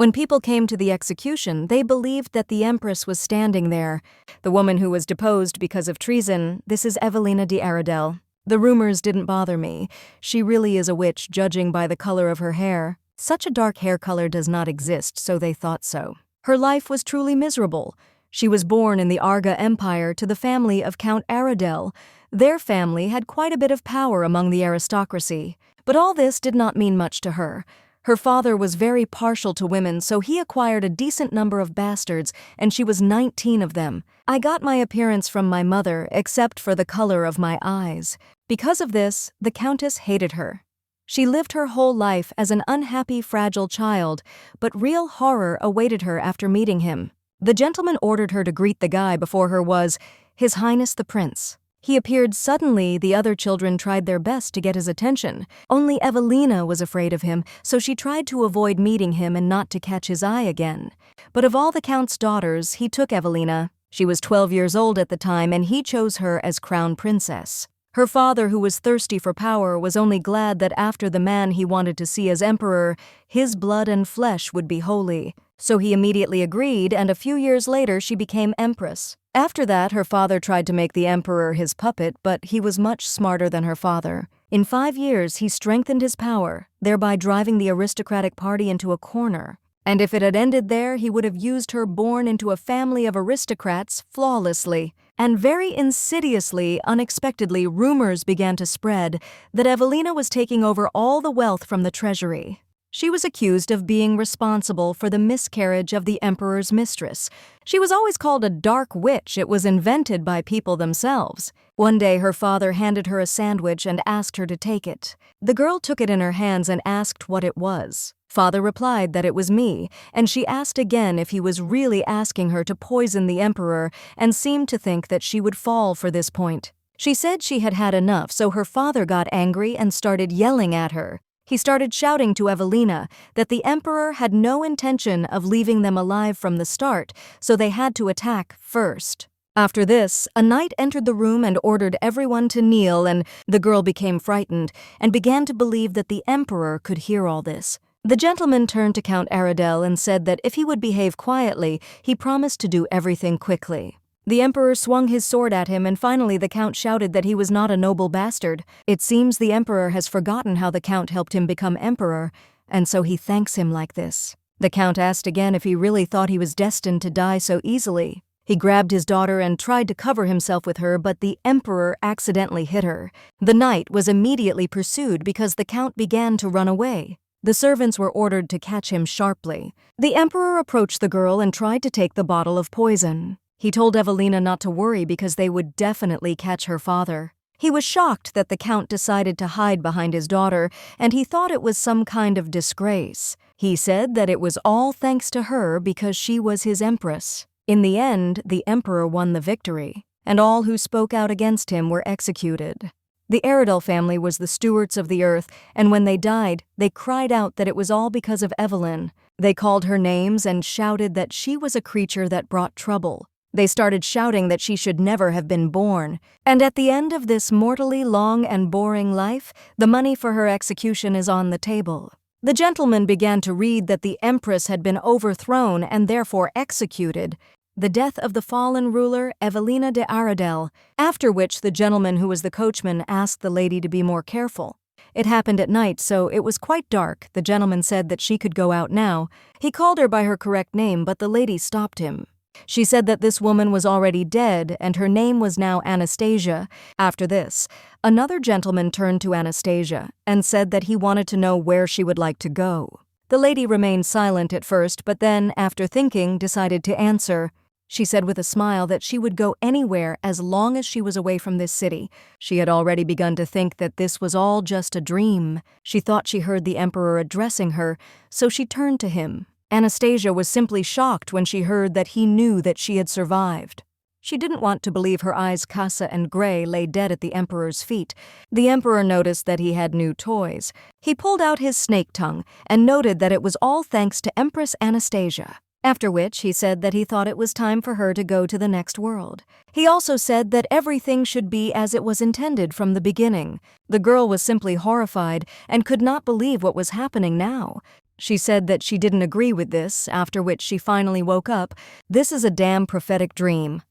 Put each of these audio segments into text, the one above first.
When people came to the execution, they believed that the empress was standing there. The woman who was deposed because of treason, this is Evelina de Aradel. The rumors didn't bother me. She really is a witch, judging by the color of her hair. Such a dark hair color does not exist, so they thought so. Her life was truly miserable. She was born in the Arga Empire to the family of Count Aradel. Their family had quite a bit of power among the aristocracy. But all this did not mean much to her. Her father was very partial to women, so he acquired a decent number of bastards, and she was 19 of them. I got my appearance from my mother, except for the color of my eyes. Because of this, the countess hated her. She lived her whole life as an unhappy, fragile child, but real horror awaited her after meeting him. The gentleman ordered her to greet the guy before her was His Highness the Prince. He appeared suddenly. The other children tried their best to get his attention. Only Evelina was afraid of him, so she tried to avoid meeting him and not to catch his eye again. But of all the count's daughters, he took Evelina. She was 12 years old at the time, and he chose her as crown princess. Her father, who was thirsty for power, was only glad that after the man he wanted to see as emperor, his blood and flesh would be holy. So he immediately agreed, and a few years later she became empress. After that, her father tried to make the emperor his puppet, but he was much smarter than her father. In 5 years, he strengthened his power, thereby driving the aristocratic party into a corner. And if it had ended there, he would have used her born into a family of aristocrats flawlessly. And very insidiously, unexpectedly, rumors began to spread that Evelina was taking over all the wealth from the treasury. She was accused of being responsible for the miscarriage of the emperor's mistress. She was always called a dark witch. It was invented by people themselves. One day her father handed her a sandwich and asked her to take it. The girl took it in her hands and asked what it was. Father replied that it was me, and she asked again if he was really asking her to poison the emperor and seemed to think that she would fall for this point. She said she had had enough, so her father got angry and started yelling at her. He started shouting to Evelina that the emperor had no intention of leaving them alive from the start, so they had to attack first. After this, a knight entered the room and ordered everyone to kneel, and the girl became frightened and began to believe that the emperor could hear all this. The gentleman turned to Count Aradel and said that if he would behave quietly, he promised to do everything quickly. The emperor swung his sword at him, and finally the count shouted that he was not a noble bastard. It seems the emperor has forgotten how the count helped him become emperor, and so he thanks him like this. The count asked again if he really thought he was destined to die so easily. He grabbed his daughter and tried to cover himself with her, but the emperor accidentally hit her. The knight was immediately pursued because the count began to run away. The servants were ordered to catch him sharply. The emperor approached the girl and tried to take the bottle of poison. He told Evelina not to worry because they would definitely catch her father. He was shocked that the count decided to hide behind his daughter, and he thought it was some kind of disgrace. He said that it was all thanks to her because she was his empress. In the end, the emperor won the victory, and all who spoke out against him were executed. The Aradel family was the stewards of the earth, and when they died, they cried out that it was all because of Evelyn. They called her names and shouted that she was a creature that brought trouble. They started shouting that she should never have been born. And at the end of this mortally long and boring life, the money for her execution is on the table. The gentleman began to read that the empress had been overthrown and therefore executed. The death of the fallen ruler, Evelina de Aradel, after which the gentleman who was the coachman asked the lady to be more careful. It happened at night, so it was quite dark. The gentleman said that she could go out now. He called her by her correct name, but the lady stopped him. She said that this woman was already dead, and her name was now Anastasia. After this, another gentleman turned to Anastasia and said that he wanted to know where she would like to go. The lady remained silent at first, but then, after thinking, decided to answer. She said with a smile that she would go anywhere as long as she was away from this city. She had already begun to think that this was all just a dream. She thought she heard the emperor addressing her, so she turned to him. Anastasia was simply shocked when she heard that he knew that she had survived. She didn't want to believe her eyes. Casa and Gray lay dead at the emperor's feet. The emperor noticed that he had new toys. He pulled out his snake tongue and noted that it was all thanks to Empress Anastasia. After which he said that he thought it was time for her to go to the next world. He also said that everything should be as it was intended from the beginning. The girl was simply horrified and could not believe what was happening now. She said that she didn't agree with this, after which she finally woke up. This is a damn prophetic dream.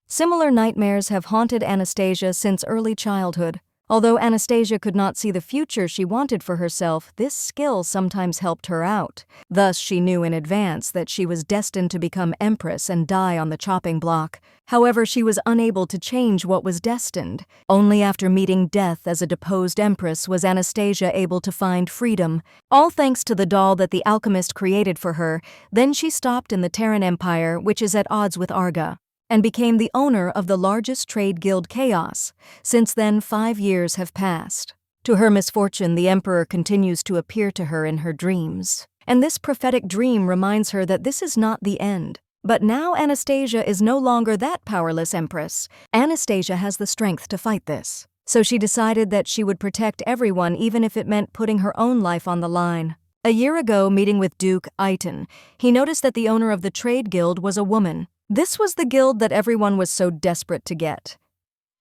Similar nightmares have haunted Anastasia since early childhood. Although Anastasia could not see the future she wanted for herself, this skill sometimes helped her out. Thus, she knew in advance that she was destined to become empress and die on the chopping block. However, she was unable to change what was destined. Only after meeting death as a deposed empress was Anastasia able to find freedom, all thanks to the doll that the alchemist created for her. Then she stopped in the Tyrant Empire, which is at odds with Arga, and became the owner of the largest trade guild, Chaos. Since then, 5 years have passed. To her misfortune, the Emperor continues to appear to her in her dreams. And this prophetic dream reminds her that this is not the end. But now Anastasia is no longer that powerless empress. Anastasia has the strength to fight this. So she decided that she would protect everyone even if it meant putting her own life on the line. A year ago, meeting with Duke Aiton, he noticed that the owner of the trade guild was a woman. This was the guild that everyone was so desperate to get.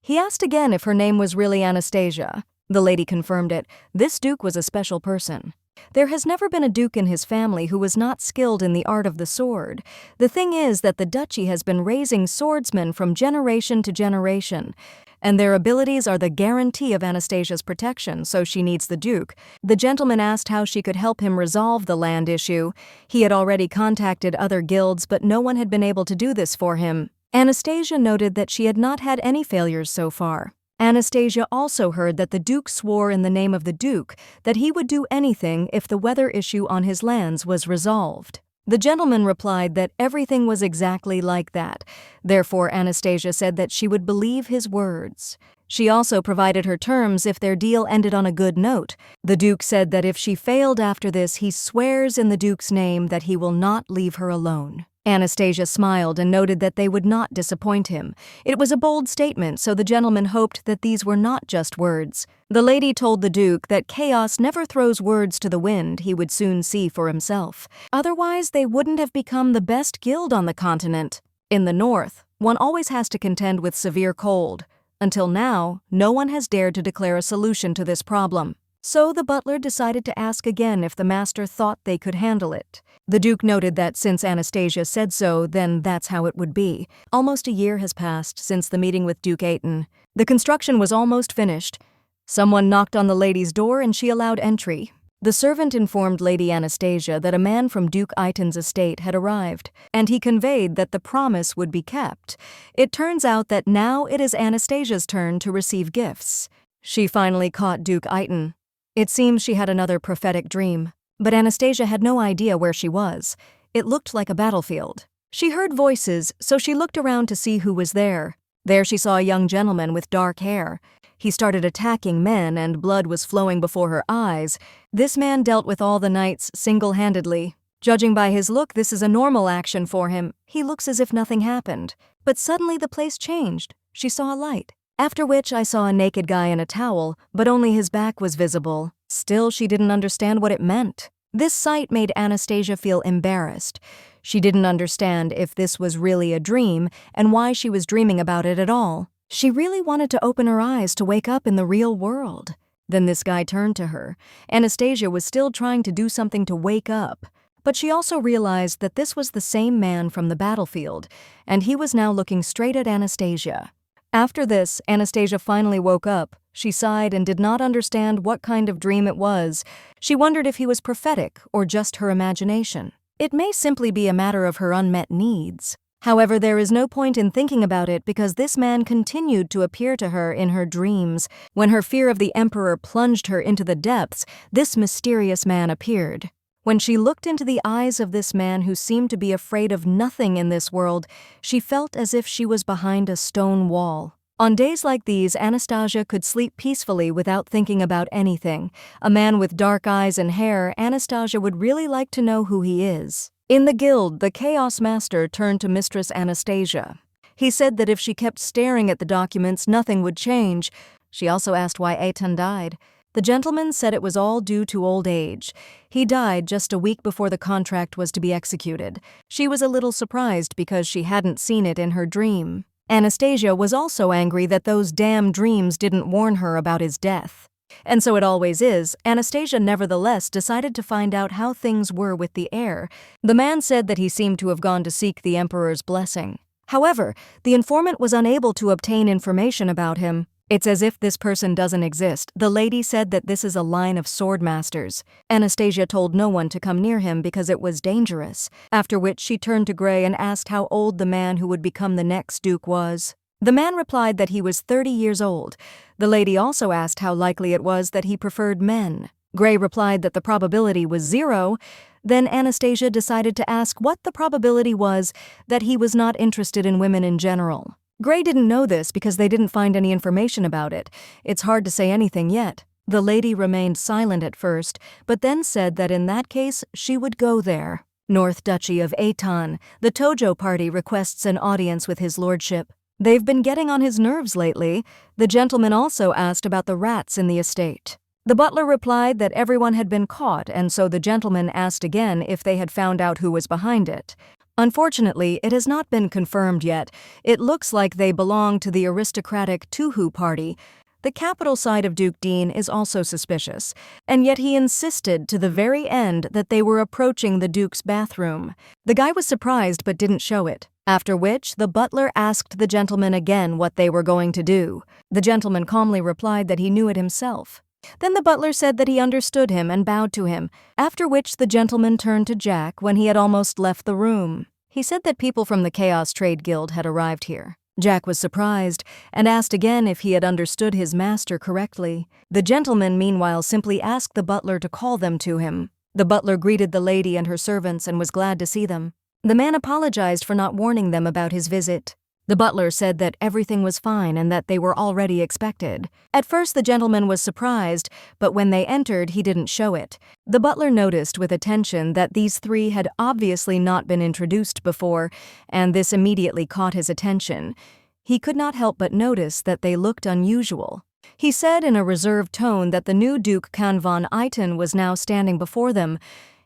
He asked again if her name was really Anastasia. The lady confirmed it. This duke was a special person. There has never been a duke in his family who was not skilled in the art of the sword. The thing is that the duchy has been raising swordsmen from generation to generation, and their abilities are the guarantee of Anastasia's protection, so she needs the duke. The gentleman asked how she could help him resolve the land issue. He had already contacted other guilds, but no one had been able to do this for him. Anastasia noted that she had not had any failures so far. Anastasia also heard that the duke swore in the name of the duke that he would do anything if the weather issue on his lands was resolved. The gentleman replied that everything was exactly like that. Therefore, Anastasia said that she would believe his words. She also provided her terms if their deal ended on a good note. The duke said that if she failed after this, he swears in the duke's name that he will not leave her alone. Anastasia smiled and noted that they would not disappoint him. It was a bold statement, so the gentleman hoped that these were not just words. The lady told the duke that chaos never throws words to the wind, he would soon see for himself. Otherwise, they wouldn't have become the best guild on the continent. In the north, one always has to contend with severe cold. Until now, no one has dared to declare a solution to this problem. So the butler decided to ask again if the master thought they could handle it. The duke noted that since Anastasia said so, then that's how it would be. Almost a year has passed since the meeting with Duke Aiton. The construction was almost finished. Someone knocked on the lady's door and she allowed entry. The servant informed Lady Anastasia that a man from Duke Aiton's estate had arrived, and he conveyed that the promise would be kept. It turns out that now it is Anastasia's turn to receive gifts. She finally caught Duke Aiton. It seems she had another prophetic dream, but Anastasia had no idea where she was. It looked like a battlefield. She heard voices, so she looked around to see who was there. There she saw a young gentleman with dark hair. He started attacking men and blood was flowing before her eyes. This man dealt with all the knights single-handedly. Judging by his look, this is a normal action for him. He looks as if nothing happened. But suddenly the place changed. She saw a light. After which I saw a naked guy in a towel, but only his back was visible. Still, she didn't understand what it meant. This sight made Anastasia feel embarrassed. She didn't understand if this was really a dream and why she was dreaming about it at all. She really wanted to open her eyes to wake up in the real world. Then this guy turned to her. Anastasia was still trying to do something to wake up, but she also realized that this was the same man from the battlefield, and he was now looking straight at Anastasia. After this, Anastasia finally woke up. She sighed and did not understand what kind of dream it was. She wondered if he was prophetic or just her imagination. It may simply be a matter of her unmet needs. However, there is no point in thinking about it because this man continued to appear to her in her dreams. When her fear of the Emperor plunged her into the depths, this mysterious man appeared. When she looked into the eyes of this man who seemed to be afraid of nothing in this world, she felt as if she was behind a stone wall. On days like these, Anastasia could sleep peacefully without thinking about anything. A man with dark eyes and hair, Anastasia would really like to know who he is. In the guild, the Chaos Master turned to Mistress Anastasia. He said that if she kept staring at the documents, nothing would change. She also asked why Aiton died. The gentleman said it was all due to old age. He died just a week before the contract was to be executed. She was a little surprised because she hadn't seen it in her dream. Anastasia was also angry that those damn dreams didn't warn her about his death. And so it always is. Anastasia nevertheless decided to find out how things were with the heir. The man said that he seemed to have gone to seek the emperor's blessing. However, the informant was unable to obtain information about him. It's as if this person doesn't exist. The lady said that this is a line of swordmasters. Anastasia told no one to come near him because it was dangerous, after which she turned to Gray and asked how old the man who would become the next duke was. The man replied that he was 30 years old. The lady also asked how likely it was that he preferred men. Gray replied that the probability was 0. Then Anastasia decided to ask what the probability was that he was not interested in women in general. Gray didn't know this because they didn't find any information about it. It's hard to say anything yet. The lady remained silent at first, but then said that in that case she would go there. North Duchy of Aton, the Tojo party requests an audience with his lordship. They've been getting on his nerves lately. The gentleman also asked about the rats in the estate. The butler replied that everyone had been caught, and so the gentleman asked again if they had found out who was behind it. Unfortunately, it has not been confirmed yet. It looks like they belong to the aristocratic Tuhu party. The capital side of Duke Dean is also suspicious, and yet he insisted to the very end that they were approaching the Duke's bathroom. The guy was surprised but didn't show it, after which the butler asked the gentleman again what they were going to do. The gentleman calmly replied that he knew it himself. Then the butler said that he understood him and bowed to him, after which the gentleman turned to Jack when he had almost left the room. He said that people from the Chaos Trade Guild had arrived here. Jack was surprised and asked again if he had understood his master correctly. The gentleman, meanwhile, simply asked the butler to call them to him. The butler greeted the lady and her servants and was glad to see them. The man apologized for not warning them about his visit. The butler said that everything was fine and that they were already expected. At first the gentleman was surprised, but when they entered he didn't show it. The butler noticed with attention that these three had obviously not been introduced before, and this immediately caught his attention. He could not help but notice that they looked unusual. He said in a reserved tone that the new Duke Kan von Eiten was now standing before them.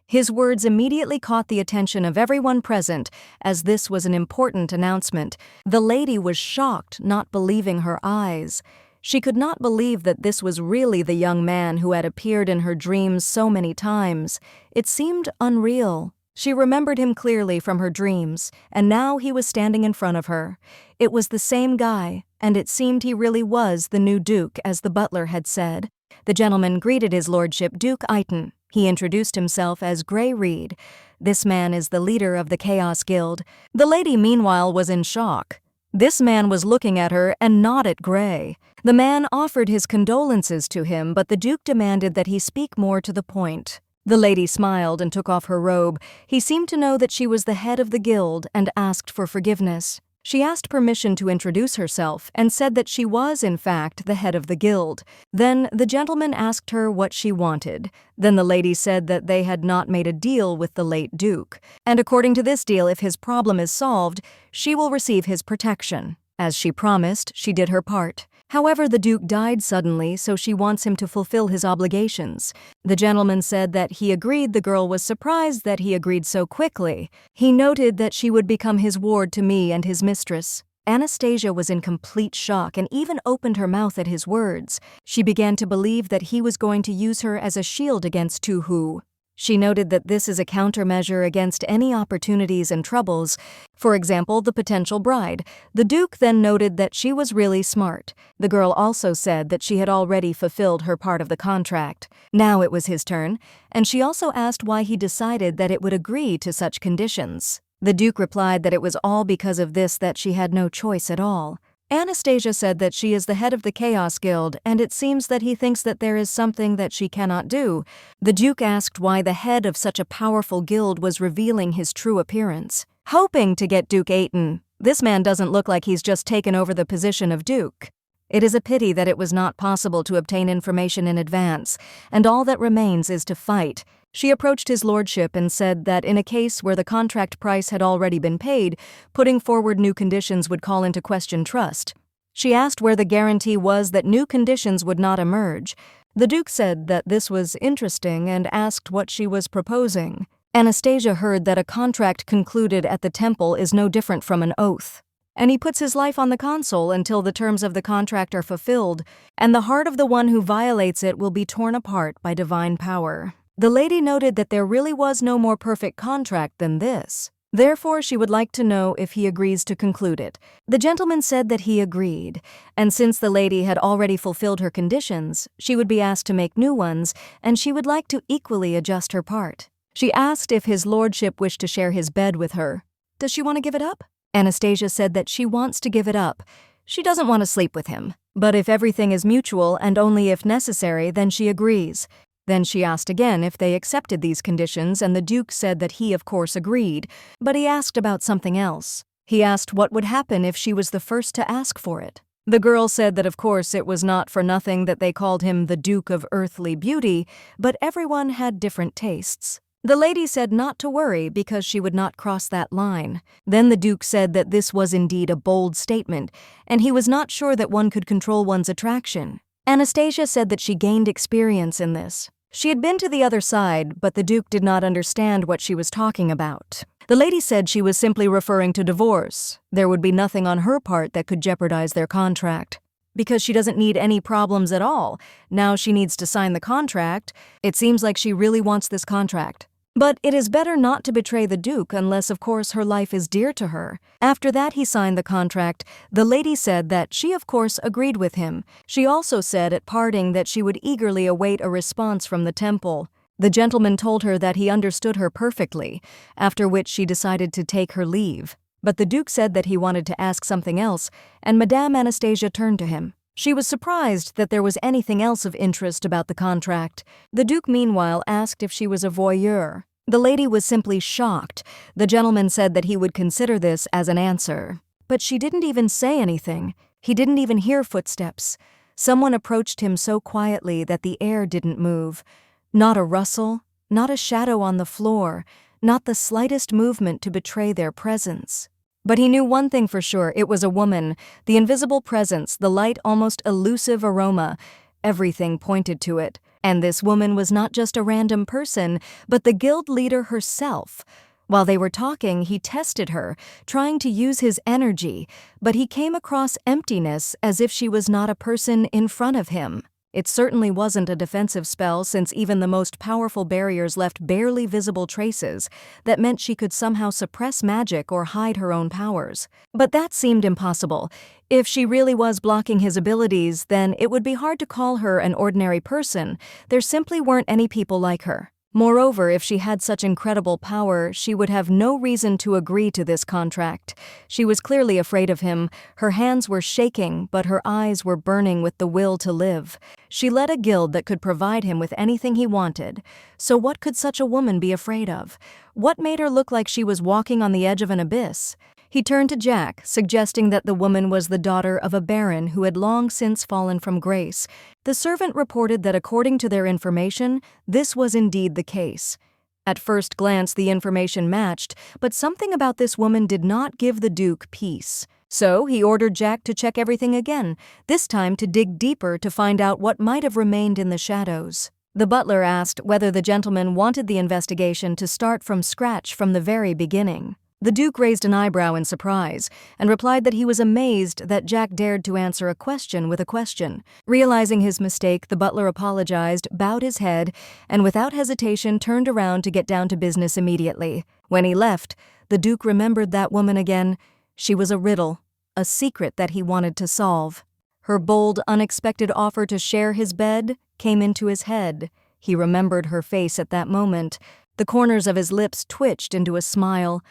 His words immediately caught the attention of everyone present, as this was an important announcement. The lady was shocked, not believing her eyes. She could not believe that this was really the young man who had appeared in her dreams so many times. It seemed unreal. She remembered him clearly from her dreams, and now he was standing in front of her. It was the same guy, and it seemed he really was the new Duke, as the butler had said. The gentleman greeted his lordship, Duke Eiten. He introduced himself as Gray Reed. This man is the leader of the Chaos Guild. The lady, meanwhile, was in shock. This man was looking at her and not at Gray. The man offered his condolences to him, but the Duke demanded that he speak more to the point. The lady smiled and took off her robe. He seemed to know that she was the head of the guild and asked for forgiveness. She asked permission to introduce herself and said that she was, in fact, the head of the guild. Then the gentleman asked her what she wanted. Then the lady said that they had not made a deal with the late Duke, and according to this deal, if his problem is solved, she will receive his protection. As she promised, she did her part. However, the Duke died suddenly, so she wants him to fulfill his obligations. The gentleman said that he agreed. The girl was surprised that he agreed so quickly. He noted that she would become his ward to me and his mistress. Anastasia was in complete shock and even opened her mouth at his words. She began to believe that he was going to use her as a shield against Tuhu. She noted that this is a countermeasure against any opportunities and troubles, for example, the potential bride. The Duke then noted that she was really smart. The girl also said that she had already fulfilled her part of the contract. Now it was his turn, and she also asked why he decided that it would agree to such conditions. The Duke replied that it was all because of this that she had no choice at all. Anastasia said that she is the head of the Chaos Guild, and it seems that he thinks that there is something that she cannot do. The Duke asked why the head of such a powerful guild was revealing his true appearance. Hoping to get Duke Aiden. This man doesn't look like he's just taken over the position of Duke. It is a pity that it was not possible to obtain information in advance, and all that remains is to fight. She approached his lordship and said that in a case where the contract price had already been paid, putting forward new conditions would call into question trust. She asked where the guarantee was that new conditions would not emerge. The Duke said that this was interesting and asked what she was proposing. Anastasia heard that a contract concluded at the temple is no different from an oath. and he puts his life on the console until the terms of the contract are fulfilled, and the heart of the one who violates it will be torn apart by divine power. The lady noted that there really was no more perfect contract than this. Therefore, she would like to know if he agrees to conclude it. The gentleman said that he agreed, and since the lady had already fulfilled her conditions, she would be asked to make new ones, and she would like to equally adjust her part. She asked if his lordship wished to share his bed with her. Does she want to give it up? Anastasia said that she wants to give it up. She doesn't want to sleep with him. But if everything is mutual and only if necessary, then she agrees. Then she asked again if they accepted these conditions, and the Duke said that he of course agreed, but he asked about something else. He asked what would happen if she was the first to ask for it. The girl said that of course it was not for nothing that they called him the Duke of Earthly Beauty, but everyone had different tastes. The lady said not to worry because she would not cross that line. Then the Duke said that this was indeed a bold statement, and he was not sure that one could control one's attraction. Anastasia said that she gained experience in this. She had been to the other side, but the Duke did not understand what she was talking about. The lady said she was simply referring to divorce. There would be nothing on her part that could jeopardize their contract. Because she doesn't need any problems at all. Now she needs to sign the contract. It seems like she really wants this contract. But it is better not to betray the Duke unless, of course, her life is dear to her. After that he signed the contract. The lady said that she, of course, agreed with him. She also said at parting that she would eagerly await a response from the temple. The gentleman told her that he understood her perfectly, after which she decided to take her leave. But the Duke said that he wanted to ask something else, and Madame Anastasia turned to him. She was surprised that there was anything else of interest about the contract. The Duke, meanwhile, asked if she was a voyeur. The lady was simply shocked. The gentleman said that he would consider this as an answer. But she didn't even say anything. He didn't even hear footsteps. Someone approached him so quietly that the air didn't move. Not a rustle, not a shadow on the floor, not the slightest movement to betray their presence. But he knew one thing for sure, it was a woman. The invisible presence, the light, almost elusive aroma, everything pointed to it. And this woman was not just a random person, but the guild leader herself. While they were talking, he tested her, trying to use his energy, but he came across emptiness as if she was not a person in front of him. It certainly wasn't a defensive spell, since even the most powerful barriers left barely visible traces that meant she could somehow suppress magic or hide her own powers. But that seemed impossible. If she really was blocking his abilities, then it would be hard to call her an ordinary person. There simply weren't any people like her. Moreover, if she had such incredible power, she would have no reason to agree to this contract. She was clearly afraid of him. Her hands were shaking, but her eyes were burning with the will to live. She led a guild that could provide him with anything he wanted. So what could such a woman be afraid of? What made her look like she was walking on the edge of an abyss? He turned to Jack, suggesting that the woman was the daughter of a baron who had long since fallen from grace. The servant reported that according to their information, this was indeed the case. At first glance, the information matched, but something about this woman did not give the Duke peace. So he ordered Jack to check everything again, this time to dig deeper to find out what might have remained in the shadows. The butler asked whether the gentleman wanted the investigation to start from scratch from the very beginning. The Duke raised an eyebrow in surprise and replied that he was amazed that Jack dared to answer a question with a question. Realizing his mistake, the butler apologized, bowed his head, and without hesitation turned around to get down to business immediately. When he left, the Duke remembered that woman again. She was a riddle, a secret that he wanted to solve. Her bold, unexpected offer to share his bed came into his head. He remembered her face at that moment. The corners of his lips twitched into a smile.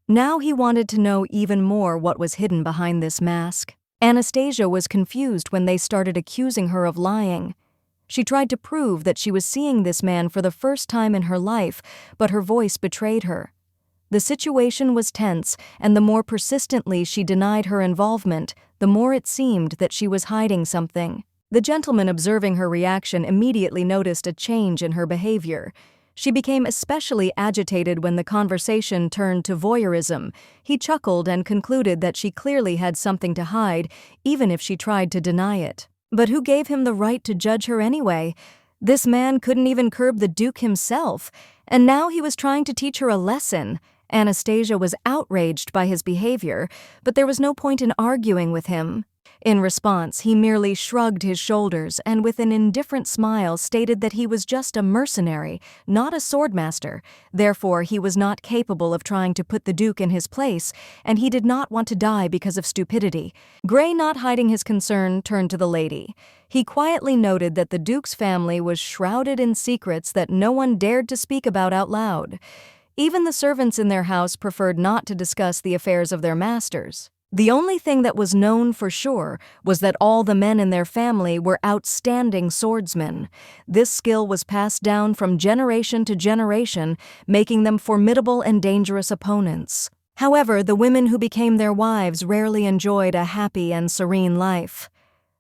Now he wanted to know even more what was hidden behind this mask. Anastasia was confused when they started accusing her of lying. She tried to prove that she was seeing this man for the first time in her life, but her voice betrayed her. The situation was tense, and the more persistently she denied her involvement, the more it seemed that she was hiding something. The gentleman, observing her reaction, immediately noticed a change in her behavior. She became especially agitated when the conversation turned to voyeurism. He chuckled and concluded that she clearly had something to hide, even if she tried to deny it. But who gave him the right to judge her anyway? This man couldn't even curb the Duke himself, and now he was trying to teach her a lesson. Anastasia was outraged by his behavior, but there was no point in arguing with him. In response, he merely shrugged his shoulders and with an indifferent smile stated that he was just a mercenary, not a swordmaster. Therefore, he was not capable of trying to put the Duke in his place, and he did not want to die because of stupidity. Gray, not hiding his concern, turned to the lady. He quietly noted that the Duke's family was shrouded in secrets that no one dared to speak about out loud. Even the servants in their house preferred not to discuss the affairs of their masters. The only thing that was known for sure was that all the men in their family were outstanding swordsmen. This skill was passed down from generation to generation, making them formidable and dangerous opponents. However, the women who became their wives rarely enjoyed a happy and serene life.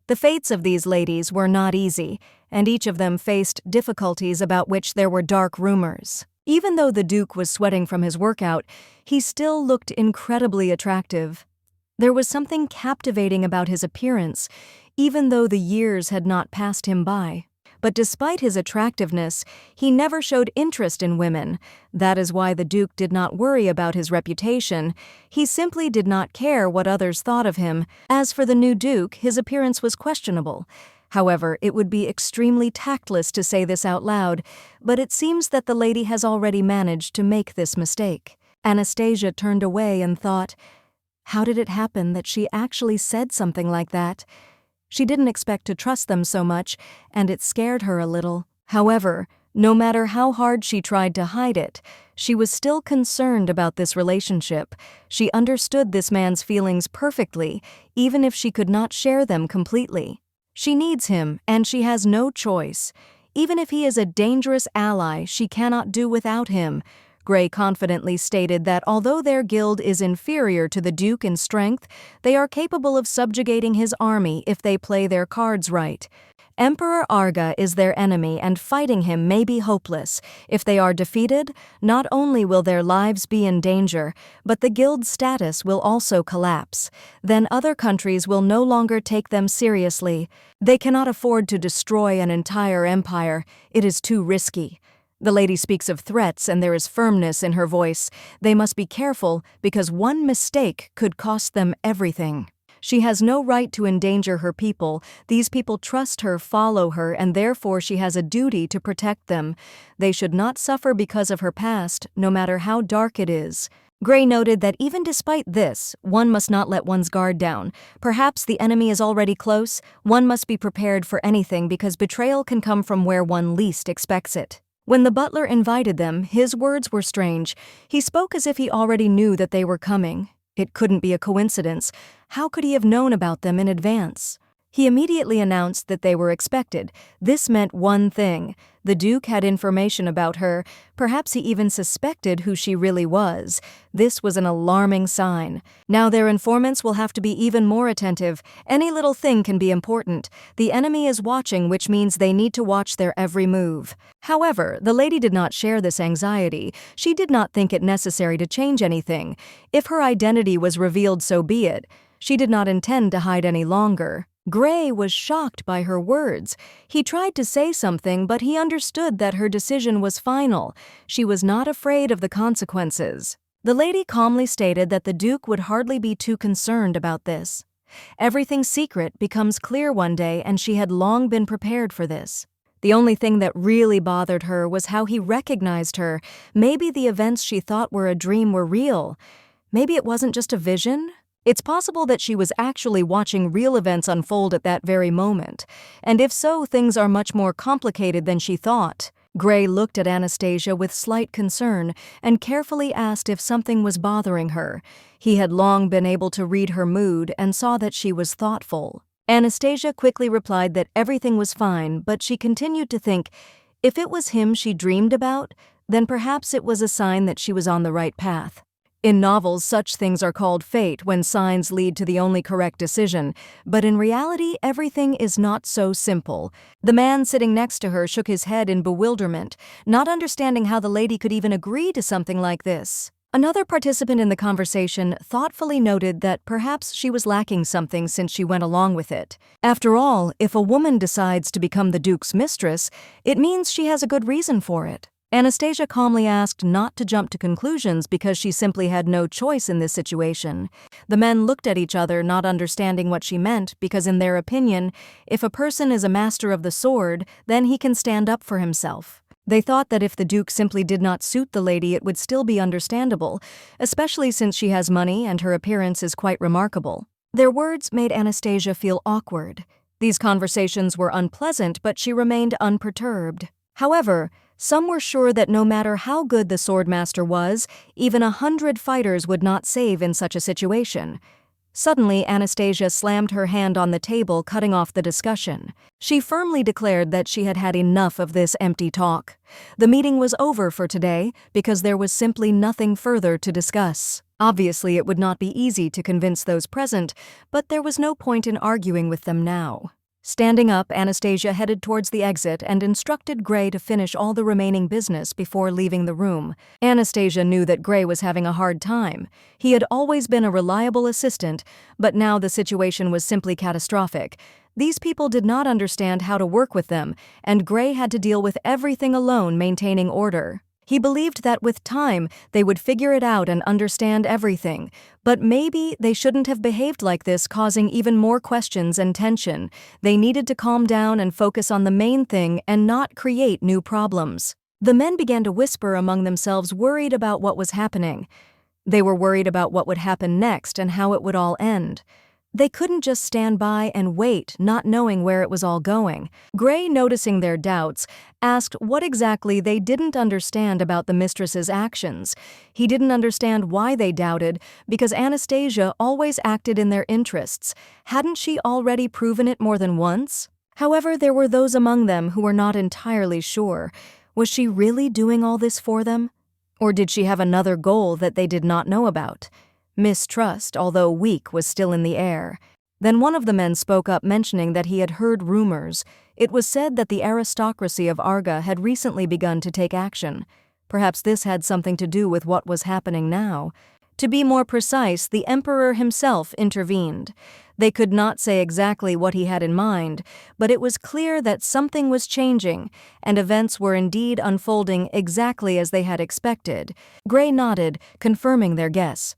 The fates of these ladies were not easy, and each of them faced difficulties about which there were dark rumors. Even though the Duke was sweating from his workout, he still looked incredibly attractive. There was something captivating about his appearance, even though the years had not passed him by. But despite his attractiveness, he never showed interest in women. That is why the Duke did not worry about his reputation. He simply did not care what others thought of him. As for the new Duke, his appearance was questionable. However, it would be extremely tactless to say this out loud, but it seems that the lady has already managed to make this mistake. Anastasia turned away and thought, how did it happen that she actually said something like that? She didn't expect to trust them so much, and it scared her a little. However, no matter how hard she tried to hide it, she was still concerned about this relationship. She understood this man's feelings perfectly, even if she could not share them completely. She needs him, and she has no choice. Even if he is a dangerous ally, she cannot do without him. Gray confidently stated that although their guild is inferior to the Duke in strength, they are capable of subjugating his army if they play their cards right. Emperor Arga is their enemy, and fighting him may be hopeless. If they are defeated, not only will their lives be in danger, but the guild's status will also collapse. Then other countries will no longer take them seriously. They cannot afford to destroy an entire empire. It is too risky. The lady speaks of threats, and there is firmness in her voice. They must be careful, because one mistake could cost them everything. She has no right to endanger her people. These people trust her, follow her, and therefore she has a duty to protect them. They should not suffer because of her past, no matter how dark it is. Gray noted that even despite this, one must not let one's guard down. Perhaps the enemy is already close. One must be prepared for anything because betrayal can come from where one least expects it. When the butler invited them, his words were strange. He spoke as if he already knew that they were coming. It couldn't be a coincidence. How could he have known about them in advance? He immediately announced that they were expected. This meant one thing. The Duke had information about her. Perhaps he even suspected who she really was. This was an alarming sign. Now their informants will have to be even more attentive. Any little thing can be important. The enemy is watching, which means they need to watch their every move. However, the lady did not share this anxiety. She did not think it necessary to change anything. If her identity was revealed, so be it. She did not intend to hide any longer. Gray was shocked by her words. He tried to say something, but he understood that her decision was final. She was not afraid of the consequences. The lady calmly stated that the Duke would hardly be too concerned about this. Everything secret becomes clear one day, and she had long been prepared for this. The only thing that really bothered her was how he recognized her. Maybe the events she thought were a dream were real. Maybe it wasn't just a vision? It's possible that she was actually watching real events unfold at that very moment. And if so, things are much more complicated than she thought. Gray looked at Anastasia with slight concern and carefully asked if something was bothering her. He had long been able to read her mood and saw that she was thoughtful. Anastasia quickly replied that everything was fine, but she continued to think, if it was him she dreamed about, then perhaps it was a sign that she was on the right path. In novels, such things are called fate when signs lead to the only correct decision, but in reality, everything is not so simple. The man sitting next to her shook his head in bewilderment, not understanding how the lady could even agree to something like this. Another participant in the conversation thoughtfully noted that perhaps she was lacking something since she went along with it. After all, if a woman decides to become the Duke's mistress, it means she has a good reason for it. Anastasia calmly asked not to jump to conclusions because she simply had no choice in this situation. The men looked at each other, not understanding what she meant, because in their opinion, if a person is a master of the sword, then he can stand up for himself. They thought that if the Duke simply did not suit the lady, it would still be understandable, especially since she has money and her appearance is quite remarkable. Their words made Anastasia feel awkward. These conversations were unpleasant, but she remained unperturbed. However, some were sure that no matter how good the swordmaster was, even 100 fighters would not save in such a situation. Suddenly, Anastasia slammed her hand on the table, cutting off the discussion. She firmly declared that she had had enough of this empty talk. The meeting was over for today because there was simply nothing further to discuss. Obviously, it would not be easy to convince those present, but there was no point in arguing with them now. Standing up, Anastasia headed towards the exit and instructed Gray to finish all the remaining business before leaving the room. Anastasia knew that Gray was having a hard time. He had always been a reliable assistant, but now the situation was simply catastrophic. These people did not understand how to work with them, and Gray had to deal with everything alone, maintaining order. He believed that with time, they would figure it out and understand everything, but maybe they shouldn't have behaved like this, causing even more questions and tension. They needed to calm down and focus on the main thing and not create new problems. The men began to whisper among themselves, worried about what was happening. They were worried about what would happen next and how it would all end. They couldn't just stand by and wait, not knowing where it was all going. Gray, noticing their doubts, asked what exactly they didn't understand about the mistress's actions. He didn't understand why they doubted, because Anastasia always acted in their interests. Hadn't she already proven it more than once? However, there were those among them who were not entirely sure. Was she really doing all this for them? Or did she have another goal that they did not know about? Mistrust, although weak, was still in the air. Then one of the men spoke up, mentioning that he had heard rumors. It was said that the aristocracy of Arga had recently begun to take action. Perhaps this had something to do with what was happening now. To be more precise, the emperor himself intervened. They could not say exactly what he had in mind, but it was clear that something was changing, and events were indeed unfolding exactly as they had expected. Gray nodded, confirming their guess.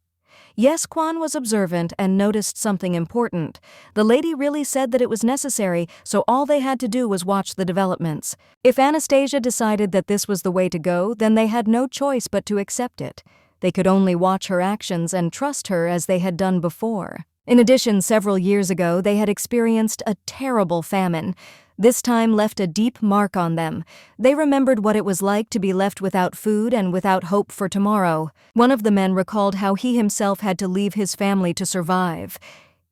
Yes, Quan was observant and noticed something important. The lady really said that it was necessary, so all they had to do was watch the developments. If Anastasia decided that this was the way to go, then they had no choice but to accept it. They could only watch her actions and trust her as they had done before. In addition, several years ago, they had experienced a terrible famine. This time left a deep mark on them. They remembered what it was like to be left without food and without hope for tomorrow. One of the men recalled how he himself had to leave his family to survive.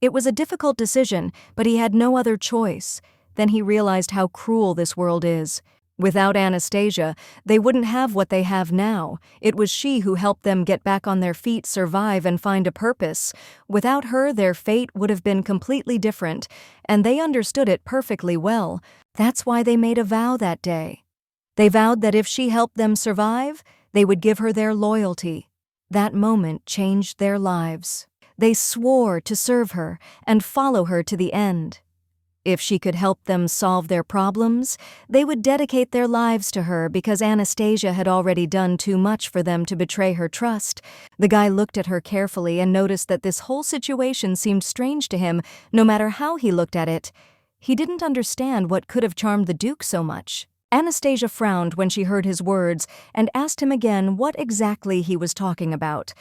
It was a difficult decision, but he had no other choice. Then he realized how cruel this world is. Without Anastasia, they wouldn't have what they have now. It was she who helped them get back on their feet, survive, and find a purpose. Without her, their fate would have been completely different, and they understood it perfectly well. That's why they made a vow that day. They vowed that if she helped them survive, they would give her their loyalty. That moment changed their lives. They swore to serve her and follow her to the end. If she could help them solve their problems, they would dedicate their lives to her because Anastasia had already done too much for them to betray her trust. The guy looked at her carefully and noticed that this whole situation seemed strange to him, no matter how he looked at it. He didn't understand what could have charmed the Duke so much. Anastasia frowned when she heard his words and asked him again what exactly he was talking about.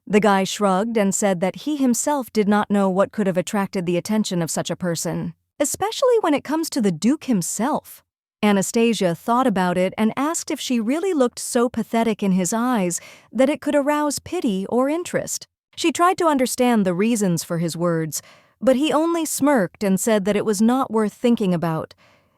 The guy shrugged and said that he himself did not know what could have attracted the attention of such a person. Especially when it comes to the Duke himself. Anastasia thought about it and asked if she really looked so pathetic in his eyes that it could arouse pity or interest. She tried to understand the reasons for his words, but he only smirked and said that it was not worth thinking about.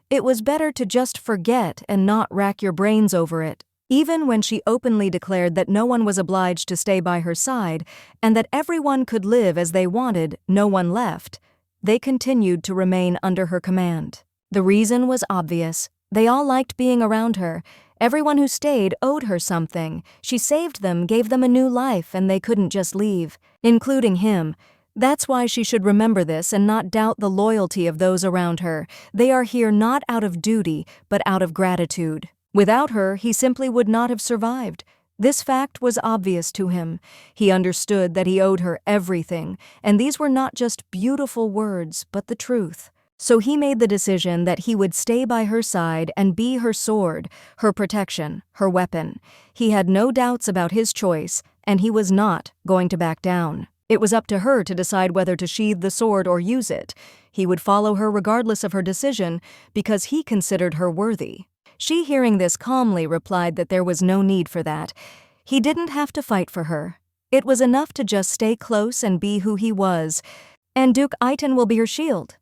It was better to just forget and not rack your brains over it. Even when she openly declared that no one was obliged to stay by her side and that everyone could live as they wanted, no one left. They continued to remain under her command. The reason was obvious. They all liked being around her. Everyone who stayed owed her something. She saved them, gave them a new life, and they couldn't just leave, including him. That's why she should remember this and not doubt the loyalty of those around her. They are here not out of duty, but out of gratitude. Without her, he simply would not have survived. This fact was obvious to him. He understood that he owed her everything, and these were not just beautiful words, but the truth. So he made the decision that he would stay by her side and be her sword, her protection, her weapon. He had no doubts about his choice, and he was not going to back down. It was up to her to decide whether to sheathe the sword or use it. He would follow her regardless of her decision because he considered her worthy. She, hearing this, calmly replied that there was no need for that. He didn't have to fight for her. It was enough to just stay close and be who he was. And Duke Iton will be her shield.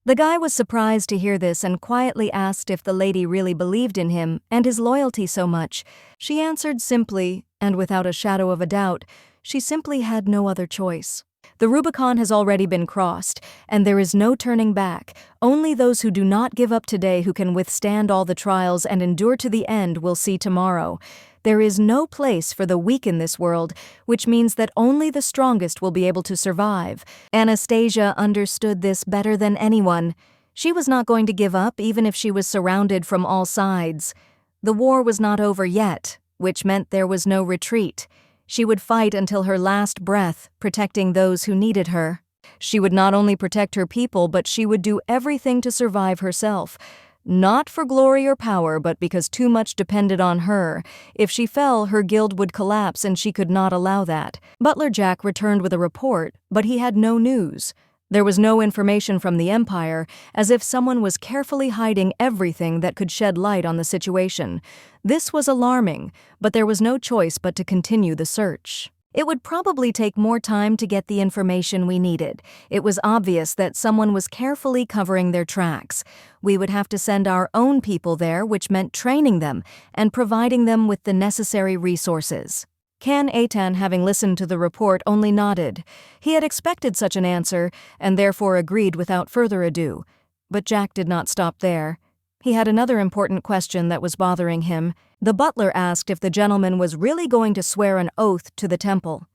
The guy was surprised to hear this and quietly asked if the lady really believed in him and his loyalty so much. She answered simply, and without a shadow of a doubt, she simply had no other choice. The Rubicon has already been crossed, and there is no turning back. Only those who do not give up today, who can withstand all the trials and endure to the end, will see tomorrow. There is no place for the weak in this world, which means that only the strongest will be able to survive. Anastasia understood this better than anyone. She was not going to give up even if she was surrounded from all sides. The war was not over yet, which meant there was no retreat. She would fight until her last breath, protecting those who needed her. She would not only protect her people, but she would do everything to survive herself. Not for glory or power, but because too much depended on her. If she fell, her guild would collapse, and she could not allow that. Butler Jack returned with a report, but he had no news. There was no information from the Empire, as if someone was carefully hiding everything that could shed light on the situation. This was alarming, but there was no choice but to continue the search. It would probably take more time to get the information we needed. It was obvious that someone was carefully covering their tracks. We would have to send our own people there, which meant training them and providing them with the necessary resources. Can Aitan, having listened to the report, only nodded. He had expected such an answer, and therefore agreed without further ado. But Jack did not stop there. He had another important question that was bothering him. The butler asked if the gentleman was really going to swear an oath to the temple.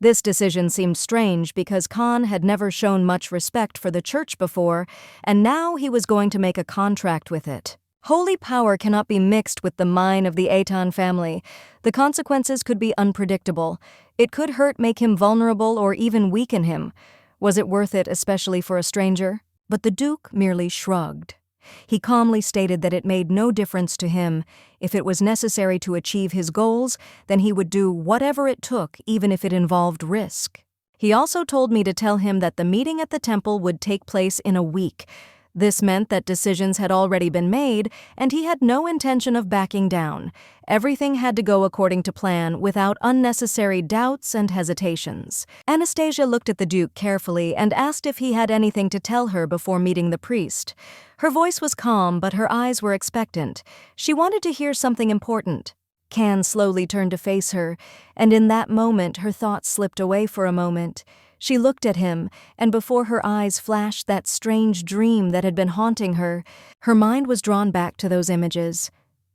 This decision seemed strange because Khan had never shown much respect for the church before, and now he was going to make a contract with it. Holy power cannot be mixed with the mine of the Aitan family. The consequences could be unpredictable. It could hurt, make him vulnerable, or even weaken him. Was it worth it, especially for a stranger? But the Duke merely shrugged. He calmly stated that it made no difference to him. If it was necessary to achieve his goals, then he would do whatever it took, even if it involved risk. He also told me to tell him that the meeting at the temple would take place in a week. This meant that decisions had already been made, and he had no intention of backing down. Everything had to go according to plan, without unnecessary doubts and hesitations. Anastasia looked at the Duke carefully and asked if he had anything to tell her before meeting the priest. Her voice was calm, but her eyes were expectant. She wanted to hear something important. Can slowly turned to face her, and in that moment her thoughts slipped away for a moment. She looked at him, and before her eyes flashed that strange dream that had been haunting her. Her mind was drawn back to those images.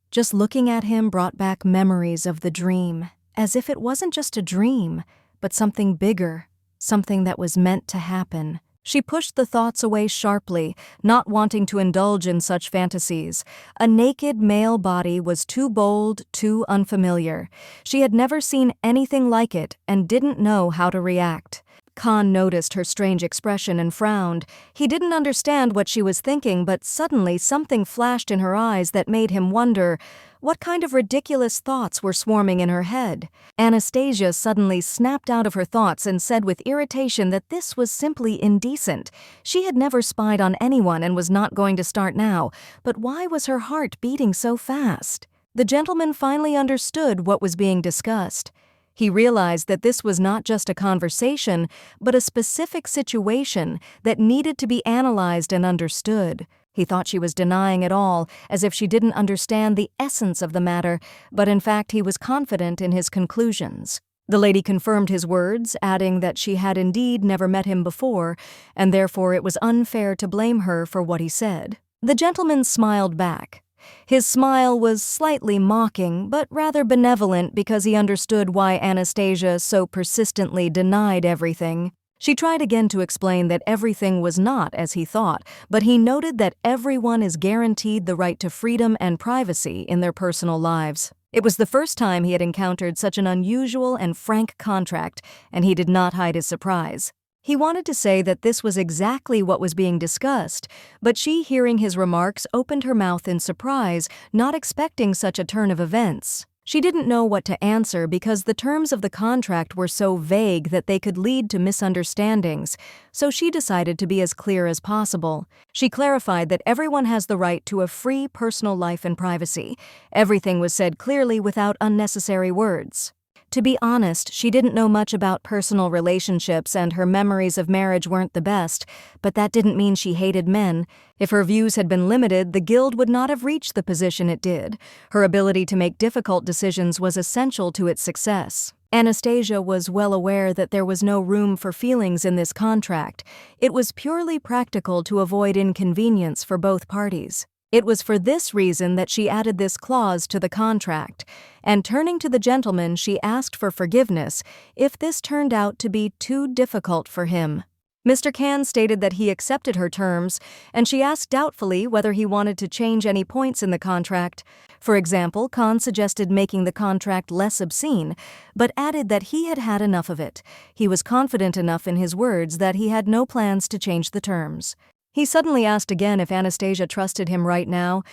Just looking at him brought back memories of the dream, as if it wasn't just a dream, but something bigger, something that was meant to happen. She pushed the thoughts away sharply, not wanting to indulge in such fantasies. A naked male body was too bold, too unfamiliar. She had never seen anything like it and didn't know how to react. Khan noticed her strange expression and frowned. He didn't understand what she was thinking, but suddenly something flashed in her eyes that made him wonder what kind of ridiculous thoughts were swarming in her head. Anastasia suddenly snapped out of her thoughts and said with irritation that this was simply indecent. She had never spied on anyone and was not going to start now, but why was her heart beating so fast? The gentleman finally understood what was being discussed. He realized that this was not just a conversation, but a specific situation that needed to be analyzed and understood. He thought she was denying it all, as if she didn't understand the essence of the matter, but in fact he was confident in his conclusions. The lady confirmed his words, adding that she had indeed never met him before, and therefore it was unfair to blame her for what he said. The gentleman smiled back. His smile was slightly mocking, but rather benevolent because he understood why Anastasia so persistently denied everything. She tried again to explain that everything was not as he thought, but he noted that everyone is guaranteed the right to freedom and privacy in their personal lives. It was the first time he had encountered such an unusual and frank contract, and he did not hide his surprise. He wanted to say that this was exactly what was being discussed, but she, hearing his remarks, opened her mouth in surprise, not expecting such a turn of events. She didn't know what to answer because the terms of the contract were so vague that they could lead to misunderstandings, so she decided to be as clear as possible. She clarified that everyone has the right to a free personal life and privacy. Everything was said clearly without unnecessary words. To be honest, she didn't know much about personal relationships and her memories of marriage weren't the best, but that didn't mean she hated men. If her views had been limited, the guild would not have reached the position it did. Her ability to make difficult decisions was essential to its success. Anastasia was well aware that there was no room for feelings in this contract. It was purely practical to avoid inconvenience for both parties. It was for this reason that she added this clause to the contract, and turning to the gentleman, she asked for forgiveness if this turned out to be too difficult for him. Mr. Can stated that he accepted her terms, and she asked doubtfully whether he wanted to change any points in the contract. For example, Khan suggested making the contract less obscene, but added that he had had enough of it. He was confident enough in his words that he had no plans to change the terms. He suddenly asked again if Anastasia trusted him right now.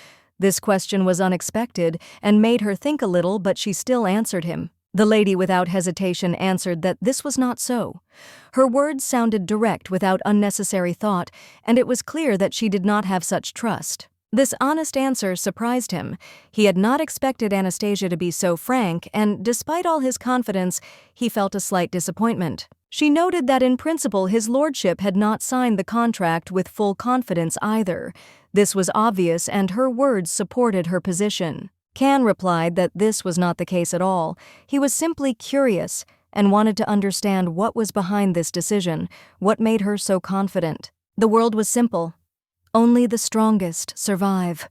This question was unexpected and made her think a little, but she still answered him. The lady without hesitation answered that this was not so. Her words sounded direct without unnecessary thought, and it was clear that she did not have such trust. This honest answer surprised him. He had not expected Anastasia to be so frank, and despite all his confidence, he felt a slight disappointment. She noted that in principle his lordship had not signed the contract with full confidence either. This was obvious, and her words supported her position. Can replied that this was not the case at all. He was simply curious and wanted to understand what was behind this decision, what made her so confident. The world was simple. Only the strongest survive.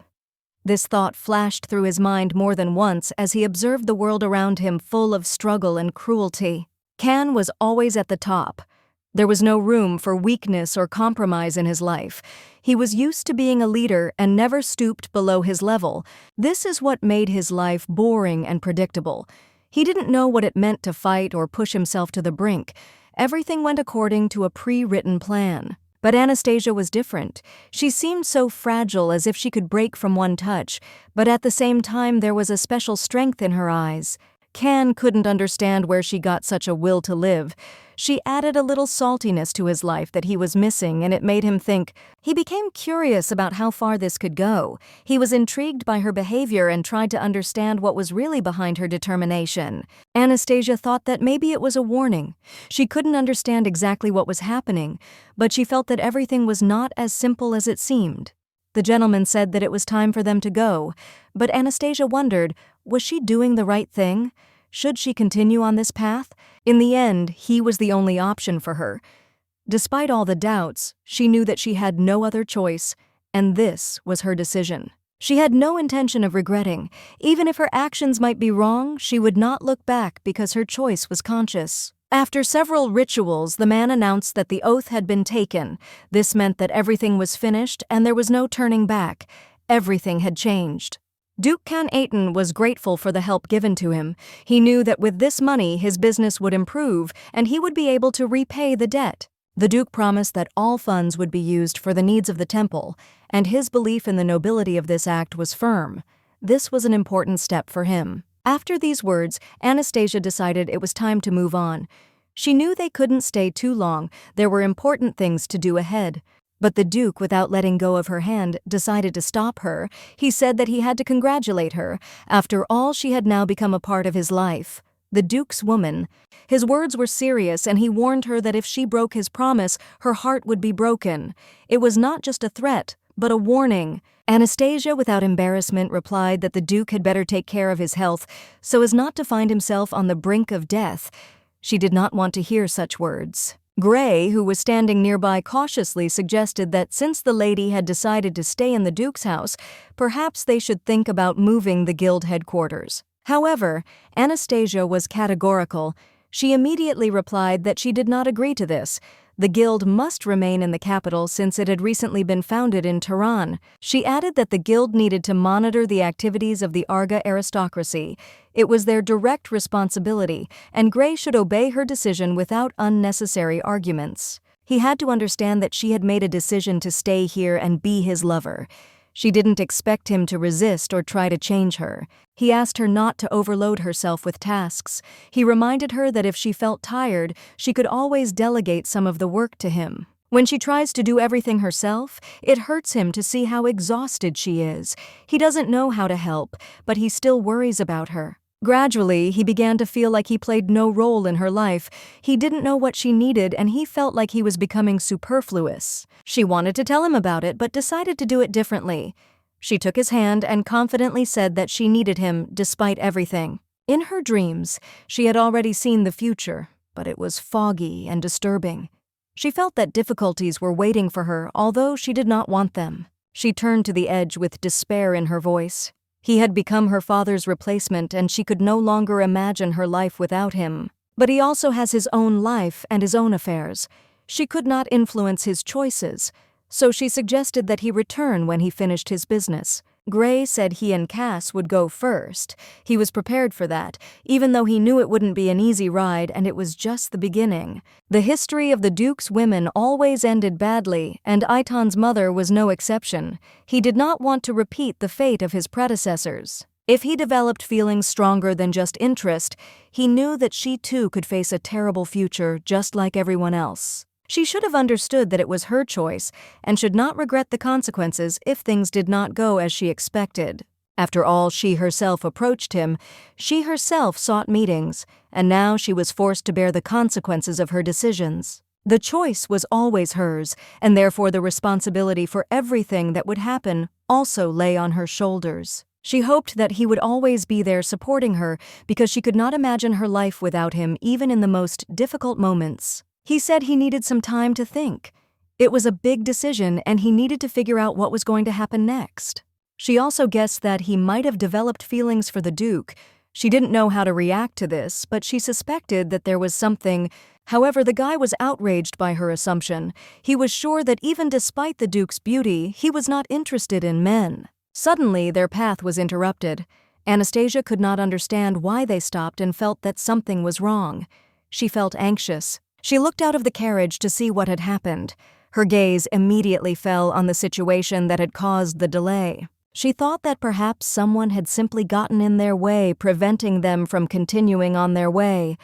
This thought flashed through his mind more than once as he observed the world around him full of struggle and cruelty. Can was always at the top. There was no room for weakness or compromise in his life. He was used to being a leader and never stooped below his level. This is what made his life boring and predictable. He didn't know what it meant to fight or push himself to the brink. Everything went according to a pre-written plan. But Anastasia was different. She seemed so fragile, as if she could break from one touch, but at the same time there was a special strength in her eyes. Can couldn't understand where she got such a will to live. She added a little saltiness to his life that he was missing, and it made him think. He became curious about how far this could go. He was intrigued by her behavior and tried to understand what was really behind her determination. Anastasia thought that maybe it was a warning. She couldn't understand exactly what was happening, but she felt that everything was not as simple as it seemed. The gentleman said that it was time for them to go, but Anastasia wondered, was she doing the right thing? Should she continue on this path? In the end, he was the only option for her. Despite all the doubts, she knew that she had no other choice, and this was her decision. She had no intention of regretting. Even if her actions might be wrong, she would not look back because her choice was conscious. After several rituals, the man announced that the oath had been taken. This meant that everything was finished and there was no turning back. Everything had changed. Duke Can Aiton was grateful for the help given to him. He knew that with this money his business would improve and he would be able to repay the debt. The Duke promised that all funds would be used for the needs of the temple, and his belief in the nobility of this act was firm. This was an important step for him. After these words, Anastasia decided it was time to move on. She knew they couldn't stay too long. There were important things to do ahead. But the Duke, without letting go of her hand, decided to stop her. He said that he had to congratulate her. After all, she had now become a part of his life. The Duke's woman. His words were serious, and he warned her that if she broke his promise, her heart would be broken. It was not just a threat, but a warning. Anastasia, without embarrassment, replied that the Duke had better take care of his health so as not to find himself on the brink of death. She did not want to hear such words. Gray, who was standing nearby, cautiously suggested that since the lady had decided to stay in the Duke's house, perhaps they should think about moving the guild headquarters. However, Anastasia was categorical. She immediately replied that she did not agree to this. The guild must remain in the capital since it had recently been founded in Tyrant. She added that the guild needed to monitor the activities of the Arga aristocracy. It was their direct responsibility, and Gray should obey her decision without unnecessary arguments. He had to understand that she had made a decision to stay here and be his lover. She didn't expect him to resist or try to change her. He asked her not to overload herself with tasks. He reminded her that if she felt tired, she could always delegate some of the work to him. When she tries to do everything herself, it hurts him to see how exhausted she is. He doesn't know how to help, but he still worries about her. Gradually, he began to feel like he played no role in her life. He didn't know what she needed, and he felt like he was becoming superfluous. She wanted to tell him about it, but decided to do it differently. She took his hand and confidently said that she needed him despite everything. In her dreams, she had already seen the future, but it was foggy and disturbing. She felt that difficulties were waiting for her, although she did not want them. She turned to the edge with despair in her voice. He had become her father's replacement, and she could no longer imagine her life without him. But he also has his own life and his own affairs. She could not influence his choices, so she suggested that he return when he finished his business. Gray said he and Cass would go first. He was prepared for that, even though he knew it wouldn't be an easy ride, and it was just the beginning. The history of the Duke's women always ended badly, and Iton's mother was no exception. He did not want to repeat the fate of his predecessors. If he developed feelings stronger than just interest, he knew that she too could face a terrible future just like everyone else. She should have understood that it was her choice and should not regret the consequences if things did not go as she expected. After all, she herself approached him, she herself sought meetings, and now she was forced to bear the consequences of her decisions. The choice was always hers, and therefore the responsibility for everything that would happen also lay on her shoulders. She hoped that he would always be there supporting her because she could not imagine her life without him even in the most difficult moments. He said he needed some time to think. It was a big decision, and he needed to figure out what was going to happen next. She also guessed that he might have developed feelings for the Duke. She didn't know how to react to this, but she suspected that there was something. However, the guy was outraged by her assumption. He was sure that even despite the Duke's beauty, he was not interested in men. Suddenly, their path was interrupted. Anastasia could not understand why they stopped and felt that something was wrong. She felt anxious. She looked out of the carriage to see what had happened. Her gaze immediately fell on the situation that had caused the delay. She thought that perhaps someone had simply gotten in their way, preventing them from continuing on their way.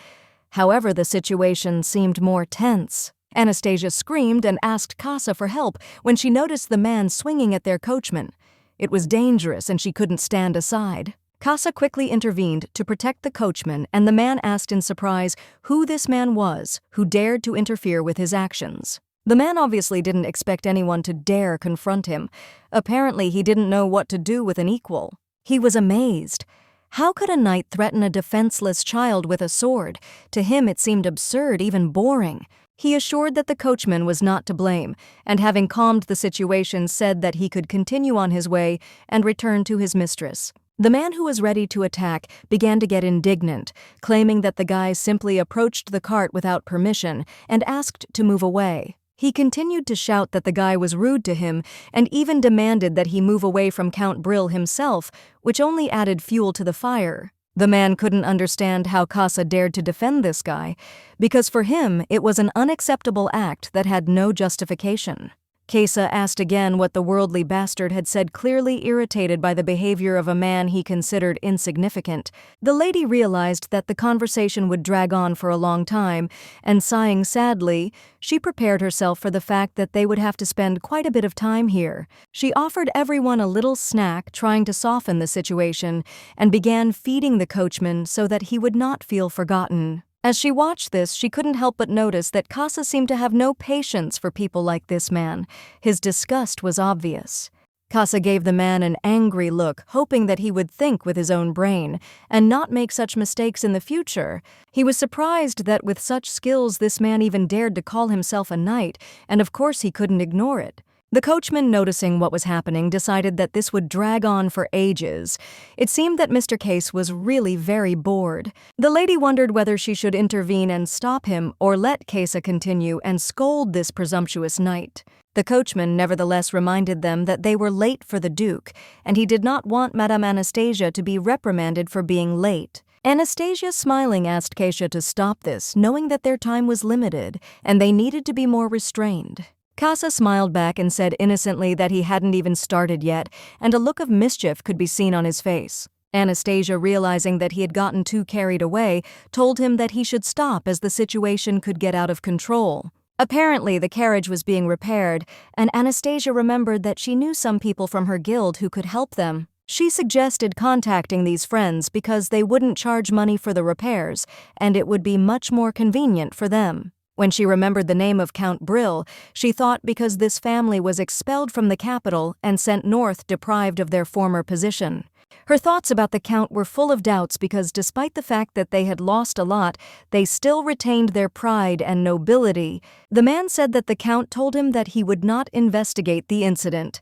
However, the situation seemed more tense. Anastasia screamed and asked Casa for help when she noticed the man swinging at their coachman. It was dangerous and she couldn't stand aside. Casa quickly intervened to protect the coachman, and the man asked in surprise who this man was who dared to interfere with his actions. The man obviously didn't expect anyone to dare confront him. Apparently, he didn't know what to do with an equal. He was amazed. How could a knight threaten a defenseless child with a sword? To him it seemed absurd, even boring. He assured that the coachman was not to blame, and having calmed the situation said that he could continue on his way and return to his mistress. The man who was ready to attack began to get indignant, claiming that the guy simply approached the cart without permission and asked to move away. He continued to shout that the guy was rude to him and even demanded that he move away from Count Brill himself, which only added fuel to the fire. The man couldn't understand how Casa dared to defend this guy, because for him it was an unacceptable act that had no justification. Casa asked again what the worldly bastard had said, clearly irritated by the behavior of a man he considered insignificant. The lady realized that the conversation would drag on for a long time, and sighing sadly, she prepared herself for the fact that they would have to spend quite a bit of time here. She offered everyone a little snack, trying to soften the situation, and began feeding the coachman so that he would not feel forgotten. As she watched this, she couldn't help but notice that Casa seemed to have no patience for people like this man. His disgust was obvious. Casa gave the man an angry look, hoping that he would think with his own brain and not make such mistakes in the future. He was surprised that with such skills this man even dared to call himself a knight, and of course he couldn't ignore it. The coachman, noticing what was happening, decided that this would drag on for ages. It seemed that Mr. Case was really very bored. The lady wondered whether she should intervene and stop him or let Casa continue and scold this presumptuous knight. The coachman nevertheless reminded them that they were late for the Duke, and he did not want Madame Anastasia to be reprimanded for being late. Anastasia, smiling, asked Casa to stop this, knowing that their time was limited and they needed to be more restrained. Casa smiled back and said innocently that he hadn't even started yet, and a look of mischief could be seen on his face. Anastasia, realizing that he had gotten too carried away, told him that he should stop as the situation could get out of control. Apparently, the carriage was being repaired, and Anastasia remembered that she knew some people from her guild who could help them. She suggested contacting these friends because they wouldn't charge money for the repairs, and it would be much more convenient for them. When she remembered the name of Count Brill, she thought because this family was expelled from the capital and sent north deprived of their former position. Her thoughts about the Count were full of doubts because despite the fact that they had lost a lot, they still retained their pride and nobility. The man said that the Count told him that he would not investigate the incident.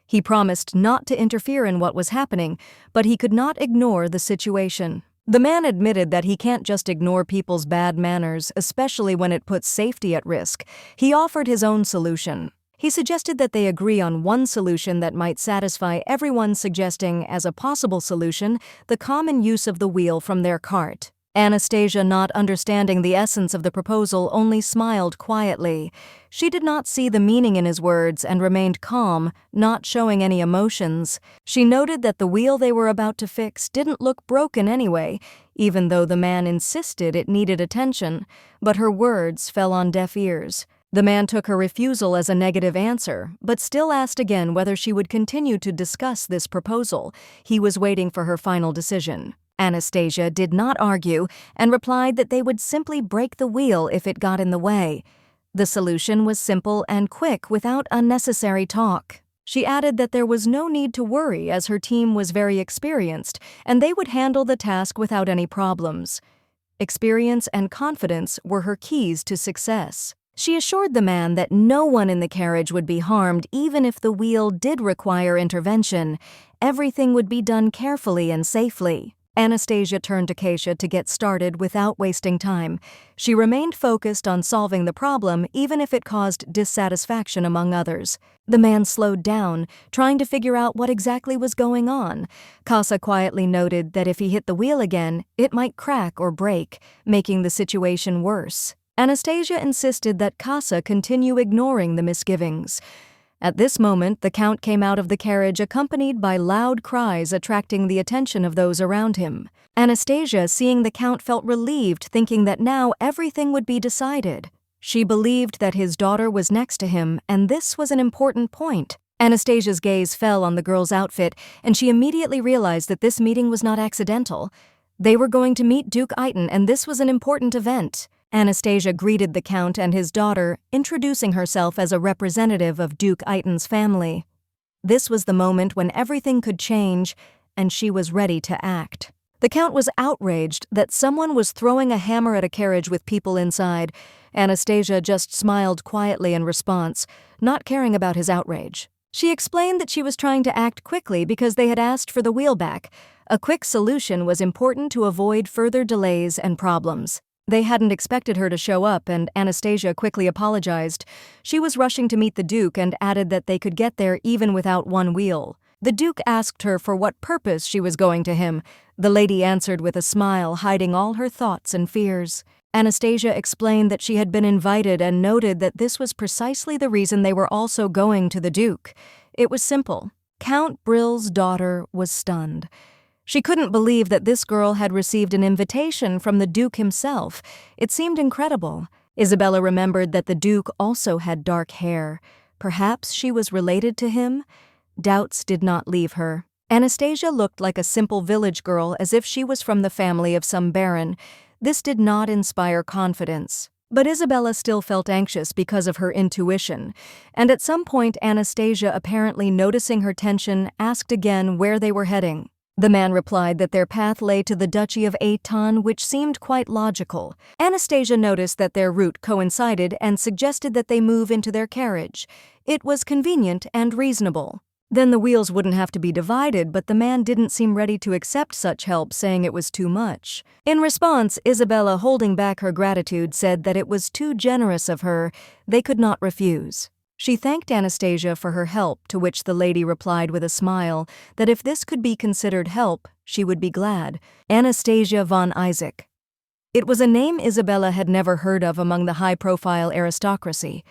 He promised not to interfere in what was happening, but he could not ignore the situation. The man admitted that he can't just ignore people's bad manners, especially when it puts safety at risk. He offered his own solution. He suggested that they agree on one solution that might satisfy everyone, suggesting, as a possible solution, the common use of the wheel from their cart. Anastasia, not understanding the essence of the proposal, only smiled quietly. She did not see the meaning in his words and remained calm, not showing any emotions. She noted that the wheel they were about to fix didn't look broken anyway, even though the man insisted it needed attention, but her words fell on deaf ears. The man took her refusal as a negative answer, but still asked again whether she would continue to discuss this proposal. He was waiting for her final decision. Anastasia did not argue and replied that they would simply break the wheel if it got in the way. The solution was simple and quick without unnecessary talk. She added that there was no need to worry as her team was very experienced and they would handle the task without any problems. Experience and confidence were her keys to success. She assured the man that no one in the carriage would be harmed even if the wheel did require intervention. Everything would be done carefully and safely. Anastasia turned to Casa to get started without wasting time. She remained focused on solving the problem even if it caused dissatisfaction among others. The man slowed down, trying to figure out what exactly was going on. Casa quietly noted that if he hit the wheel again, it might crack or break, making the situation worse. Anastasia insisted that Casa continue ignoring the misgivings. At this moment, the Count came out of the carriage accompanied by loud cries attracting the attention of those around him. Anastasia, seeing the Count, felt relieved, thinking that now everything would be decided. She believed that his daughter was next to him, and this was an important point. Anastasia's gaze fell on the girl's outfit, and she immediately realized that this meeting was not accidental. They were going to meet Duke Iton, and this was an important event. Anastasia greeted the Count and his daughter, introducing herself as a representative of Duke Iton's family. This was the moment when everything could change, and she was ready to act. The Count was outraged that someone was throwing a hammer at a carriage with people inside. Anastasia just smiled quietly in response, not caring about his outrage. She explained that she was trying to act quickly because they had asked for the wheel back. A quick solution was important to avoid further delays and problems. They hadn't expected her to show up, and Anastasia quickly apologized. She was rushing to meet the Duke and added that they could get there even without one wheel. The Duke asked her for what purpose she was going to him. The lady answered with a smile, hiding all her thoughts and fears. Anastasia explained that she had been invited and noted that this was precisely the reason they were also going to the Duke. It was simple. Count Brill's daughter was stunned. She couldn't believe that this girl had received an invitation from the Duke himself. It seemed incredible. Isabella remembered that the Duke also had dark hair. Perhaps she was related to him? Doubts did not leave her. Anastasia looked like a simple village girl, as if she was from the family of some baron. This did not inspire confidence. But Isabella still felt anxious because of her intuition, and at some point Anastasia, apparently noticing her tension, asked again where they were heading. The man replied that their path lay to the Duchy of Aton, which seemed quite logical. Anastasia noticed that their route coincided and suggested that they move into their carriage. It was convenient and reasonable. Then the wheels wouldn't have to be divided, but the man didn't seem ready to accept such help, saying it was too much. In response, Isabella, holding back her gratitude, said that it was too generous of her. They could not refuse. She thanked Anastasia for her help, to which the lady replied with a smile that if this could be considered help, she would be glad. Anastasia von Isaac. It was a name Isabella had never heard of among the high-profile aristocracy.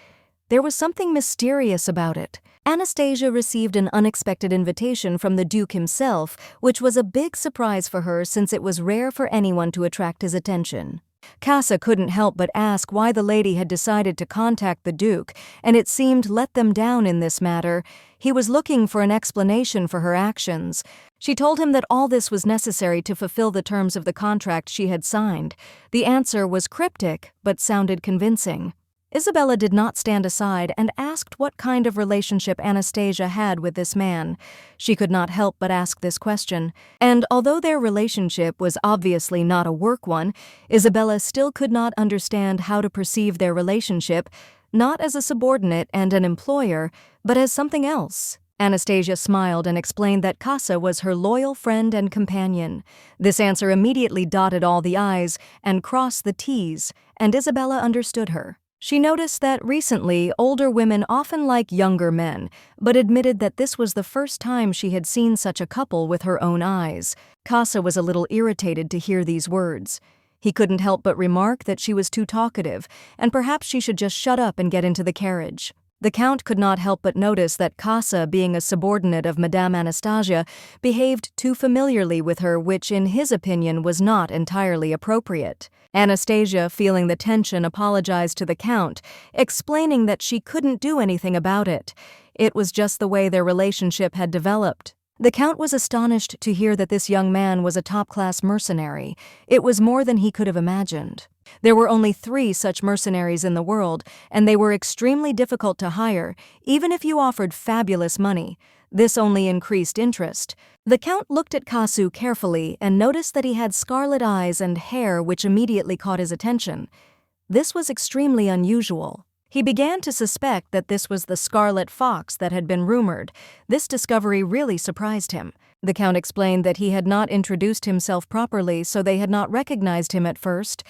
There was something mysterious about it. Anastasia received an unexpected invitation from the Duke himself, which was a big surprise for her since it was rare for anyone to attract his attention. Casa couldn't help but ask why the lady had decided to contact the Duke, and it seemed let them down in this matter. He was looking for an explanation for her actions. She told him that all this was necessary to fulfill the terms of the contract she had signed. The answer was cryptic, but sounded convincing. Isabella did not stand aside and asked what kind of relationship Anastasia had with this man. She could not help but ask this question, and although their relationship was obviously not a work one, Isabella still could not understand how to perceive their relationship, not as a subordinate and an employer, but as something else. Anastasia smiled and explained that Casa was her loyal friend and companion. This answer immediately dotted all the I's and crossed the T's, and Isabella understood her. She noticed that recently older women often like younger men, but admitted that this was the first time she had seen such a couple with her own eyes. Casa was a little irritated to hear these words. He couldn't help but remark that she was too talkative, and perhaps she should just shut up and get into the carriage. The Count could not help but notice that Casa, being a subordinate of Madame Anastasia, behaved too familiarly with her, which in his opinion was not entirely appropriate. Anastasia, feeling the tension, apologized to the Count, explaining that she couldn't do anything about it. It was just the way their relationship had developed. The Count was astonished to hear that this young man was a top-class mercenary. It was more than he could have imagined. There were only 3 such mercenaries in the world, and they were extremely difficult to hire, even if you offered fabulous money. This only increased interest. The Count looked at Casu carefully and noticed that he had scarlet eyes and hair, which immediately caught his attention. This was extremely unusual. He began to suspect that this was the Scarlet Fox that had been rumored. This discovery really surprised him. The Count explained that he had not introduced himself properly, so they had not recognized him at first.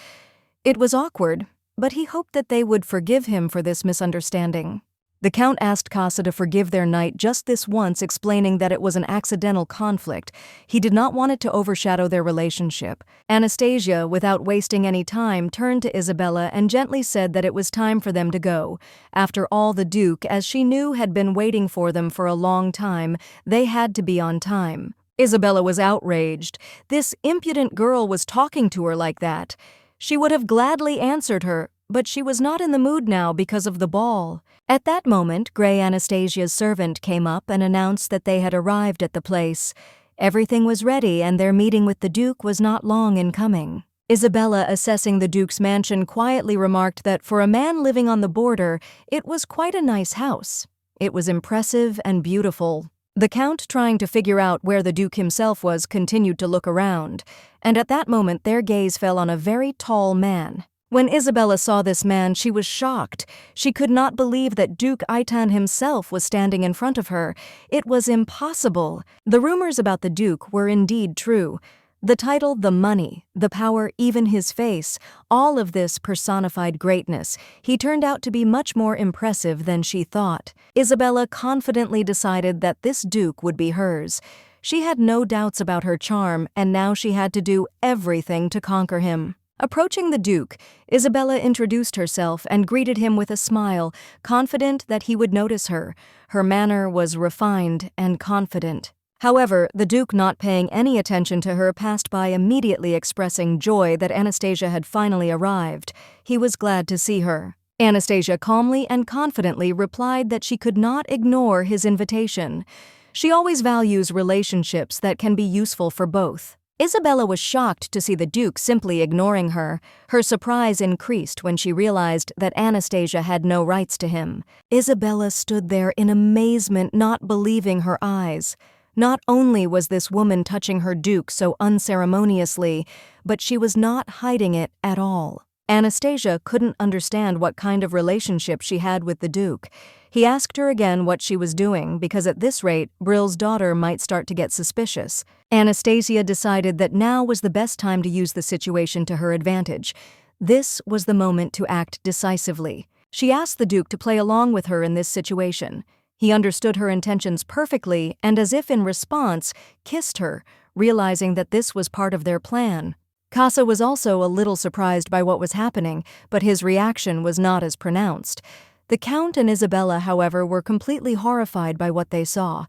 It was awkward, but he hoped that they would forgive him for this misunderstanding. The Count asked Casa to forgive their night just this once, explaining that it was an accidental conflict. He did not want it to overshadow their relationship. Anastasia, without wasting any time, turned to Isabella and gently said that it was time for them to go. After all, the Duke, as she knew, had been waiting for them for a long time. They had to be on time. Isabella was outraged. This impudent girl was talking to her like that. She would have gladly answered her, but she was not in the mood now because of the ball. At that moment, Grey, Anastasia's servant, came up and announced that they had arrived at the place. Everything was ready, and their meeting with the Duke was not long in coming. Isabella, assessing the Duke's mansion, quietly remarked that for a man living on the border, it was quite a nice house. It was impressive and beautiful. The Count, trying to figure out where the Duke himself was, continued to look around, and at that moment their gaze fell on a very tall man. When Isabella saw this man, she was shocked. She could not believe that Duke Aitan himself was standing in front of her. It was impossible. The rumors about the Duke were indeed true. The title, the money, the power, even his face, all of this personified greatness. He turned out to be much more impressive than she thought. Isabella confidently decided that this Duke would be hers. She had no doubts about her charm, and now she had to do everything to conquer him. Approaching the Duke, Isabella introduced herself and greeted him with a smile, confident that he would notice her. Her manner was refined and confident. However, the Duke, not paying any attention to her, passed by, immediately expressing joy that Anastasia had finally arrived. He was glad to see her. Anastasia calmly and confidently replied that she could not ignore his invitation. She always values relationships that can be useful for both. Isabella was shocked to see the Duke simply ignoring her. Her surprise increased when she realized that Anastasia had no rights to him. Isabella stood there in amazement, not believing her eyes. Not only was this woman touching her duke so unceremoniously, but she was not hiding it at all. Anastasia couldn't understand what kind of relationship she had with the duke. He asked her again what she was doing because at this rate, Brill's daughter might start to get suspicious. Anastasia decided that now was the best time to use the situation to her advantage. This was the moment to act decisively. She asked the duke to play along with her in this situation. He understood her intentions perfectly and, as if in response, kissed her, realizing that this was part of their plan. Casa was also a little surprised by what was happening, but his reaction was not as pronounced. The Count and Isabella, however, were completely horrified by what they saw.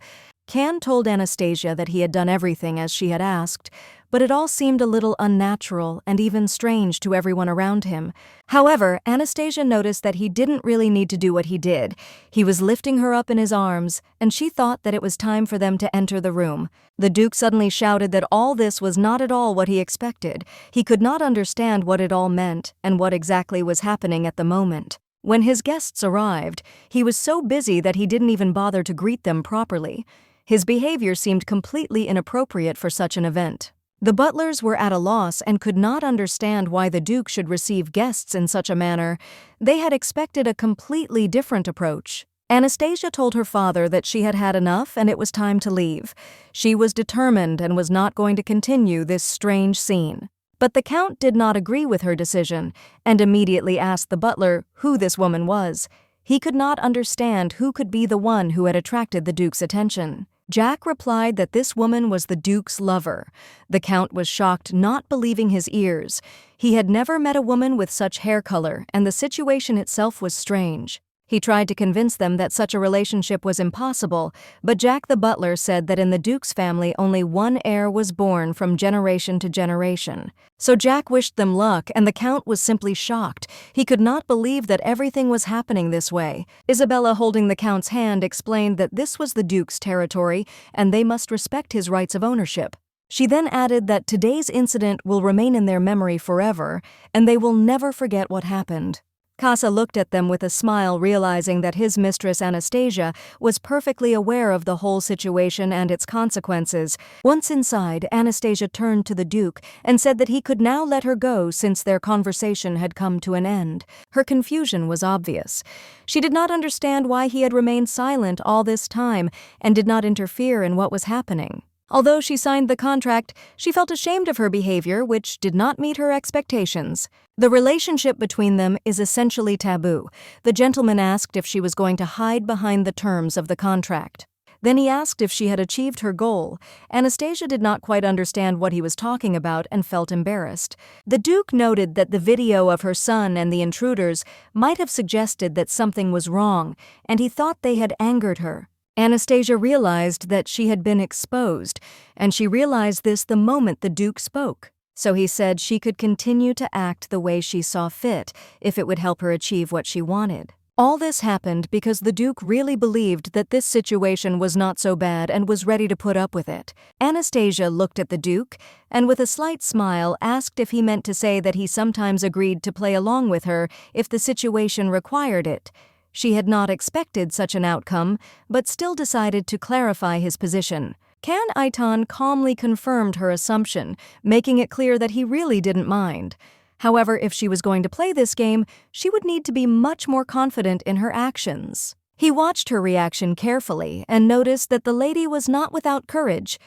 Can told Anastasia that he had done everything as she had asked, but it all seemed a little unnatural and even strange to everyone around him. However, Anastasia noticed that he didn't really need to do what he did. He was lifting her up in his arms, and she thought that it was time for them to enter the room. The Duke suddenly shouted that all this was not at all what he expected. He could not understand what it all meant and what exactly was happening at the moment. When his guests arrived, he was so busy that he didn't even bother to greet them properly. His behavior seemed completely inappropriate for such an event. The butlers were at a loss and could not understand why the Duke should receive guests in such a manner. They had expected a completely different approach. Anastasia told her father that she had had enough and it was time to leave. She was determined and was not going to continue this strange scene. But the Count did not agree with her decision and immediately asked the butler who this woman was. He could not understand who could be the one who had attracted the Duke's attention. Jack replied that this woman was the Duke's lover. The Count was shocked, not believing his ears. He had never met a woman with such hair color, and the situation itself was strange. He tried to convince them that such a relationship was impossible, but Jack the butler said that in the Duke's family only one heir was born from generation to generation. So Jack wished them luck, and the Count was simply shocked. He could not believe that everything was happening this way. Isabella, holding the Count's hand, explained that this was the Duke's territory, and they must respect his rights of ownership. She then added that today's incident will remain in their memory forever, and they will never forget what happened. Casa looked at them with a smile, realizing that his mistress Anastasia was perfectly aware of the whole situation and its consequences. Once inside, Anastasia turned to the Duke and said that he could now let her go since their conversation had come to an end. Her confusion was obvious. She did not understand why he had remained silent all this time and did not interfere in what was happening. Although she signed the contract, she felt ashamed of her behavior, which did not meet her expectations. The relationship between them is essentially taboo. The gentleman asked if she was going to hide behind the terms of the contract. Then he asked if she had achieved her goal. Anastasia did not quite understand what he was talking about and felt embarrassed. The Duke noted that the video of her son and the intruders might have suggested that something was wrong, and he thought they had angered her. Anastasia realized that she had been exposed, and she realized this the moment the Duke spoke. So he said she could continue to act the way she saw fit if it would help her achieve what she wanted. All this happened because the Duke really believed that this situation was not so bad and was ready to put up with it. Anastasia looked at the Duke and with a slight smile asked if he meant to say that he sometimes agreed to play along with her if the situation required it. She had not expected such an outcome, but still decided to clarify his position. Can Aitan calmly confirmed her assumption, making it clear that he really didn't mind. However, if she was going to play this game, she would need to be much more confident in her actions. He watched her reaction carefully and noticed that the lady was not without courage.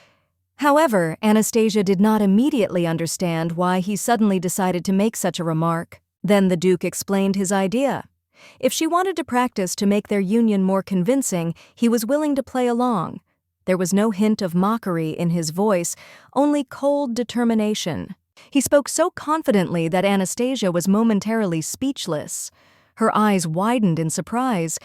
However, Anastasia did not immediately understand why he suddenly decided to make such a remark. Then the Duke explained his idea. If she wanted to practice to make their union more convincing, he was willing to play along. There was no hint of mockery in his voice, only cold determination. He spoke so confidently that Anastasia was momentarily speechless. Her eyes widened in surprise.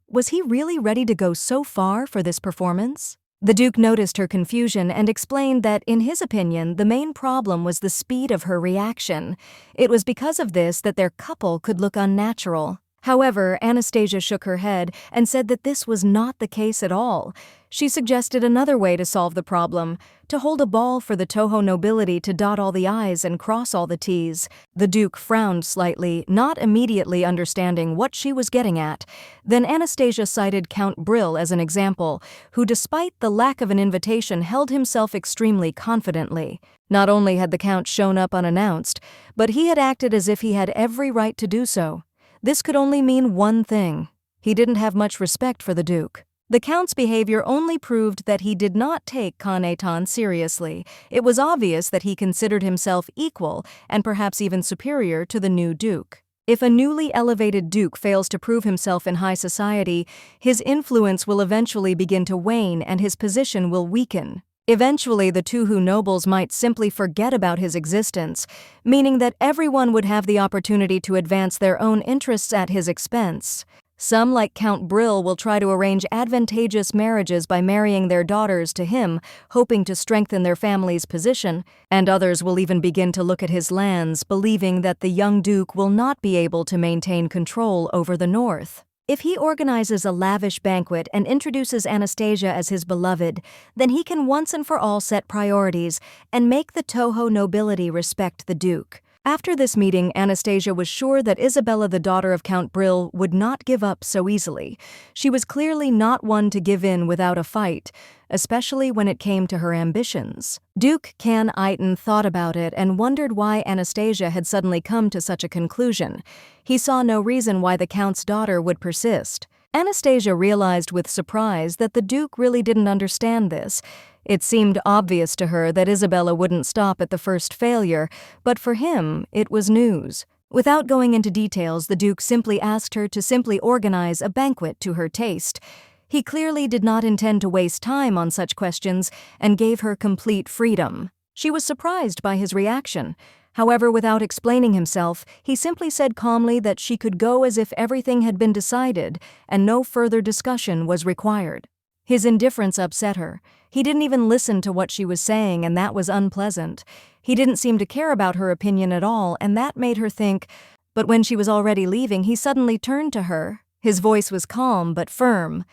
Was he really ready to go so far for this performance? The Duke noticed her confusion and explained that, in his opinion, the main problem was the speed of her reaction. It was because of this that their couple could look unnatural. However, Anastasia shook her head and said that this was not the case at all. She suggested another way to solve the problem, to hold a ball for the Toho nobility to dot all the I's and cross all the T's. The Duke frowned slightly, not immediately understanding what she was getting at. Then Anastasia cited Count Brill as an example, who despite the lack of an invitation held himself extremely confidently. Not only had the Count shown up unannounced, but he had acted as if he had every right to do so. This could only mean one thing. He didn't have much respect for the Duke. The Count's behavior only proved that he did not take Khanetan seriously. It was obvious that he considered himself equal and perhaps even superior to the new Duke. If a newly elevated Duke fails to prove himself in high society, his influence will eventually begin to wane and his position will weaken. Eventually, the Toho nobles might simply forget about his existence, meaning that everyone would have the opportunity to advance their own interests at his expense. Some, like Count Brill, will try to arrange advantageous marriages by marrying their daughters to him, hoping to strengthen their family's position, and others will even begin to look at his lands, believing that the young Duke will not be able to maintain control over the north. If he organizes a lavish banquet and introduces Anastasia as his beloved, then he can once and for all set priorities and make the Toho nobility respect the Duke. After this meeting, Anastasia was sure that Isabella, the daughter of Count Brill, would not give up so easily. She was clearly not one to give in without a fight, especially when it came to her ambitions. Duke Can Iten thought about it and wondered why Anastasia had suddenly come to such a conclusion. He saw no reason why the Count's daughter would persist. Anastasia realized with surprise that the Duke really didn't understand this. It seemed obvious to her that Isabella wouldn't stop at the first failure, but for him, it was news. Without going into details, the Duke simply asked her to simply organize a banquet to her taste. He clearly did not intend to waste time on such questions and gave her complete freedom. She was surprised by his reaction. However, without explaining himself, he simply said calmly that she could go as if everything had been decided and no further discussion was required. His indifference upset her. He didn't even listen to what she was saying, and that was unpleasant. He didn't seem to care about her opinion at all, and that made her think. But when she was already leaving, he suddenly turned to her. His voice was calm but firm.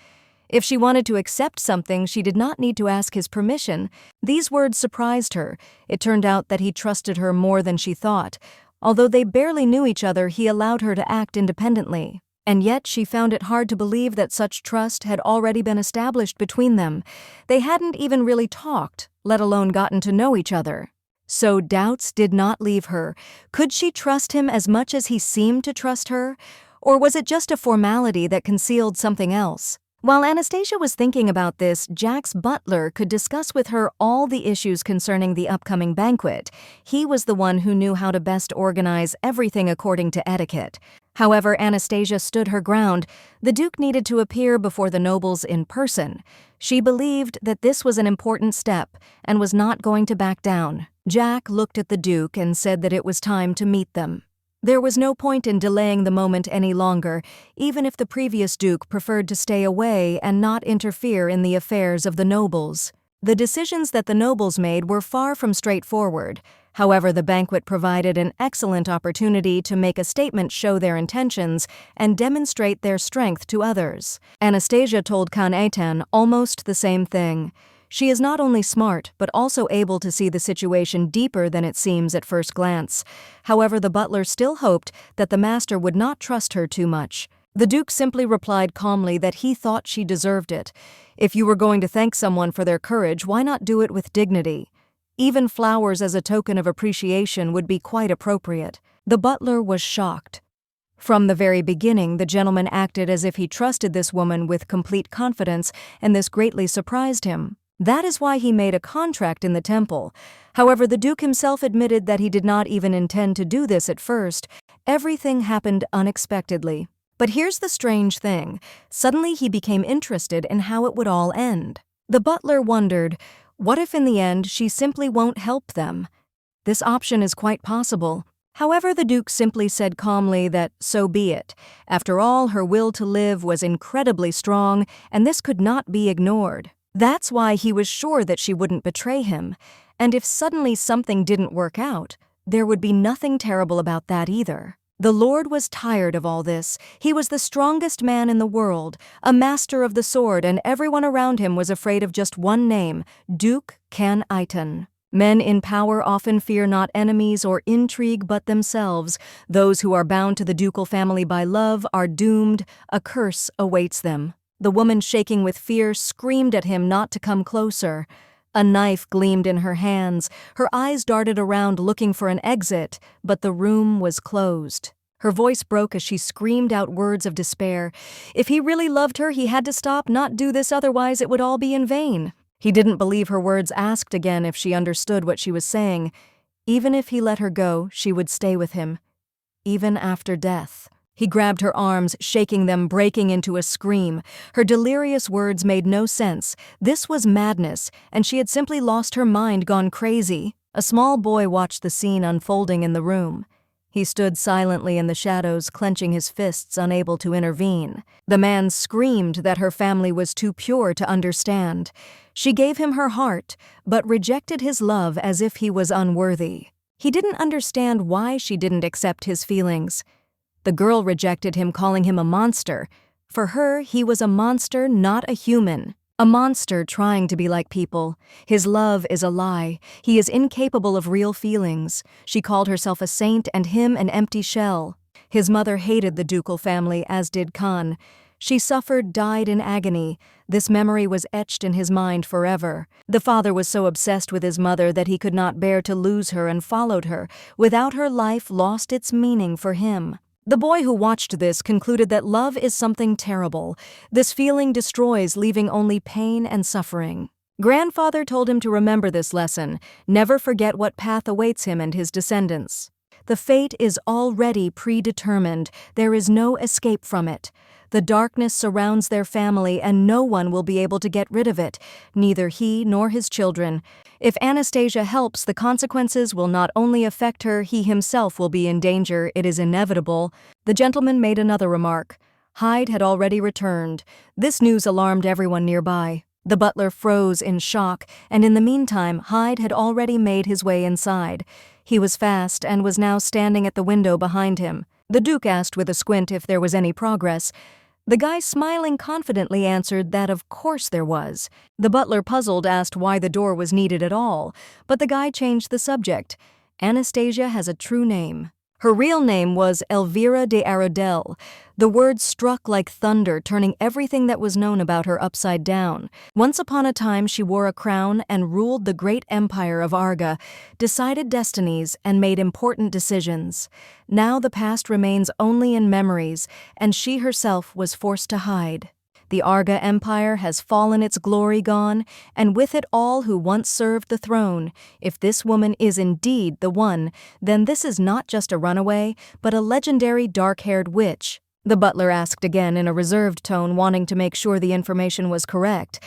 If she wanted to accept something, she did not need to ask his permission. These words surprised her. It turned out that he trusted her more than she thought. Although they barely knew each other, he allowed her to act independently. And yet she found it hard to believe that such trust had already been established between them. They hadn't even really talked, let alone gotten to know each other. So doubts did not leave her. Could she trust him as much as he seemed to trust her? Or was it just a formality that concealed something else? While Anastasia was thinking about this, Jack's butler could discuss with her all the issues concerning the upcoming banquet. He was the one who knew how to best organize everything according to etiquette. However, Anastasia stood her ground. The Duke needed to appear before the nobles in person. She believed that this was an important step and was not going to back down. Jack looked at the Duke and said that it was time to meet them. There was no point in delaying the moment any longer, even if the previous Duke preferred to stay away and not interfere in the affairs of the nobles. The decisions that the nobles made were far from straightforward. However, the banquet provided an excellent opportunity to make a statement, show their intentions, and demonstrate their strength to others. Anastasia told Khanetan almost the same thing. She is not only smart, but also able to see the situation deeper than it seems at first glance. However, the butler still hoped that the master would not trust her too much. The Duke simply replied calmly that he thought she deserved it. If you were going to thank someone for their courage, why not do it with dignity? Even flowers as a token of appreciation would be quite appropriate. The butler was shocked. From the very beginning, the gentleman acted as if he trusted this woman with complete confidence, and this greatly surprised him. That is why he made a contract in the temple. However, the Duke himself admitted that he did not even intend to do this at first. Everything happened unexpectedly. But here's the strange thing. Suddenly he became interested in how it would all end. The butler wondered, what if in the end she simply won't help them? This option is quite possible. However, the Duke simply said calmly that so be it. After all, her will to live was incredibly strong, and this could not be ignored. That's why he was sure that she wouldn't betray him. And if suddenly something didn't work out, there would be nothing terrible about that either. The Lord was tired of all this. He was the strongest man in the world, a master of the sword, and everyone around him was afraid of just one name, Duke Can Iton. Men in power often fear not enemies or intrigue but themselves. Those who are bound to the ducal family by love are doomed. A curse awaits them. The woman, shaking with fear, screamed at him not to come closer. A knife gleamed in her hands. Her eyes darted around looking for an exit, but the room was closed. Her voice broke as she screamed out words of despair. If he really loved her, he had to stop, not do this, otherwise it would all be in vain. He didn't believe her words, asked again if she understood what she was saying. Even if he let her go, she would stay with him, even after death. He grabbed her arms, shaking them, breaking into a scream. Her delirious words made no sense. This was madness, and she had simply lost her mind, gone crazy. A small boy watched the scene unfolding in the room. He stood silently in the shadows, clenching his fists, unable to intervene. The man screamed that her family was too pure to understand. She gave him her heart, but rejected his love as if he was unworthy. He didn't understand why she didn't accept his feelings. The girl rejected him, calling him a monster. For her, he was a monster, not a human. A monster trying to be like people. His love is a lie. He is incapable of real feelings. She called herself a saint and him an empty shell. His mother hated the ducal family, as did Khan. She suffered, died in agony. This memory was etched in his mind forever. The father was so obsessed with his mother that he could not bear to lose her and followed her. Without her, life lost its meaning for him. The boy who watched this concluded that love is something terrible. This feeling destroys, leaving only pain and suffering. Grandfather told him to remember this lesson, never forget what path awaits him and his descendants. The fate is already predetermined. There is no escape from it. The darkness surrounds their family and no one will be able to get rid of it, neither he nor his children. If Anastasia helps, the consequences will not only affect her, he himself will be in danger. It is inevitable. The gentleman made another remark. Hyde had already returned. This news alarmed everyone nearby. The butler froze in shock, and in the meantime, Hyde had already made his way inside. He was fast and was now standing at the window behind him. The Duke asked with a squint if there was any progress. The guy, smiling confidently, answered that of course there was. The butler, puzzled, asked why the door was needed at all, but the guy changed the subject. Anastasia has a true name. Her real name was Elvira de Aradel. The words struck like thunder, turning everything that was known about her upside down. Once upon a time she wore a crown and ruled the great empire of Arga, decided destinies, and made important decisions. Now the past remains only in memories, and she herself was forced to hide. The Arga Empire has fallen, its glory gone, and with it all who once served the throne. If this woman is indeed the one, then this is not just a runaway, but a legendary dark-haired witch. The butler asked again in a reserved tone, wanting to make sure the information was correct.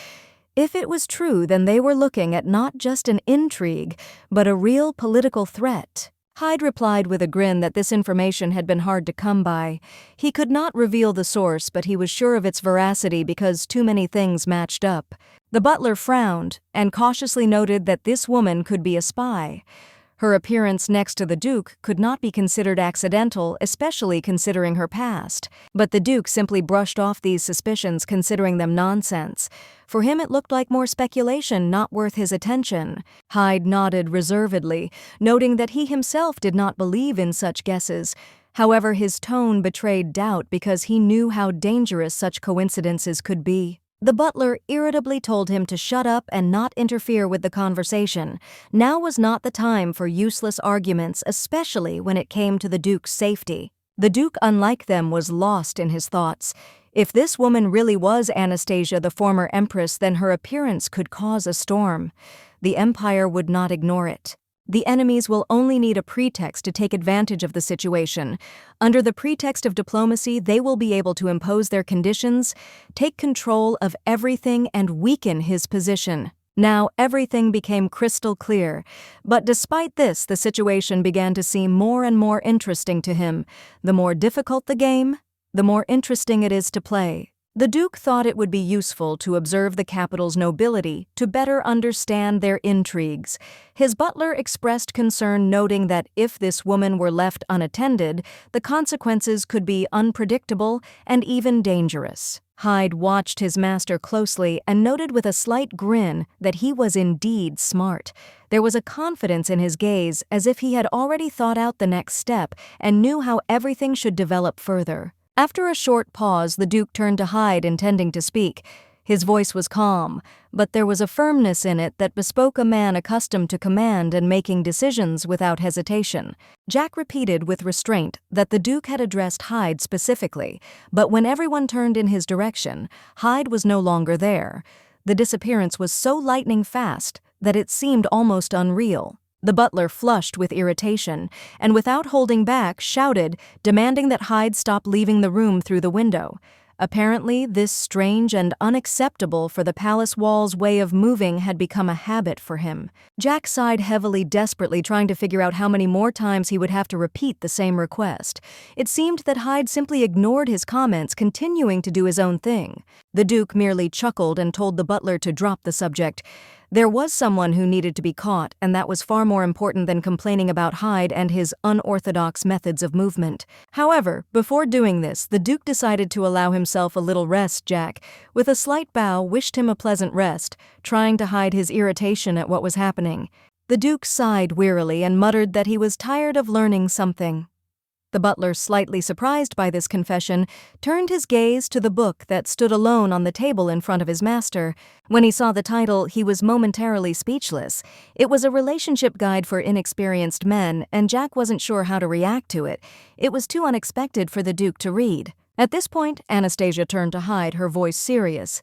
If it was true, then they were looking at not just an intrigue, but a real political threat. Hyde replied with a grin that this information had been hard to come by. He could not reveal the source, but he was sure of its veracity because too many things matched up. The butler frowned and cautiously noted that this woman could be a spy. Her appearance next to the Duke could not be considered accidental, especially considering her past. But the Duke simply brushed off these suspicions, considering them nonsense. For him it looked like more speculation, not worth his attention. Hyde nodded reservedly, noting that he himself did not believe in such guesses. However, his tone betrayed doubt because he knew how dangerous such coincidences could be. The butler irritably told him to shut up and not interfere with the conversation. Now was not the time for useless arguments, especially when it came to the Duke's safety. The Duke, unlike them, was lost in his thoughts. If this woman really was Anastasia, the former empress, then her appearance could cause a storm. The Empire would not ignore it. The enemies will only need a pretext to take advantage of the situation. Under the pretext of diplomacy, they will be able to impose their conditions, take control of everything, and weaken his position. Now everything became crystal clear. But despite this, the situation began to seem more and more interesting to him. The more difficult the game, the more interesting it is to play. The Duke thought it would be useful to observe the capital's nobility to better understand their intrigues. His butler expressed concern, noting that if this woman were left unattended, the consequences could be unpredictable and even dangerous. Hyde watched his master closely and noted with a slight grin that he was indeed smart. There was a confidence in his gaze, as if he had already thought out the next step and knew how everything should develop further. After a short pause, the Duke turned to Hyde, intending to speak. His voice was calm, but there was a firmness in it that bespoke a man accustomed to command and making decisions without hesitation. Jack repeated with restraint that the Duke had addressed Hyde specifically, but when everyone turned in his direction, Hyde was no longer there. The disappearance was so lightning fast that it seemed almost unreal. The butler flushed with irritation, and without holding back, shouted, demanding that Hyde stop leaving the room through the window. Apparently, this strange and unacceptable for the palace walls way of moving had become a habit for him. Jack sighed heavily, desperately trying to figure out how many more times he would have to repeat the same request. It seemed that Hyde simply ignored his comments, continuing to do his own thing. The Duke merely chuckled and told the butler to drop the subject. There was someone who needed to be caught, and that was far more important than complaining about Hyde and his unorthodox methods of movement. However, before doing this, the Duke decided to allow himself a little rest. Jack, with a slight bow, wished him a pleasant rest, trying to hide his irritation at what was happening. The Duke sighed wearily and muttered that he was tired of learning something. The butler, slightly surprised by this confession, turned his gaze to the book that stood alone on the table in front of his master. When he saw the title, he was momentarily speechless. It was a relationship guide for inexperienced men, and Jack wasn't sure how to react to it. It was too unexpected for the Duke to read. At this point, Anastasia turned to Hyde, her voice serious.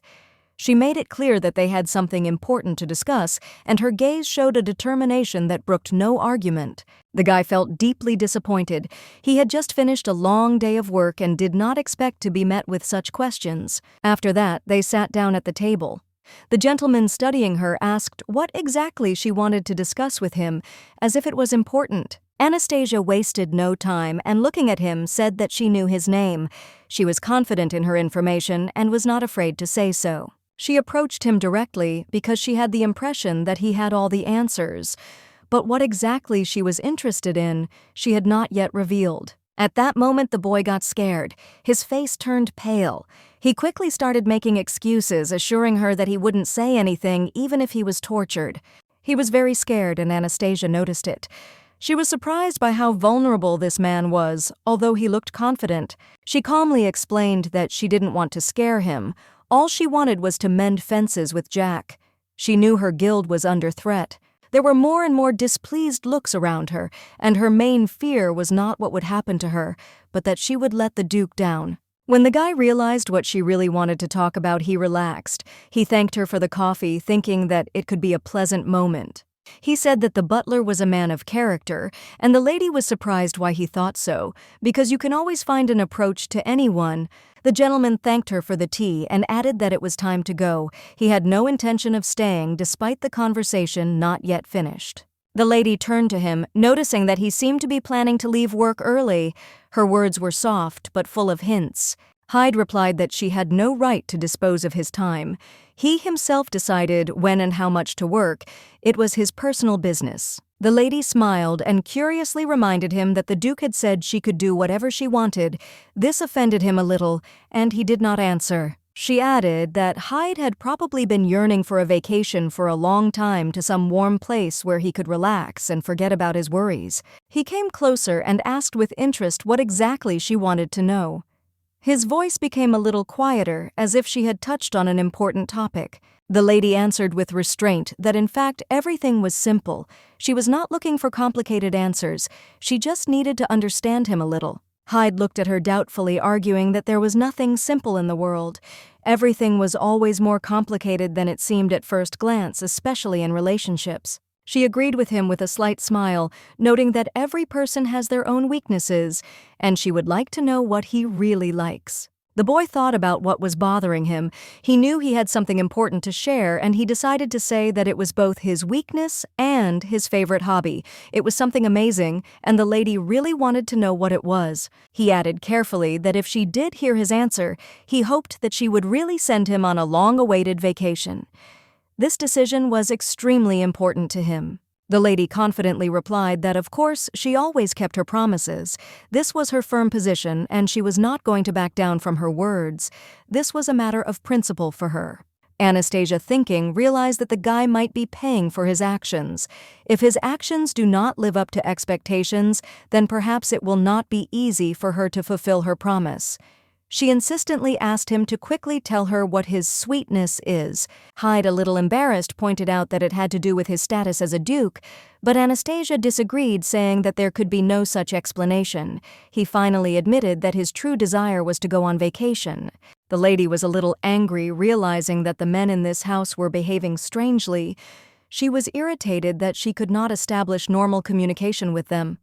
She made it clear that they had something important to discuss, and her gaze showed a determination that brooked no argument. The guy felt deeply disappointed. He had just finished a long day of work and did not expect to be met with such questions. After that, they sat down at the table. The gentleman studying her asked what exactly she wanted to discuss with him, as if it was important. Anastasia wasted no time and, looking at him, said that she knew his name. She was confident in her information and was not afraid to say so. She approached him directly because she had the impression that he had all the answers. But what exactly she was interested in, she had not yet revealed. At that moment, the boy got scared. His face turned pale. He quickly started making excuses, assuring her that he wouldn't say anything even if he was tortured. He was very scared, and Anastasia noticed it. She was surprised by how vulnerable this man was, although he looked confident. She calmly explained that she didn't want to scare him. All she wanted was to mend fences with Jack. She knew her guild was under threat. There were more and more displeased looks around her, and her main fear was not what would happen to her, but that she would let the Duke down. When the guy realized what she really wanted to talk about, he relaxed. He thanked her for the coffee, thinking that it could be a pleasant moment. He said that the butler was a man of character, and the lady was surprised why he thought so, because you can always find an approach to anyone. The gentleman thanked her for the tea and added that it was time to go. He had no intention of staying despite the conversation not yet finished. The lady turned to him, noticing that he seemed to be planning to leave work early. Her words were soft but full of hints. Hyde replied that she had no right to dispose of his time. He himself decided when and how much to work. It was his personal business. The lady smiled and curiously reminded him that the Duke had said she could do whatever she wanted. This offended him a little, and he did not answer. She added that Hyde had probably been yearning for a vacation for a long time to some warm place where he could relax and forget about his worries. He came closer and asked with interest what exactly she wanted to know. His voice became a little quieter, as if she had touched on an important topic. The lady answered with restraint that in fact everything was simple. She was not looking for complicated answers. She just needed to understand him a little. Hyde looked at her doubtfully, arguing that there was nothing simple in the world. Everything was always more complicated than it seemed at first glance, especially in relationships. She agreed with him with a slight smile, noting that every person has their own weaknesses, and she would like to know what he really likes. The boy thought about what was bothering him. He knew he had something important to share, and he decided to say that it was both his weakness and his favorite hobby. It was something amazing, and the lady really wanted to know what it was. He added carefully that if she did hear his answer, he hoped that she would really send him on a long-awaited vacation. This decision was extremely important to him. The lady confidently replied that of course she always kept her promises. This was her firm position, and she was not going to back down from her words. This was a matter of principle for her. Anastasia, thinking, realized that the guy might be paying for his actions. If his actions do not live up to expectations, then perhaps it will not be easy for her to fulfill her promise. She insistently asked him to quickly tell her what his sweetness is. Hyde, a little embarrassed, pointed out that it had to do with his status as a duke, but Anastasia disagreed, saying that there could be no such explanation. He finally admitted that his true desire was to go on vacation. The lady was a little angry, realizing that the men in this house were behaving strangely. She was irritated that she could not establish normal communication with them.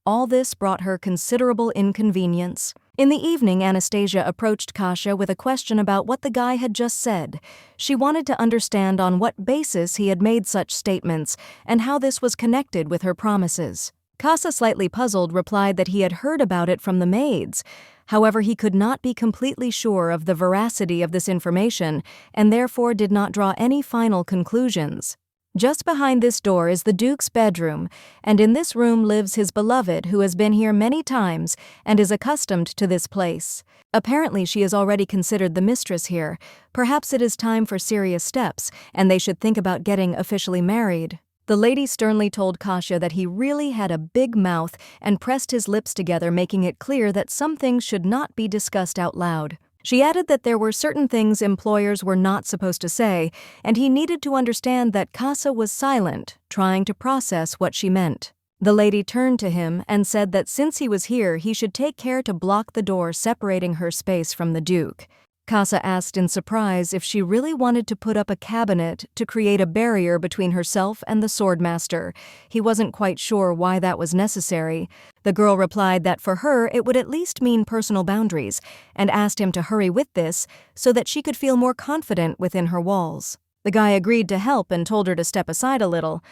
All this brought her considerable inconvenience. In the evening, Anastasia approached Casa with a question about what the guy had just said. She wanted to understand on what basis he had made such statements and how this was connected with her promises. Casa, slightly puzzled, replied that he had heard about it from the maids. However, he could not be completely sure of the veracity of this information and therefore did not draw any final conclusions. Just behind this door is the Duke's bedroom, and in this room lives his beloved, who has been here many times and is accustomed to this place. Apparently she is already considered the mistress here. Perhaps it is time for serious steps, and they should think about getting officially married. The lady sternly told Casa that he really had a big mouth and pressed his lips together, making it clear that some things should not be discussed out loud. She added that there were certain things employers were not supposed to say, and he needed to understand that Casa was silent, trying to process what she meant. The lady turned to him and said that since he was here, he should take care to block the door separating her space from the Duke. Casa asked in surprise if she really wanted to put up a cabinet to create a barrier between herself and the swordmaster. He wasn't quite sure why that was necessary. The girl replied that for her it would at least mean personal boundaries, and asked him to hurry with this so that she could feel more confident within her walls. The guy agreed to help and told her to step aside a little.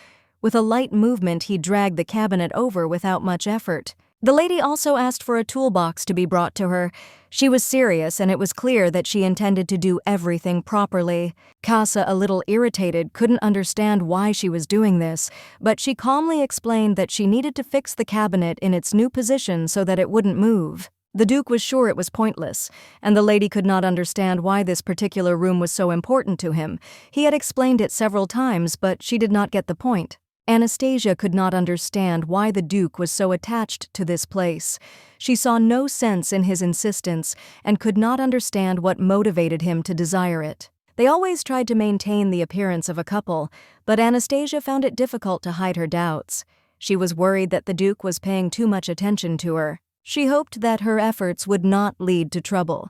With a light movement, he dragged the cabinet over without much effort. The lady also asked for a toolbox to be brought to her. She was serious, and it was clear that she intended to do everything properly. Casa, a little irritated, couldn't understand why she was doing this, but she calmly explained that she needed to fix the cabinet in its new position so that it wouldn't move. The Duke was sure it was pointless, and the lady could not understand why this particular room was so important to him. He had explained it several times, but she did not get the point. Anastasia could not understand why the Duke was so attached to this place. She saw no sense in his insistence and could not understand what motivated him to desire it. They always tried to maintain the appearance of a couple, but Anastasia found it difficult to hide her doubts. She was worried that the Duke was paying too much attention to her. She hoped that her efforts would not lead to trouble.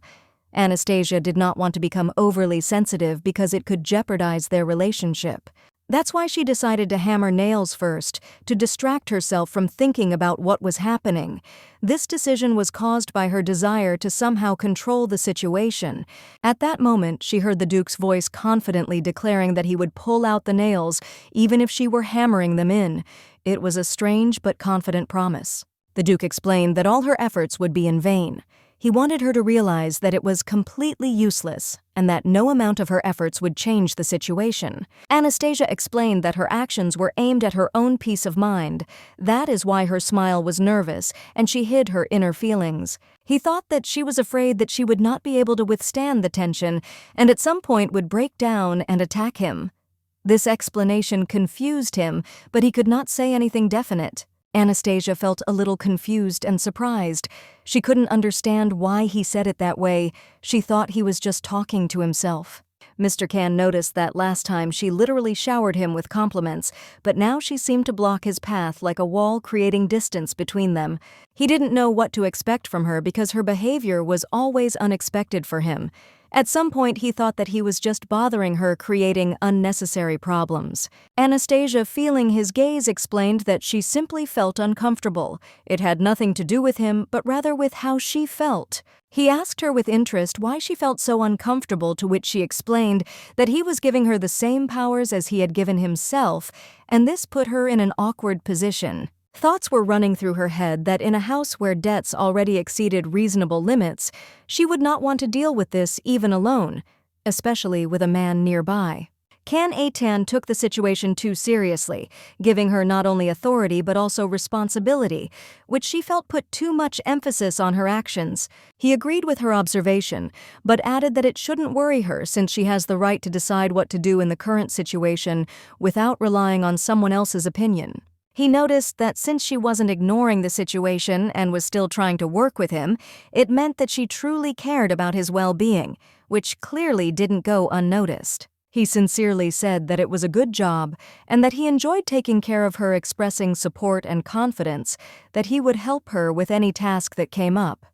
Anastasia did not want to become overly sensitive because it could jeopardize their relationship. That's why she decided to hammer nails first, to distract herself from thinking about what was happening. This decision was caused by her desire to somehow control the situation. At that moment, she heard the Duke's voice confidently declaring that he would pull out the nails, even if she were hammering them in. It was a strange but confident promise. The Duke explained that all her efforts would be in vain. He wanted her to realize that it was completely useless and that no amount of her efforts would change the situation. Anastasia explained that her actions were aimed at her own peace of mind. That is why her smile was nervous and she hid her inner feelings. He thought that she was afraid that she would not be able to withstand the tension and at some point would break down and attack him. This explanation confused him, but he could not say anything definite. Anastasia felt a little confused and surprised. She couldn't understand why he said it that way. She thought he was just talking to himself. Mr. Can noticed that last time she literally showered him with compliments, but now she seemed to block his path like a wall, creating distance between them. He didn't know what to expect from her because her behavior was always unexpected for him. At some point, he thought that he was just bothering her, creating unnecessary problems. Anastasia, feeling his gaze, explained that she simply felt uncomfortable. It had nothing to do with him, but rather with how she felt. He asked her with interest why she felt so uncomfortable, to which she explained that he was giving her the same powers as he had given himself, and this put her in an awkward position. Thoughts were running through her head that in a house where debts already exceeded reasonable limits, she would not want to deal with this even alone, especially with a man nearby. Atan took the situation too seriously, giving her not only authority but also responsibility, which she felt put too much emphasis on her actions. He agreed with her observation, but added that it shouldn't worry her since she has the right to decide what to do in the current situation without relying on someone else's opinion. He noticed that since she wasn't ignoring the situation and was still trying to work with him, it meant that she truly cared about his well-being, which clearly didn't go unnoticed. He sincerely said that it was a good job and that he enjoyed taking care of her, expressing support and confidence that he would help her with any task that came up.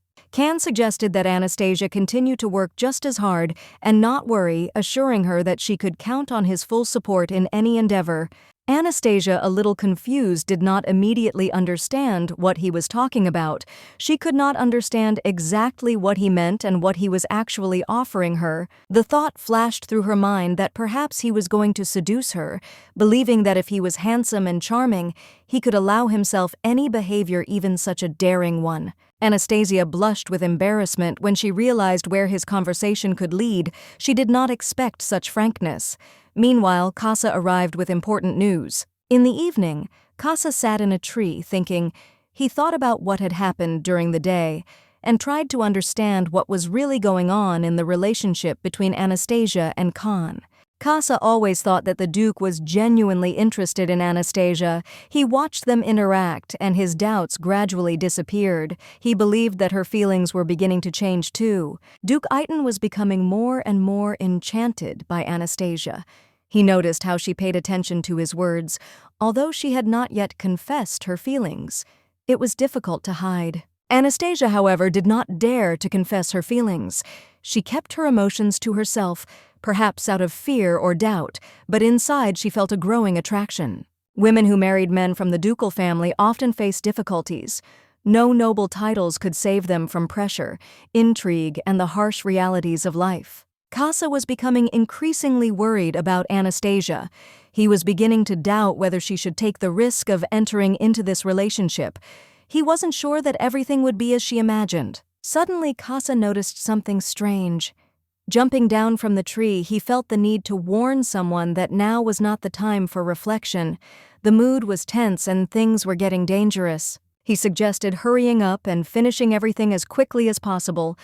Suggested that Anastasia continue to work just as hard and not worry, assuring her that she could count on his full support in any endeavor. Anastasia, a little confused, did not immediately understand what he was talking about. She could not understand exactly what he meant and what he was actually offering her. The thought flashed through her mind that perhaps he was going to seduce her, believing that if he was handsome and charming, he could allow himself any behavior, even such a daring one. Anastasia blushed with embarrassment when she realized where his conversation could lead. She did not expect such frankness. Meanwhile, Casa arrived with important news. In the evening, Casa sat in a tree thinking. He thought about what had happened during the day and tried to understand what was really going on in the relationship between Anastasia and Khan. Casa always thought that the Duke was genuinely interested in Anastasia. He watched them interact, and his doubts gradually disappeared. He believed that her feelings were beginning to change too. Duke Iton was becoming more and more enchanted by Anastasia. He noticed how she paid attention to his words, although she had not yet confessed her feelings. It was difficult to hide. Anastasia, however, did not dare to confess her feelings. She kept her emotions to herself, perhaps out of fear or doubt, but inside she felt a growing attraction. Women who married men from the ducal family often faced difficulties. No noble titles could save them from pressure, intrigue, and the harsh realities of life. Casa was becoming increasingly worried about Anastasia. He was beginning to doubt whether she should take the risk of entering into this relationship. He wasn't sure that everything would be as she imagined. Suddenly, Casa noticed something strange. Jumping down from the tree, he felt the need to warn someone that now was not the time for reflection. The mood was tense and things were getting dangerous. He suggested hurrying up and finishing everything as quickly as possible.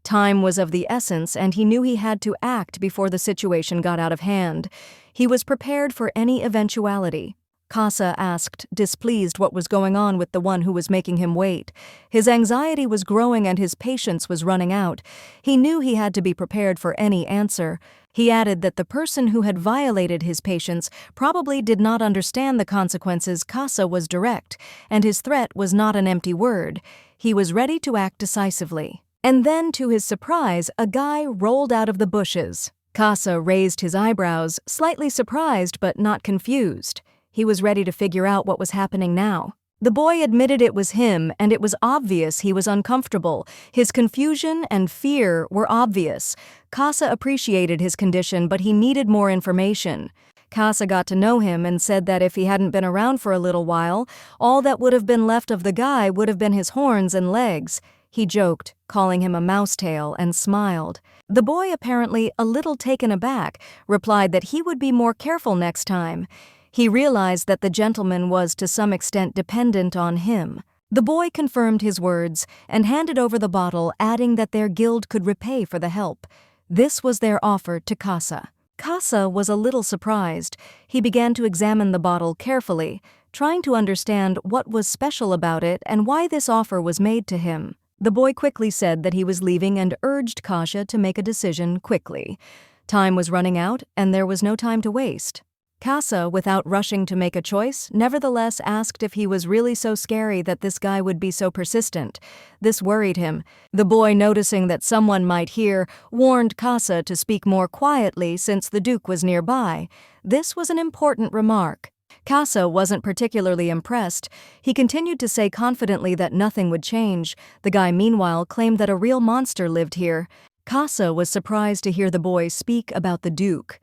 Time was of the essence, and he knew he had to act before the situation got out of hand. He was prepared for any eventuality. Casa asked, displeased, what was going on with the one who was making him wait. His anxiety was growing and his patience was running out. He knew he had to be prepared for any answer. He added that the person who had violated his patience probably did not understand the consequences. Casa was direct, and his threat was not an empty word. He was ready to act decisively. And then, to his surprise, a guy rolled out of the bushes. Casa raised his eyebrows, slightly surprised but not confused. He was ready to figure out what was happening now. The boy admitted it was him, and it was obvious he was uncomfortable. His confusion and fear were obvious. Casa appreciated his condition, but he needed more information. Casa got to know him and said that if he hadn't been around for a little while, all that would have been left of the guy would have been his horns and legs. He joked, calling him a mousetail, and smiled. The boy, apparently a little taken aback, replied that he would be more careful next time. He realized that the gentleman was to some extent dependent on him. The boy confirmed his words and handed over the bottle, adding that their guild could repay for the help. This was their offer to Casa. Casa was a little surprised. He began to examine the bottle carefully, trying to understand what was special about it and why this offer was made to him. The boy quickly said that he was leaving and urged Casa to make a decision quickly. Time was running out, and there was no time to waste. Casa, without rushing to make a choice, nevertheless asked if he was really so scary that this guy would be so persistent. This worried him. The boy, noticing that someone might hear, warned Casa to speak more quietly since the Duke was nearby. This was an important remark. Casa wasn't particularly impressed. He continued to say confidently that nothing would change. The guy, meanwhile, claimed that a real monster lived here. Casa was surprised to hear the boy speak about the Duke.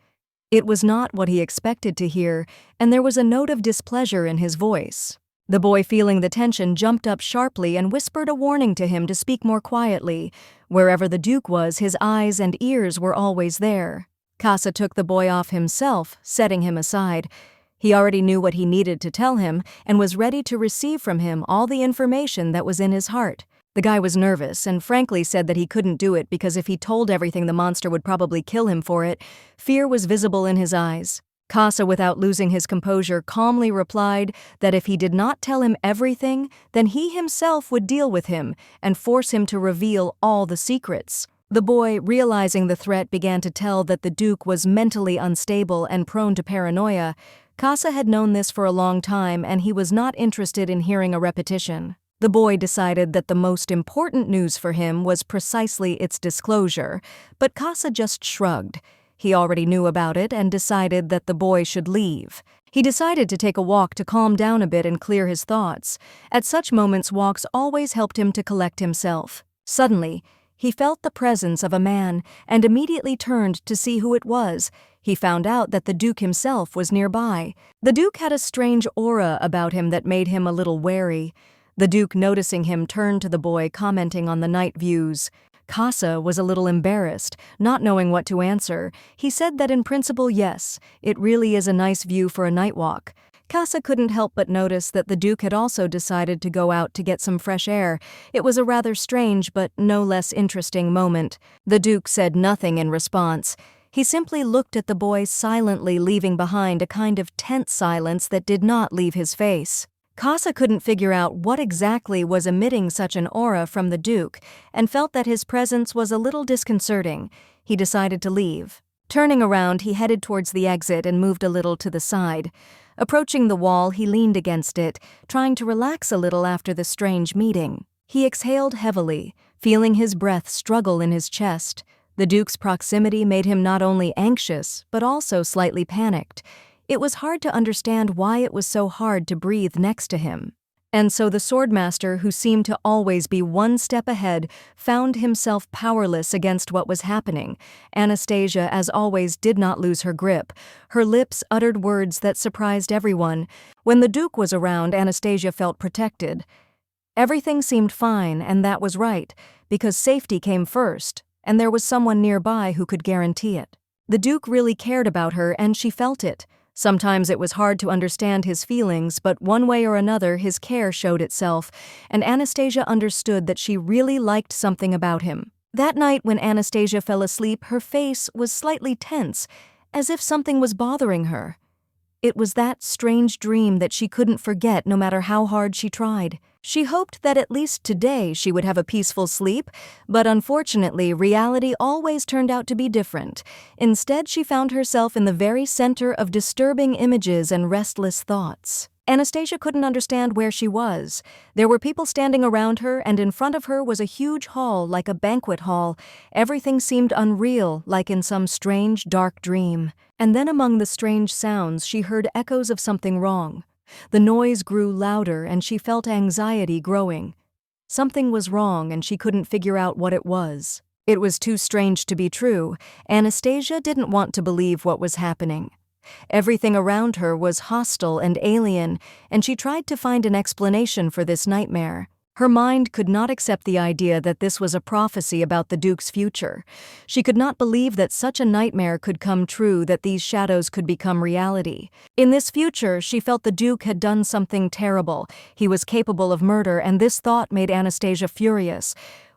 It was not what he expected to hear, and there was a note of displeasure in his voice. The boy, feeling the tension, jumped up sharply and whispered a warning to him to speak more quietly. Wherever the Duke was, his eyes and ears were always there. Casa took the boy off himself, setting him aside. He already knew what he needed to tell him and was ready to receive from him all the information that was in his heart. The guy was nervous and frankly said that he couldn't do it because if he told everything, the monster would probably kill him for it. Fear was visible in his eyes. Casa, without losing his composure, calmly replied that if he did not tell him everything, then he himself would deal with him and force him to reveal all the secrets. The boy, realizing the threat, began to tell that the Duke was mentally unstable and prone to paranoia. Casa had known this for a long time, and he was not interested in hearing a repetition. The boy decided that the most important news for him was precisely its disclosure, but Casa just shrugged. He already knew about it and decided that the boy should leave. He decided to take a walk to calm down a bit and clear his thoughts. At such moments, walks always helped him to collect himself. Suddenly, he felt the presence of a man and immediately turned to see who it was. He found out that the Duke himself was nearby. The Duke had a strange aura about him that made him a little wary. The Duke, noticing him, turned to the boy, commenting on the night views. Casa was a little embarrassed, not knowing what to answer. He said that in principle, yes, it really is a nice view for a night walk. Casa couldn't help but notice that the Duke had also decided to go out to get some fresh air. It was a rather strange but no less interesting moment. The Duke said nothing in response. He simply looked at the boy silently, leaving behind a kind of tense silence that did not leave his face. Casa couldn't figure out what exactly was emitting such an aura from the Duke and felt that his presence was a little disconcerting. He decided to leave. Turning around, he headed towards the exit and moved a little to the side. Approaching the wall, he leaned against it, trying to relax a little after the strange meeting. He exhaled heavily, feeling his breath struggle in his chest. The Duke's proximity made him not only anxious, but also slightly panicked. It was hard to understand why it was so hard to breathe next to him. And so the swordmaster, who seemed to always be one step ahead, found himself powerless against what was happening. Anastasia, as always, did not lose her grip. Her lips uttered words that surprised everyone. When the Duke was around, Anastasia felt protected. Everything seemed fine, and that was right, because safety came first, and there was someone nearby who could guarantee it. The Duke really cared about her, and she felt it. Sometimes it was hard to understand his feelings, but one way or another his care showed itself, and Anastasia understood that she really liked something about him. That night when Anastasia fell asleep, her face was slightly tense, as if something was bothering her. It was that strange dream that she couldn't forget no matter how hard she tried. She hoped that at least today she would have a peaceful sleep, but unfortunately reality always turned out to be different. Instead, she found herself in the very center of disturbing images and restless thoughts. Anastasia couldn't understand where she was. There were people standing around her, and in front of her was a huge hall like a banquet hall. Everything seemed unreal, like in some strange, dark dream. And then among the strange sounds, she heard echoes of something wrong. The noise grew louder, and she felt anxiety growing. Something was wrong, and she couldn't figure out what it was. It was too strange to be true. Anastasia didn't want to believe what was happening. Everything around her was hostile and alien, and she tried to find an explanation for this nightmare. Her mind could not accept the idea that this was a prophecy about the Duke's future. She could not believe that such a nightmare could come true, that these shadows could become reality. In this future, she felt the Duke had done something terrible. He was capable of murder, and this thought made Anastasia furious.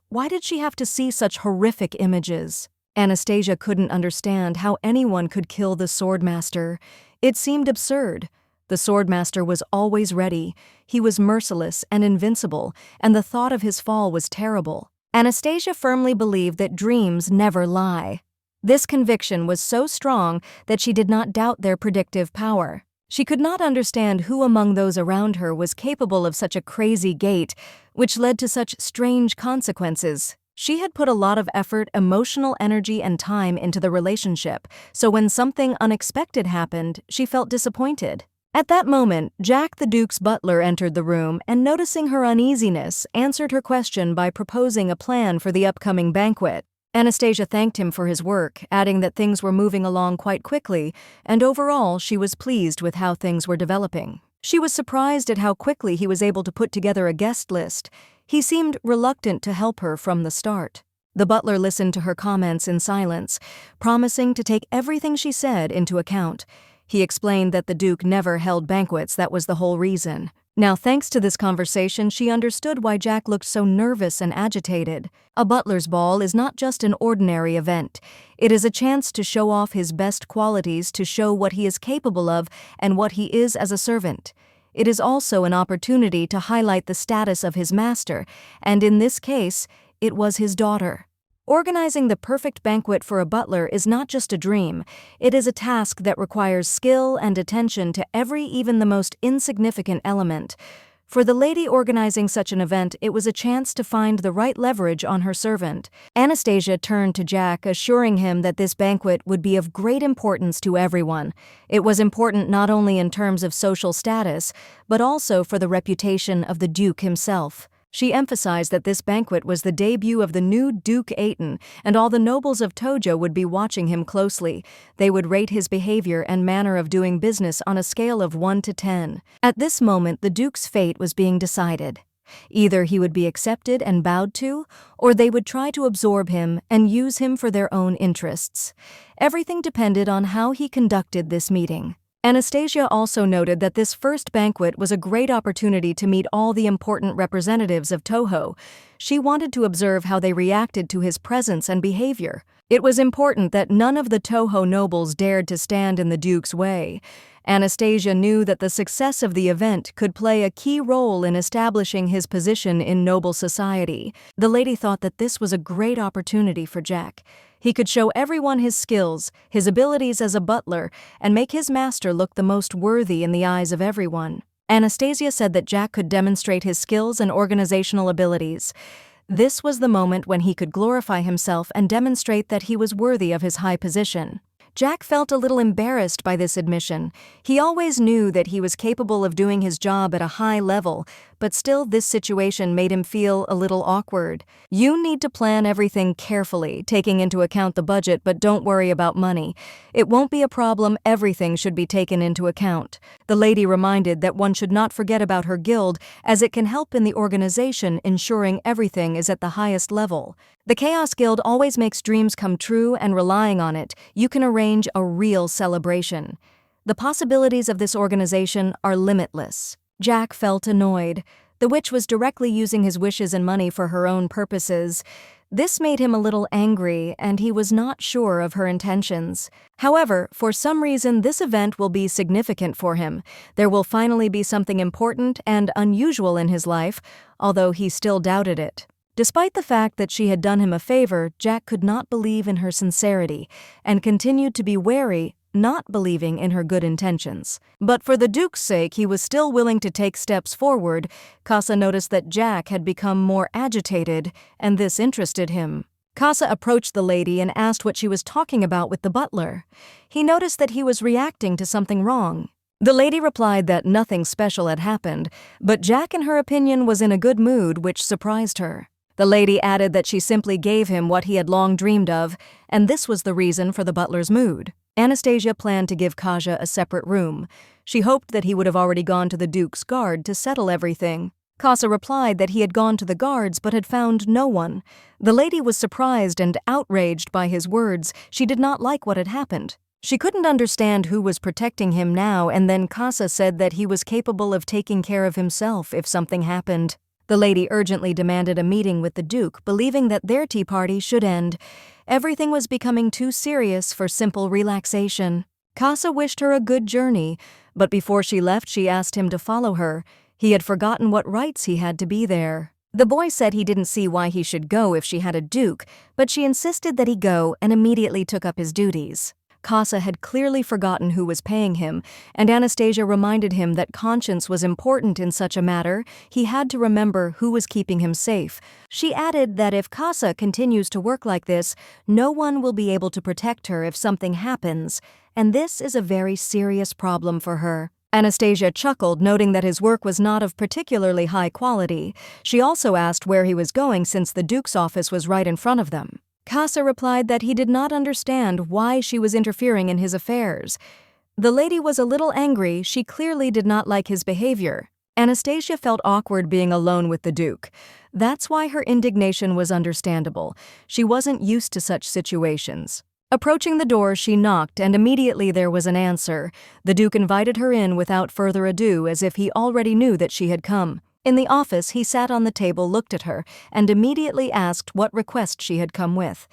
Why did she have to see such horrific images? Anastasia couldn't understand how anyone could kill the swordmaster. It seemed absurd. The swordmaster was always ready. He was merciless and invincible, and the thought of his fall was terrible. Anastasia firmly believed that dreams never lie. This conviction was so strong that she did not doubt their predictive power. She could not understand who among those around her was capable of such a crazy gait, which led to such strange consequences. She had put a lot of effort, emotional energy, and time into the relationship, so when something unexpected happened, she felt disappointed. At that moment, Jack the Duke's butler entered the room and, noticing her uneasiness, answered her question by proposing a plan for the upcoming banquet. Anastasia thanked him for his work, adding that things were moving along quite quickly, and overall she was pleased with how things were developing. She was surprised at how quickly he was able to put together a guest list. He seemed reluctant to help her from the start. The butler listened to her comments in silence, promising to take everything she said into account. He explained that the Duke never held banquets, that was the whole reason. Now, thanks to this conversation, she understood why Jack looked so nervous and agitated. A butler's ball is not just an ordinary event. It is a chance to show off his best qualities, to show what he is capable of and what he is as a servant. It is also an opportunity to highlight the status of his master, and in this case, it was his daughter. Organizing the perfect banquet for a butler is not just a dream. It is a task that requires skill and attention to every, even the most insignificant element. For the lady organizing such an event, it was a chance to find the right leverage on her servant. Anastasia turned to Jack, assuring him that this banquet would be of great importance to everyone. It was important not only in terms of social status, but also for the reputation of the Duke himself. She emphasized that this banquet was the debut of the new Duke Aten, and all the nobles of Tojo would be watching him closely. They would rate his behavior and manner of doing business on a scale of 1 to 10. At this moment, the Duke's fate was being decided. Either he would be accepted and bowed to, or they would try to absorb him and use him for their own interests. Everything depended on how he conducted this meeting. Anastasia also noted that this first banquet was a great opportunity to meet all the important representatives of Toho. She wanted to observe how they reacted to his presence and behavior. It was important that none of the Toho nobles dared to stand in the Duke's way. Anastasia knew that the success of the event could play a key role in establishing his position in noble society. The lady thought that this was a great opportunity for Jack. He could show everyone his skills, his abilities as a butler, and make his master look the most worthy in the eyes of everyone. Anastasia said that Jack could demonstrate his skills and organizational abilities. This was the moment when he could glorify himself and demonstrate that he was worthy of his high position. Jack felt a little embarrassed by this admission. He always knew that he was capable of doing his job at a high level, but still this situation made him feel a little awkward. You need to plan everything carefully, taking into account the budget, but don't worry about money. It won't be a problem, everything should be taken into account. The lady reminded that one should not forget about her guild, as it can help in the organization, ensuring everything is at the highest level. The Chaos Guild always makes dreams come true, and relying on it, you can arrange a real celebration. The possibilities of this organization are limitless. Jack felt annoyed. The witch was directly using his wishes and money for her own purposes. This made him a little angry, and he was not sure of her intentions. However, for some reason, this event will be significant for him. There will finally be something important and unusual in his life, although he still doubted it. Despite the fact that she had done him a favor, Jack could not believe in her sincerity and continued to be wary, not believing in her good intentions. But for the Duke's sake, he was still willing to take steps forward. Casa noticed that Jack had become more agitated, and this interested him. Casa approached the lady and asked what she was talking about with the butler. He noticed that he was reacting to something wrong. The lady replied that nothing special had happened, but Jack, in her opinion, was in a good mood, which surprised her. The lady added that she simply gave him what he had long dreamed of, and this was the reason for the butler's mood. Anastasia planned to give Casa a separate room. She hoped that he would have already gone to the Duke's guard to settle everything. Casa replied that he had gone to the guards but had found no one. The lady was surprised and outraged by his words. She did not like what had happened. She couldn't understand who was protecting him now, and then Casa said that he was capable of taking care of himself if something happened. The lady urgently demanded a meeting with the Duke, believing that their tea party should end. Everything was becoming too serious for simple relaxation. Casa wished her a good journey, but before she left, she asked him to follow her. He had forgotten what rights he had to be there. The boy said he didn't see why he should go if she had a duke, but she insisted that he go and immediately took up his duties. Casa had clearly forgotten who was paying him, and Anastasia reminded him that conscience was important in such a matter. He had to remember who was keeping him safe. She added that if Casa continues to work like this, no one will be able to protect her if something happens, and this is a very serious problem for her. Anastasia chuckled, noting that his work was not of particularly high quality. She also asked where he was going since the Duke's office was right in front of them. Casa replied that he did not understand why she was interfering in his affairs. The lady was a little angry. She clearly did not like his behavior. Anastasia felt awkward being alone with the Duke. That's why her indignation was understandable. She wasn't used to such situations. Approaching the door, she knocked, and immediately there was an answer. The Duke invited her in without further ado, as if he already knew that she had come. In the office, he sat on the table, looked at her, and immediately asked what request she had come with.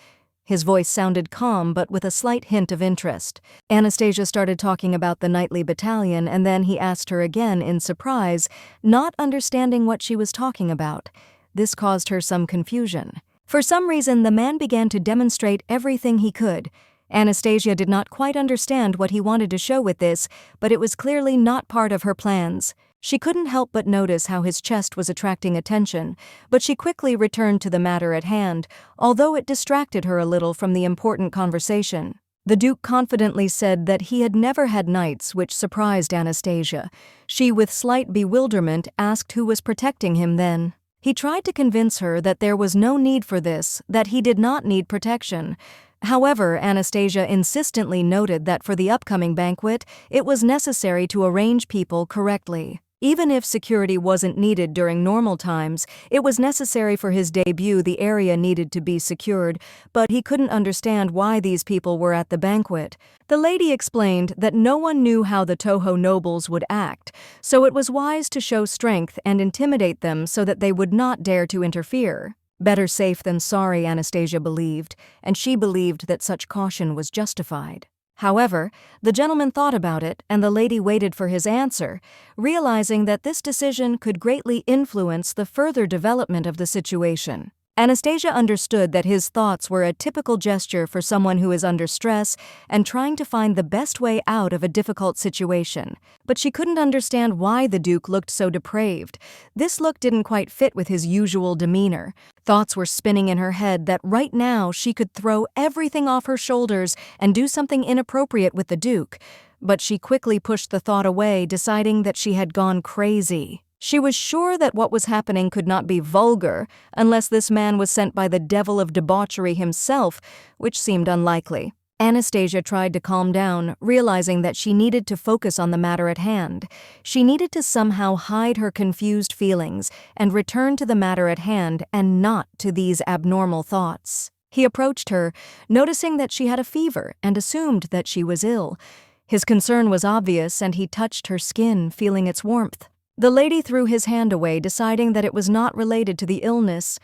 His voice sounded calm, but with a slight hint of interest. Anastasia started talking about the knightly battalion, and then he asked her again in surprise, not understanding what she was talking about. This caused her some confusion. For some reason, the man began to demonstrate everything he could. Anastasia did not quite understand what he wanted to show with this, but it was clearly not part of her plans. She couldn't help but notice how his chest was attracting attention, but she quickly returned to the matter at hand, although it distracted her a little from the important conversation. The Duke confidently said that he had never had knights, which surprised Anastasia. She, with slight bewilderment, asked who was protecting him then. He tried to convince her that there was no need for this, that he did not need protection. However, Anastasia insistently noted that for the upcoming banquet, it was necessary to arrange people correctly. Even if security wasn't needed during normal times, it was necessary for his debut. The area needed to be secured, but he couldn't understand why these people were at the banquet. The lady explained that no one knew how the Toho nobles would act, so it was wise to show strength and intimidate them so that they would not dare to interfere. Better safe than sorry, Anastasia believed, and she believed that such caution was justified. However, the gentleman thought about it, and the lady waited for his answer, realizing that this decision could greatly influence the further development of the situation. Anastasia understood that his thoughts were a typical gesture for someone who is under stress and trying to find the best way out of a difficult situation. But she couldn't understand why the Duke looked so depraved. This look didn't quite fit with his usual demeanor. Thoughts were spinning in her head that right now she could throw everything off her shoulders and do something inappropriate with the Duke. But she quickly pushed the thought away, deciding that she had gone crazy. She was sure that what was happening could not be vulgar unless this man was sent by the devil of debauchery himself, which seemed unlikely. Anastasia tried to calm down, realizing that she needed to focus on the matter at hand. She needed to somehow hide her confused feelings and return to the matter at hand and not to these abnormal thoughts. He approached her, noticing that she had a fever, and assumed that she was ill. His concern was obvious, and he touched her skin, feeling its warmth. The lady threw his hand away, deciding that it was not related to the illness.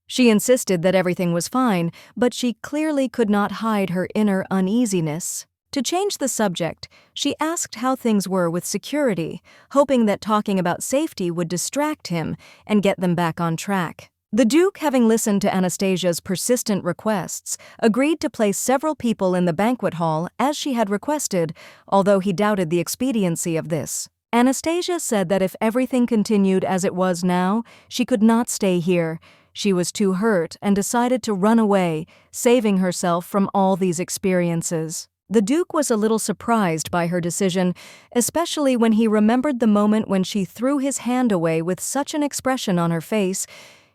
She insisted that everything was fine, but she clearly could not hide her inner uneasiness. To change the subject, she asked how things were with security, hoping that talking about safety would distract him and get them back on track. The Duke, having listened to Anastasia's persistent requests, agreed to place several people in the banquet hall as she had requested, although he doubted the expediency of this. Anastasia said that if everything continued as it was now, she could not stay here. She was too hurt and decided to run away, saving herself from all these experiences. The Duke was a little surprised by her decision, especially when he remembered the moment when she threw his hand away with such an expression on her face.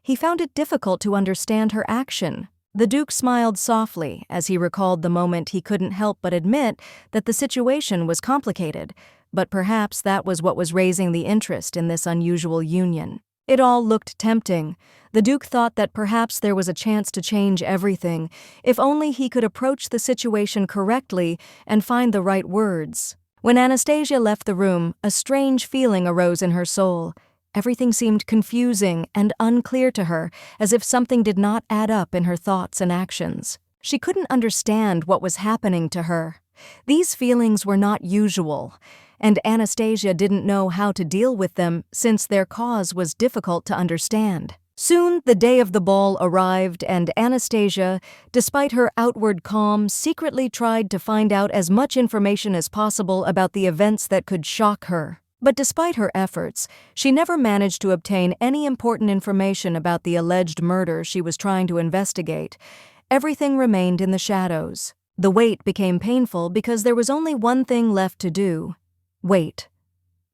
He found it difficult to understand her action. The Duke smiled softly as he recalled the moment. He couldn't help but admit that the situation was complicated, but perhaps that was what was raising the interest in this unusual union. It all looked tempting. The Duke thought that perhaps there was a chance to change everything, if only he could approach the situation correctly and find the right words. When Anastasia left the room, a strange feeling arose in her soul. Everything seemed confusing and unclear to her, as if something did not add up in her thoughts and actions. She couldn't understand what was happening to her. These feelings were not usual, and Anastasia didn't know how to deal with them since their cause was difficult to understand. Soon, the day of the ball arrived, and Anastasia, despite her outward calm, secretly tried to find out as much information as possible about the events that could shock her. But despite her efforts, she never managed to obtain any important information about the alleged murder she was trying to investigate. Everything remained in the shadows. The wait became painful because there was only one thing left to do: wait.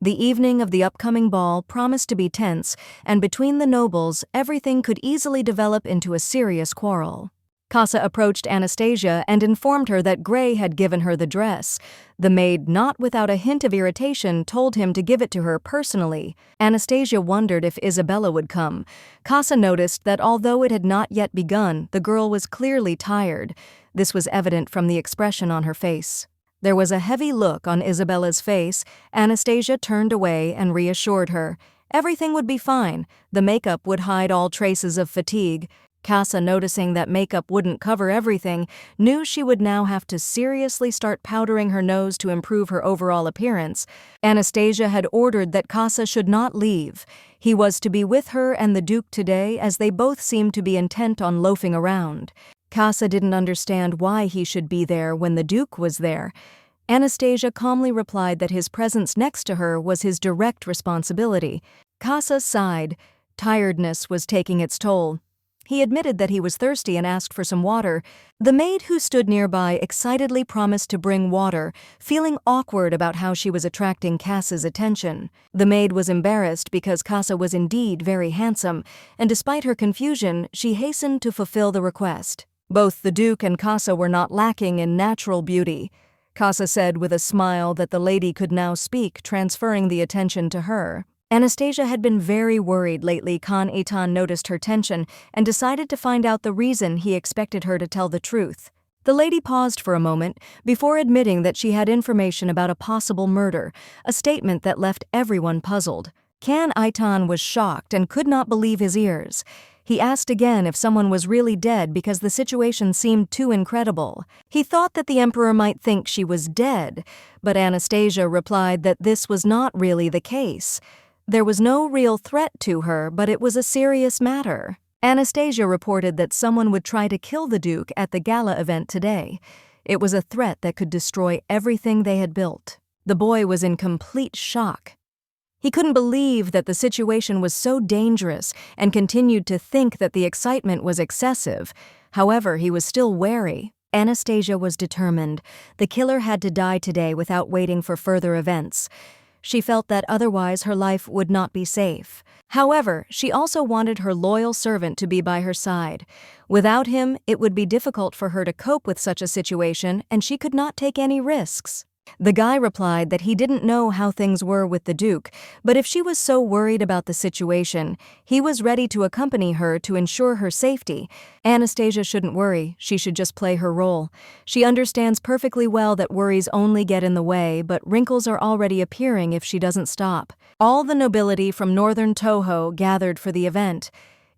The evening of the upcoming ball promised to be tense, and between the nobles, everything could easily develop into a serious quarrel. Casa approached Anastasia and informed her that Gray had given her the dress. The maid, not without a hint of irritation, told him to give it to her personally. Anastasia wondered if Isabella would come. Casa noticed that although it had not yet begun, the girl was clearly tired. This was evident from the expression on her face. There was a heavy look on Isabella's face. Anastasia turned away and reassured her. Everything would be fine. The makeup would hide all traces of fatigue. Casa, noticing that makeup wouldn't cover everything, knew she would now have to seriously start powdering her nose to improve her overall appearance. Anastasia had ordered that Casa should not leave. He was to be with her and the Duke today, as they both seemed to be intent on loafing around. Casa didn't understand why he should be there when the Duke was there. Anastasia calmly replied that his presence next to her was his direct responsibility. Casa sighed. Tiredness was taking its toll. He admitted that he was thirsty and asked for some water. The maid who stood nearby excitedly promised to bring water, feeling awkward about how she was attracting Casa's attention. The maid was embarrassed because Casa was indeed very handsome, and despite her confusion, she hastened to fulfill the request. Both the Duke and Casa were not lacking in natural beauty. Casa said with a smile that the lady could now speak, transferring the attention to her. Anastasia had been very worried lately. Khan Eitan noticed her tension and decided to find out the reason he expected her to tell the truth. The lady paused for a moment before admitting that she had information about a possible murder, a statement that left everyone puzzled. Khan Eitan was shocked and could not believe his ears. He asked again if someone was really dead because the situation seemed too incredible. He thought that the emperor might think she was dead, but Anastasia replied that this was not really the case. There was no real threat to her, but it was a serious matter. Anastasia reported that someone would try to kill the Duke at the gala event today. It was a threat that could destroy everything they had built. The boy was in complete shock. He couldn't believe that the situation was so dangerous and continued to think that the excitement was excessive. However, he was still wary. Anastasia was determined. The killer had to die today without waiting for further events. She felt that otherwise her life would not be safe. However, she also wanted her loyal servant to be by her side. Without him, it would be difficult for her to cope with such a situation, and she could not take any risks. The guy replied that he didn't know how things were with the Duke, but if she was so worried about the situation, he was ready to accompany her to ensure her safety. Anastasia shouldn't worry, she should just play her role. She understands perfectly well that worries only get in the way, but wrinkles are already appearing if she doesn't stop. All the nobility from northern Toho gathered for the event.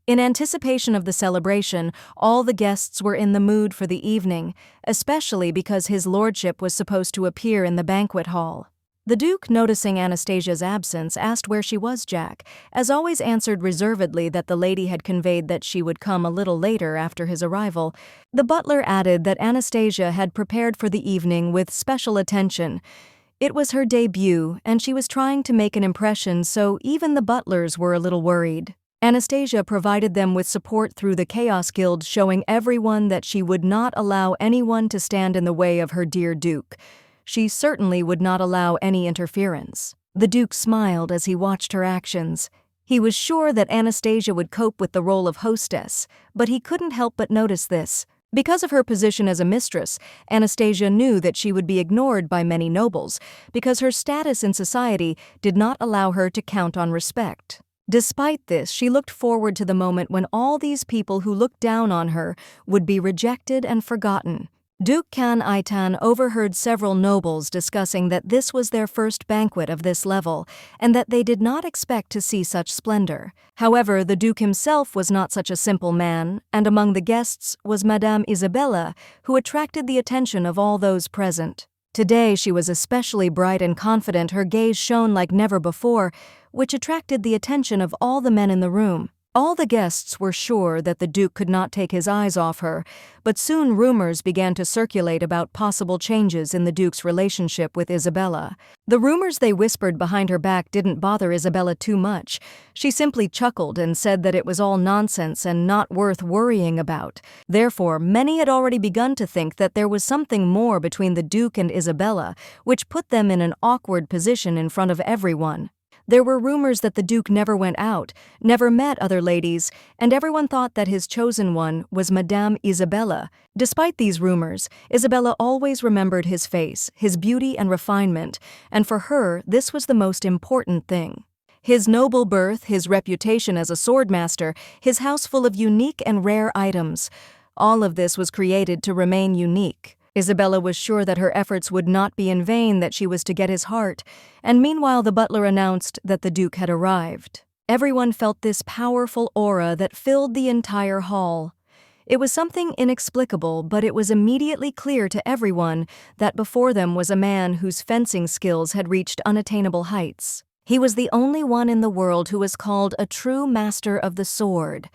In anticipation of the celebration, all the guests were in the mood for the evening, especially because his lordship was supposed to appear in the banquet hall. The Duke, noticing Anastasia's absence, asked where she was. Jack, as always, answered reservedly that the lady had conveyed that she would come a little later after his arrival. The butler added that Anastasia had prepared for the evening with special attention. It was her debut, and she was trying to make an impression, so even the butlers were a little worried. Anastasia provided them with support through the Chaos Guild, showing everyone that she would not allow anyone to stand in the way of her dear Duke. She certainly would not allow any interference. The Duke smiled as he watched her actions. He was sure that Anastasia would cope with the role of hostess, but he couldn't help but notice this. Because of her position as a mistress, Anastasia knew that she would be ignored by many nobles, because her status in society did not allow her to count on respect. Despite this, she looked forward to the moment when all these people who looked down on her would be rejected and forgotten. Duke Khan Eitan overheard several nobles discussing that this was their first banquet of this level, and that they did not expect to see such splendor. However, the Duke himself was not such a simple man, and among the guests was Madame Isabella, who attracted the attention of all those present. Today she was especially bright and confident, her gaze shone like never before, which attracted the attention of all the men in the room. All the guests were sure that the Duke could not take his eyes off her, but soon rumors began to circulate about possible changes in the Duke's relationship with Isabella. The rumors they whispered behind her back didn't bother Isabella too much. She simply chuckled and said that it was all nonsense and not worth worrying about. Therefore, many had already begun to think that there was something more between the Duke and Isabella, which put them in an awkward position in front of everyone. There were rumors that the Duke never went out, never met other ladies, and everyone thought that his chosen one was Madame Isabella. Despite these rumors, Isabella always remembered his face, his beauty and refinement, and for her, this was the most important thing. His noble birth, his reputation as a swordmaster, his house full of unique and rare items. All of this was created to remain unique. Isabella was sure that her efforts would not be in vain, that she was to get his heart, and meanwhile the butler announced that the Duke had arrived. Everyone felt this powerful aura that filled the entire hall. It was something inexplicable, but it was immediately clear to everyone that before them was a man whose fencing skills had reached unattainable heights. He was the only one in the world who was called a true master of the sword.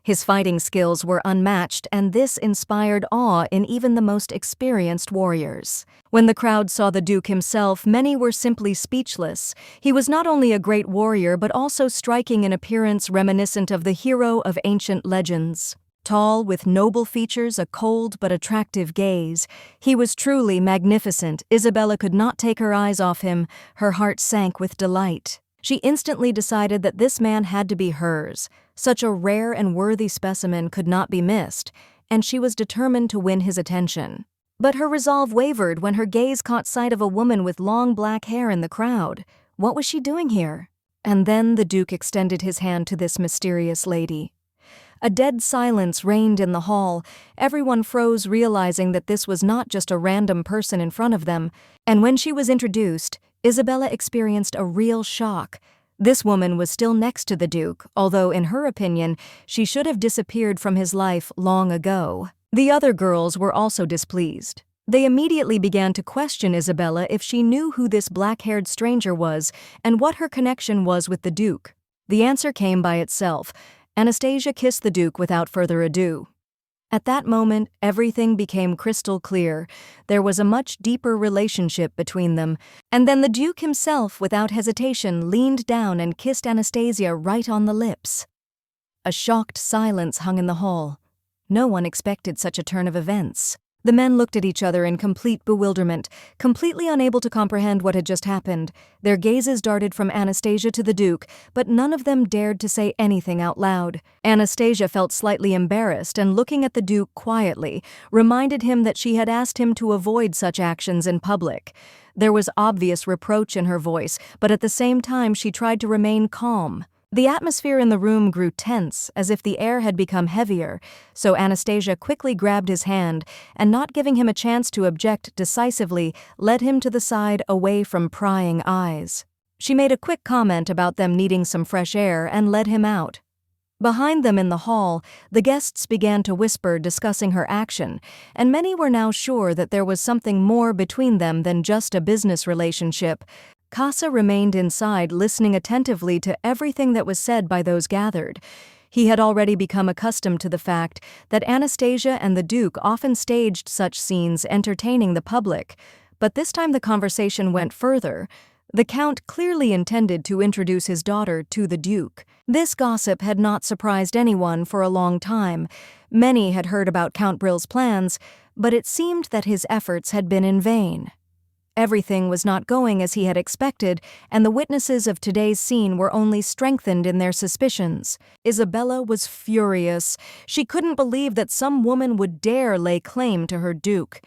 His fighting skills were unmatched, and this inspired awe in even the most experienced warriors. When the crowd saw the Duke himself, many were simply speechless. He was not only a great warrior, but also striking in appearance reminiscent of the hero of ancient legends. Tall, with noble features, a cold but attractive gaze, he was truly magnificent. Isabella could not take her eyes off him. Her heart sank with delight. She instantly decided that this man had to be hers. Such a rare and worthy specimen could not be missed, and she was determined to win his attention. But her resolve wavered when her gaze caught sight of a woman with long black hair in the crowd. What was she doing here? And then the Duke extended his hand to this mysterious lady. A dead silence reigned in the hall. Everyone froze, realizing that this was not just a random person in front of them. And when she was introduced, Isabella experienced a real shock. This woman was still next to the Duke, although in her opinion, she should have disappeared from his life long ago. The other girls were also displeased. They immediately began to question Isabella if she knew who this black-haired stranger was and what her connection was with the Duke. The answer came by itself. Anastasia kissed the Duke without further ado. At that moment, everything became crystal clear. There was a much deeper relationship between them. And then the Duke himself, without hesitation, leaned down and kissed Anastasia right on the lips. A shocked silence hung in the hall. No one expected such a turn of events. The men looked at each other in complete bewilderment, completely unable to comprehend what had just happened. Their gazes darted from Anastasia to the Duke, but none of them dared to say anything out loud. Anastasia felt slightly embarrassed and, looking at the Duke quietly, reminded him that she had asked him to avoid such actions in public. There was obvious reproach in her voice, but at the same time she tried to remain calm. The atmosphere in the room grew tense, as if the air had become heavier, so Anastasia quickly grabbed his hand and, not giving him a chance to object decisively, led him to the side away from prying eyes. She made a quick comment about them needing some fresh air and led him out. Behind them in the hall, the guests began to whisper, discussing her action, and many were now sure that there was something more between them than just a business relationship. Casa remained inside, listening attentively to everything that was said by those gathered. He had already become accustomed to the fact that Anastasia and the Duke often staged such scenes, entertaining the public. But this time the conversation went further. The Count clearly intended to introduce his daughter to the Duke. This gossip had not surprised anyone for a long time. Many had heard about Count Brill's plans, but it seemed that his efforts had been in vain. Everything was not going as he had expected, and the witnesses of today's scene were only strengthened in their suspicions. Isabella was furious. She couldn't believe that some woman would dare lay claim to her Duke.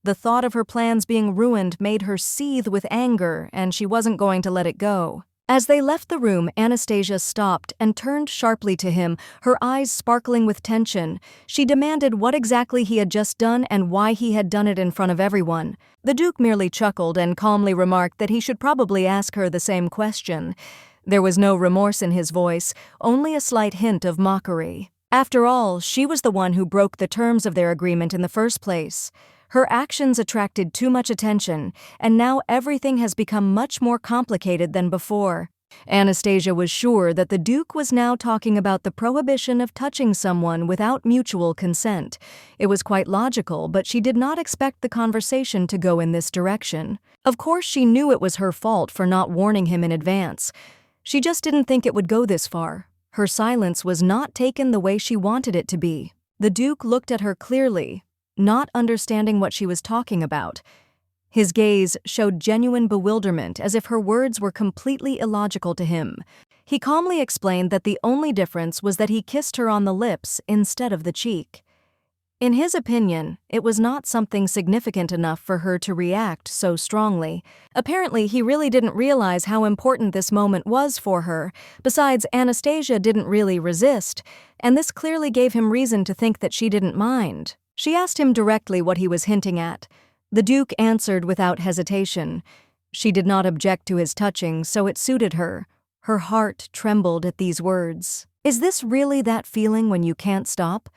The thought of her plans being ruined made her seethe with anger, and she wasn't going to let it go. As they left the room, Anastasia stopped and turned sharply to him, her eyes sparkling with tension. She demanded what exactly he had just done and why he had done it in front of everyone. The Duke merely chuckled and calmly remarked that he should probably ask her the same question. There was no remorse in his voice, only a slight hint of mockery. After all, she was the one who broke the terms of their agreement in the first place. Her actions attracted too much attention, and now everything has become much more complicated than before. Anastasia was sure that the Duke was now talking about the prohibition of touching someone without mutual consent. It was quite logical, but she did not expect the conversation to go in this direction. Of course, she knew it was her fault for not warning him in advance. She just didn't think it would go this far. Her silence was not taken the way she wanted it to be. The Duke looked at her clearly, not understanding what she was talking about. His gaze showed genuine bewilderment, as if her words were completely illogical to him. He calmly explained that the only difference was that he kissed her on the lips instead of the cheek. In his opinion, it was not something significant enough for her to react so strongly. Apparently, he really didn't realize how important this moment was for her. Besides, Anastasia didn't really resist, and this clearly gave him reason to think that she didn't mind. She asked him directly what he was hinting at. The Duke answered without hesitation. She did not object to his touching, so it suited her. Her heart trembled at these words. Is this really that feeling when you can't stop?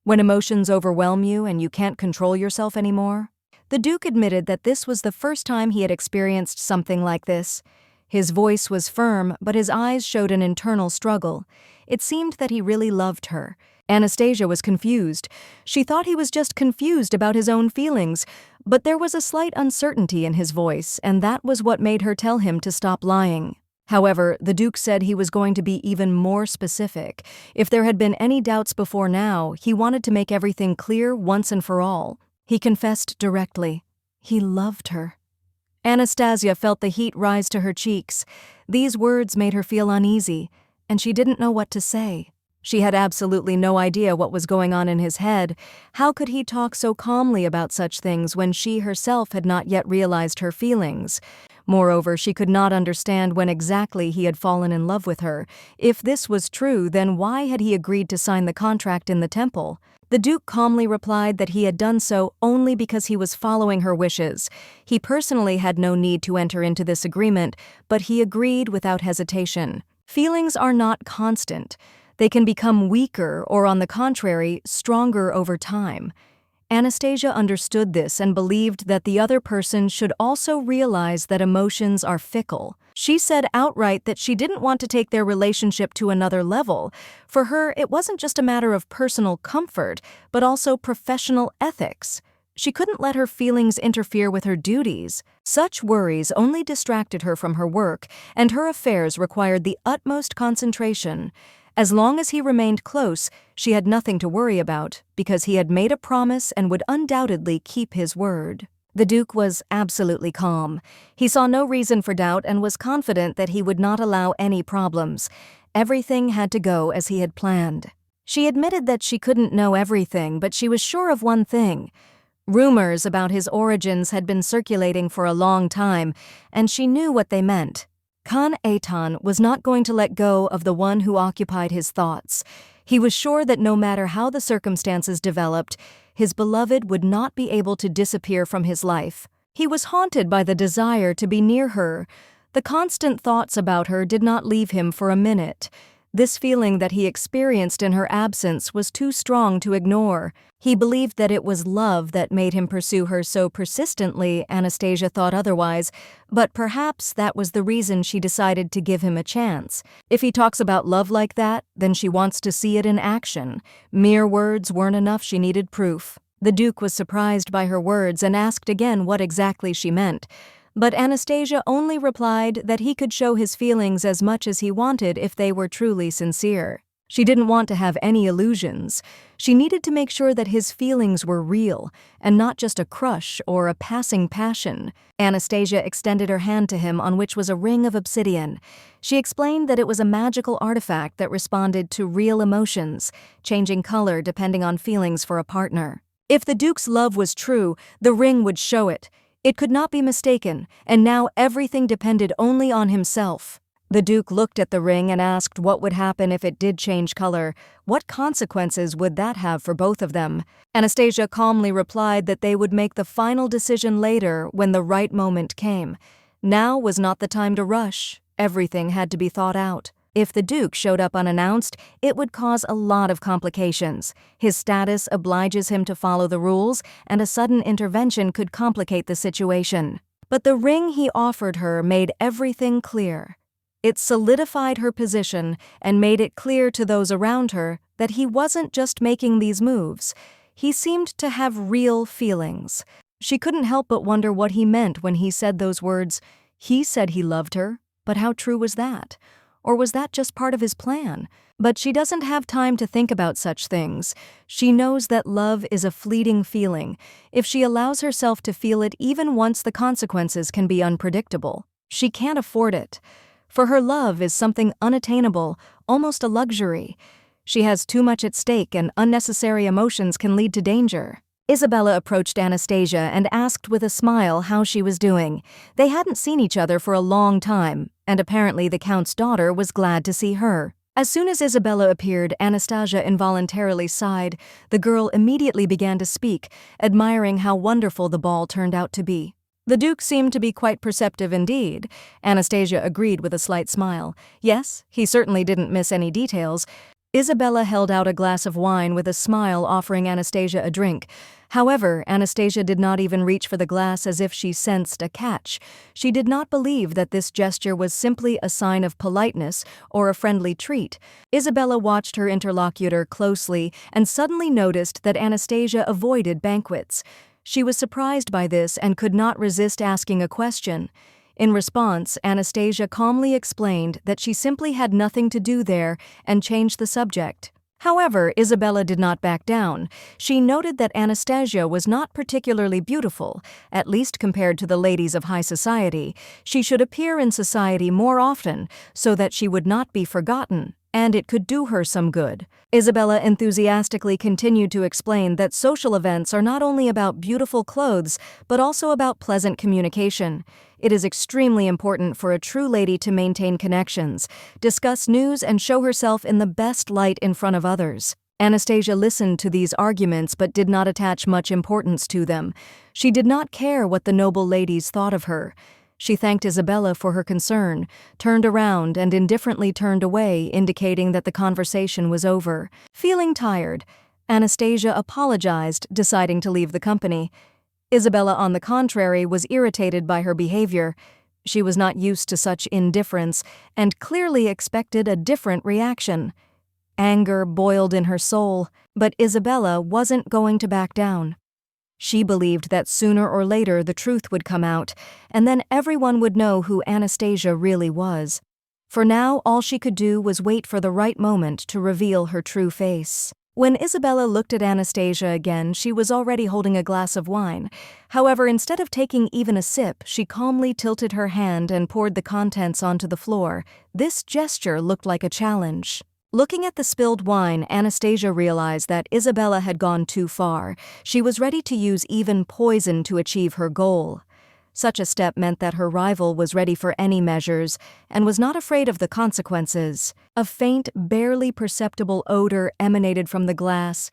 When emotions overwhelm you and you can't control yourself anymore? The Duke admitted that this was the first time he had experienced something like this. His voice was firm, but his eyes showed an internal struggle. It seemed that he really loved her. Anastasia was confused. She thought he was just confused about his own feelings, but there was a slight uncertainty in his voice, and that was what made her tell him to stop lying. However, the Duke said he was going to be even more specific. If there had been any doubts before now, he wanted to make everything clear once and for all. He confessed directly. He loved her. Anastasia felt the heat rise to her cheeks. These words made her feel uneasy, and she didn't know what to say. She had absolutely no idea what was going on in his head. How could he talk so calmly about such things when she herself had not yet realized her feelings? Moreover, she could not understand when exactly he had fallen in love with her. If this was true, then why had he agreed to sign the contract in the temple? The Duke calmly replied that he had done so only because he was following her wishes. He personally had no need to enter into this agreement, but he agreed without hesitation. Feelings are not constant. They can become weaker or, on the contrary, stronger over time. Anastasia understood this and believed that the other person should also realize that emotions are fickle. She said outright that she didn't want to take their relationship to another level. For her, it wasn't just a matter of personal comfort, but also professional ethics. She couldn't let her feelings interfere with her duties. Such worries only distracted her from her work, and her affairs required the utmost concentration. As long as he remained close, she had nothing to worry about, because he had made a promise and would undoubtedly keep his word. The Duke was absolutely calm. He saw no reason for doubt and was confident that he would not allow any problems. Everything had to go as he had planned. She admitted that she couldn't know everything, but she was sure of one thing. Rumors about his origins had been circulating for a long time, and she knew what they meant. Khan Aitan was not going to let go of the one who occupied his thoughts. He was sure that no matter how the circumstances developed, his beloved would not be able to disappear from his life. He was haunted by the desire to be near her. The constant thoughts about her did not leave him for a minute. This feeling that he experienced in her absence was too strong to ignore. He believed that it was love that made him pursue her so persistently. Anastasia thought otherwise, but perhaps that was the reason she decided to give him a chance. If he talks about love like that, then she wants to see it in action. Mere words weren't enough, she needed proof. The Duke was surprised by her words and asked again what exactly she meant. But Anastasia only replied that he could show his feelings as much as he wanted if they were truly sincere. She didn't want to have any illusions. She needed to make sure that his feelings were real, and not just a crush or a passing passion. Anastasia extended her hand to him, on which was a ring of obsidian. She explained that it was a magical artifact that responded to real emotions, changing color depending on feelings for a partner. If the Duke's love was true, the ring would show it. It could not be mistaken, and now everything depended only on himself. The Duke looked at the ring and asked what would happen if it did change color. What consequences would that have for both of them? Anastasia calmly replied that they would make the final decision later when the right moment came. Now was not the time to rush. Everything had to be thought out. If the Duke showed up unannounced, it would cause a lot of complications. His status obliges him to follow the rules, and a sudden intervention could complicate the situation. But the ring he offered her made everything clear. It solidified her position and made it clear to those around her that he wasn't just making these moves. He seemed to have real feelings. She couldn't help but wonder what he meant when he said those words. He said he loved her, but how true was that? Or was that just part of his plan? But she doesn't have time to think about such things. She knows that love is a fleeting feeling, if she allows herself to feel it even once the consequences can be unpredictable. She can't afford it. For her love is something unattainable, almost a luxury. She has too much at stake and unnecessary emotions can lead to danger. Isabella approached Anastasia and asked with a smile how she was doing. They hadn't seen each other for a long time, and apparently the Count's daughter was glad to see her. As soon as Isabella appeared, Anastasia involuntarily sighed. The girl immediately began to speak, admiring how wonderful the ball turned out to be. The Duke seemed to be quite perceptive indeed. Anastasia agreed with a slight smile. Yes, he certainly didn't miss any details. Isabella held out a glass of wine with a smile, offering Anastasia a drink. However, Anastasia did not even reach for the glass, as if she sensed a catch. She did not believe that this gesture was simply a sign of politeness or a friendly treat. Isabella watched her interlocutor closely and suddenly noticed that Anastasia avoided banquets. She was surprised by this and could not resist asking a question. In response, Anastasia calmly explained that she simply had nothing to do there and changed the subject. However, Isabella did not back down. She noted that Anastasia was not particularly beautiful, at least compared to the ladies of high society. She should appear in society more often so that she would not be forgotten, and it could do her some good. Isabella enthusiastically continued to explain that social events are not only about beautiful clothes, but also about pleasant communication. It is extremely important for a true lady to maintain connections, discuss news, and show herself in the best light in front of others. Anastasia listened to these arguments but did not attach much importance to them. She did not care what the noble ladies thought of her. She thanked Isabella for her concern, turned around and indifferently turned away, indicating that the conversation was over. Feeling tired, Anastasia apologized, deciding to leave the company. Isabella, on the contrary, was irritated by her behavior. She was not used to such indifference and clearly expected a different reaction. Anger boiled in her soul, but Isabella wasn't going to back down. She believed that sooner or later the truth would come out, and then everyone would know who Anastasia really was. For now, all she could do was wait for the right moment to reveal her true face. When Isabella looked at Anastasia again, she was already holding a glass of wine. However, instead of taking even a sip, she calmly tilted her hand and poured the contents onto the floor. This gesture looked like a challenge. Looking at the spilled wine, Anastasia realized that Isabella had gone too far. She was ready to use even poison to achieve her goal. Such a step meant that her rival was ready for any measures and was not afraid of the consequences. A faint, barely perceptible odor emanated from the glass.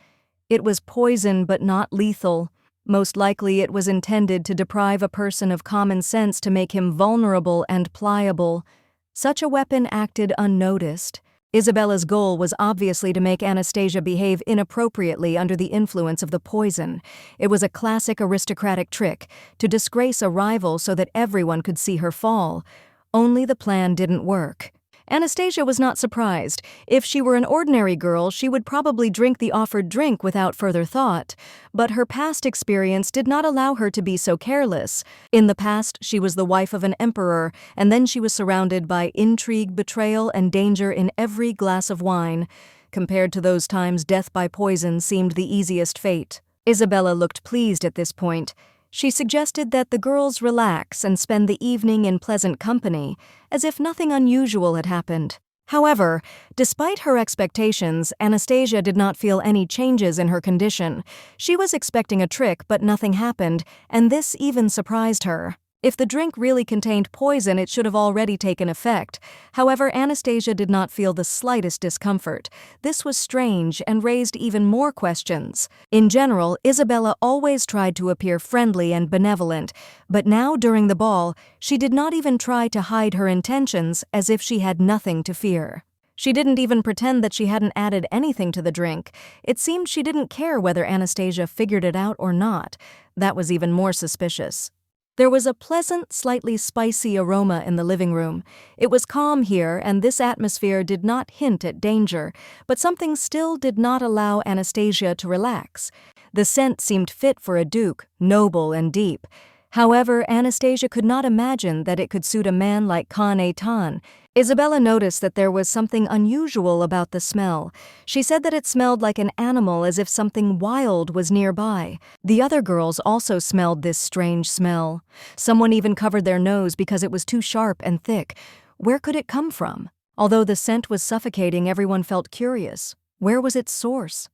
It was poison but not lethal. Most likely it was intended to deprive a person of common sense to make him vulnerable and pliable. Such a weapon acted unnoticed. Isabella's goal was obviously to make Anastasia behave inappropriately under the influence of the poison. It was a classic aristocratic trick, to disgrace a rival so that everyone could see her fall. Only the plan didn't work. Anastasia was not surprised. If she were an ordinary girl, she would probably drink the offered drink without further thought. But her past experience did not allow her to be so careless. In the past, she was the wife of an emperor, and then she was surrounded by intrigue, betrayal, and danger in every glass of wine. Compared to those times, death by poison seemed the easiest fate. Isabella looked pleased at this point. She suggested that the girls relax and spend the evening in pleasant company, as if nothing unusual had happened. However, despite her expectations, Anastasia did not feel any changes in her condition. She was expecting a trick, but nothing happened, and this even surprised her. If the drink really contained poison, it should have already taken effect. However, Anastasia did not feel the slightest discomfort. This was strange and raised even more questions. In general, Isabella always tried to appear friendly and benevolent, but now during the ball, she did not even try to hide her intentions, as if she had nothing to fear. She didn't even pretend that she hadn't added anything to the drink. It seemed she didn't care whether Anastasia figured it out or not. That was even more suspicious. There was a pleasant, slightly spicy aroma in the living room. It was calm here, and this atmosphere did not hint at danger, but something still did not allow Anastasia to relax. The scent seemed fit for a duke, noble and deep. However, Anastasia could not imagine that it could suit a man like Khan-e-Tan. Isabella noticed that there was something unusual about the smell. She said that it smelled like an animal, as if something wild was nearby. The other girls also smelled this strange smell. Someone even covered their nose because it was too sharp and thick. Where could it come from? Although the scent was suffocating, everyone felt curious. Where was its source?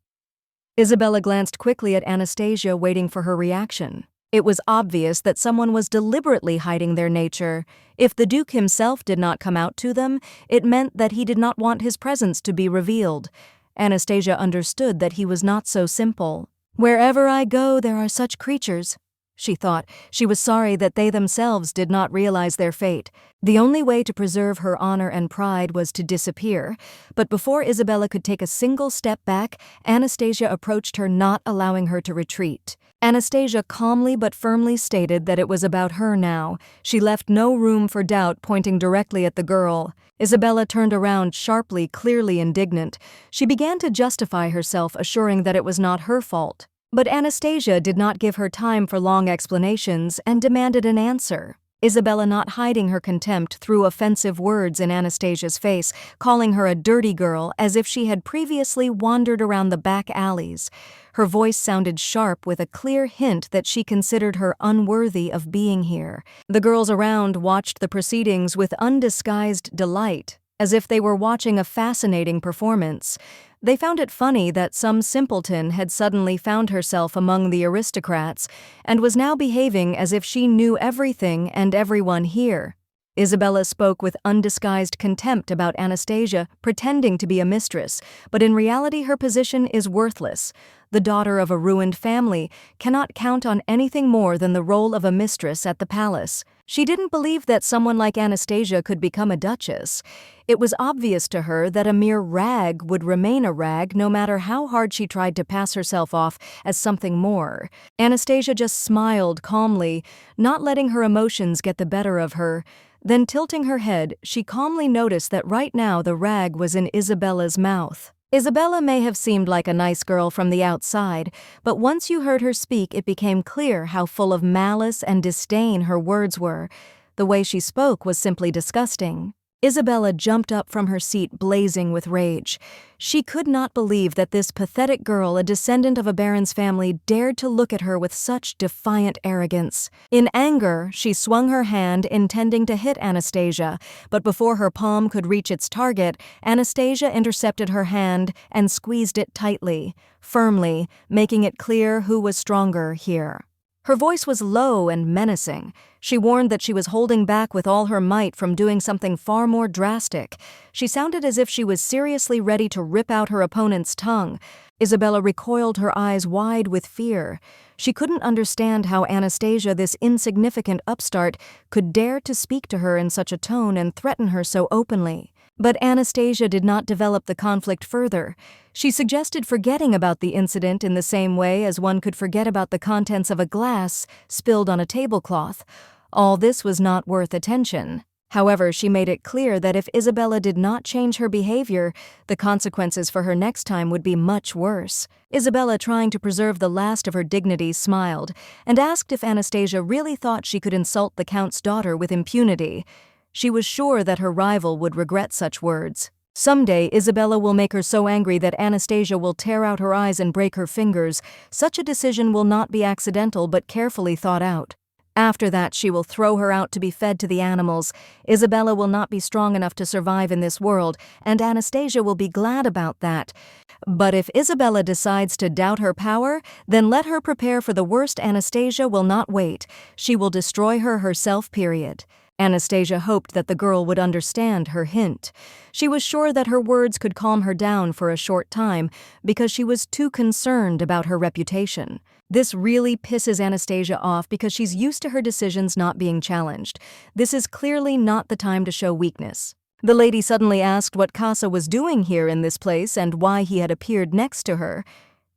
Isabella glanced quickly at Anastasia, waiting for her reaction. It was obvious that someone was deliberately hiding their nature. If the Duke himself did not come out to them, it meant that he did not want his presence to be revealed. Anastasia understood that he was not so simple. "Wherever I go, there are such creatures," she thought. She was sorry that they themselves did not realize their fate. The only way to preserve her honor and pride was to disappear. But before Isabella could take a single step back, Anastasia approached her, not allowing her to retreat. Anastasia calmly but firmly stated that it was about her now. She left no room for doubt, pointing directly at the girl. Isabella turned around sharply, clearly indignant. She began to justify herself, assuring that it was not her fault. But Anastasia did not give her time for long explanations and demanded an answer. Isabella, not hiding her contempt, threw offensive words in Anastasia's face, calling her a dirty girl, as if she had previously wandered around the back alleys. Her voice sounded sharp, with a clear hint that she considered her unworthy of being here. The girls around watched the proceedings with undisguised delight, as if they were watching a fascinating performance. They found it funny that some simpleton had suddenly found herself among the aristocrats and was now behaving as if she knew everything and everyone here. Isabella spoke with undisguised contempt about Anastasia, pretending to be a mistress, but in reality her position is worthless. The daughter of a ruined family cannot count on anything more than the role of a mistress at the palace. She didn't believe that someone like Anastasia could become a duchess. It was obvious to her that a mere rag would remain a rag no matter how hard she tried to pass herself off as something more. Anastasia just smiled calmly, not letting her emotions get the better of her. Then, tilting her head, she calmly noticed that right now the rag was in Isabella's mouth. Isabella may have seemed like a nice girl from the outside, but once you heard her speak, it became clear how full of malice and disdain her words were. The way she spoke was simply disgusting. Isabella jumped up from her seat, blazing with rage. She could not believe that this pathetic girl, a descendant of a baron's family, dared to look at her with such defiant arrogance. In anger, she swung her hand, intending to hit Anastasia, but before her palm could reach its target, Anastasia intercepted her hand and squeezed it tightly, firmly, making it clear who was stronger here. Her voice was low and menacing. She warned that she was holding back with all her might from doing something far more drastic. She sounded as if she was seriously ready to rip out her opponent's tongue. Isabella recoiled, her eyes wide with fear. She couldn't understand how Anastasia, this insignificant upstart, could dare to speak to her in such a tone and threaten her so openly. But Anastasia did not develop the conflict further. She suggested forgetting about the incident in the same way as one could forget about the contents of a glass spilled on a tablecloth. All this was not worth attention. However, she made it clear that if Isabella did not change her behavior, the consequences for her next time would be much worse. Isabella, trying to preserve the last of her dignity, smiled and asked if Anastasia really thought she could insult the Count's daughter with impunity. She was sure that her rival would regret such words. Someday, Isabella will make her so angry that Anastasia will tear out her eyes and break her fingers. Such a decision will not be accidental but carefully thought out. After that, she will throw her out to be fed to the animals. Isabella will not be strong enough to survive in this world, and Anastasia will be glad about that. But if Isabella decides to doubt her power, then let her prepare for the worst. Anastasia will not wait. She will destroy her herself, period. Anastasia hoped that the girl would understand her hint. She was sure that her words could calm her down for a short time because she was too concerned about her reputation. This really pisses Anastasia off because she's used to her decisions not being challenged. This is clearly not the time to show weakness. The lady suddenly asked what Casa was doing here in this place and why he had appeared next to her.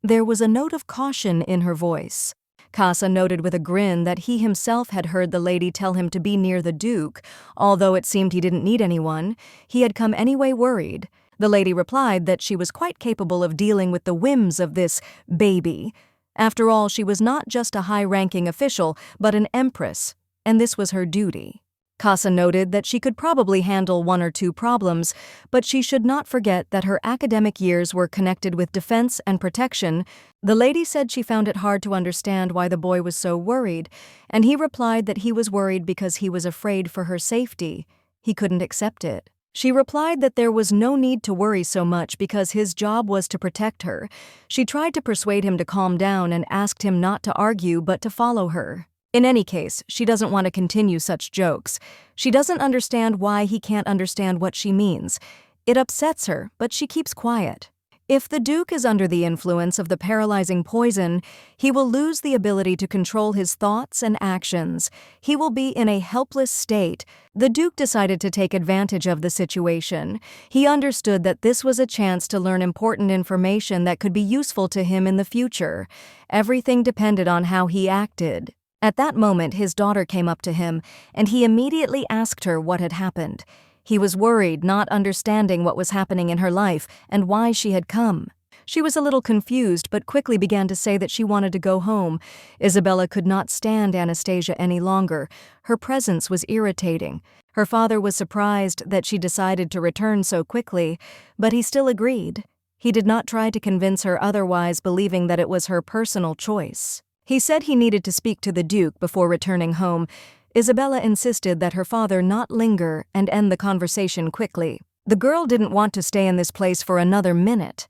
There was a note of caution in her voice. Casa noted with a grin that he himself had heard the lady tell him to be near the Duke. Although it seemed he didn't need anyone, he had come anyway worried. The lady replied that she was quite capable of dealing with the whims of this baby. After all, she was not just a high-ranking official, but an empress, and this was her duty. Casa noted that she could probably handle one or two problems, but she should not forget that her academic years were connected with defense and protection. The lady said she found it hard to understand why the boy was so worried, and he replied that he was worried because he was afraid for her safety. He couldn't accept it. She replied that there was no need to worry so much because his job was to protect her. She tried to persuade him to calm down and asked him not to argue but to follow her. In any case, she doesn't want to continue such jokes. She doesn't understand why he can't understand what she means. It upsets her, but she keeps quiet. If the Duke is under the influence of the paralyzing poison, he will lose the ability to control his thoughts and actions. He will be in a helpless state. The Duke decided to take advantage of the situation. He understood that this was a chance to learn important information that could be useful to him in the future. Everything depended on how he acted. At that moment, his daughter came up to him, and he immediately asked her what had happened. He was worried, not understanding what was happening in her life and why she had come. She was a little confused, but quickly began to say that she wanted to go home. Isabella could not stand Anastasia any longer. Her presence was irritating. Her father was surprised that she decided to return so quickly, but he still agreed. He did not try to convince her otherwise, believing that it was her personal choice. He said he needed to speak to the Duke before returning home. Isabella insisted that her father not linger and end the conversation quickly. The girl didn't want to stay in this place for another minute.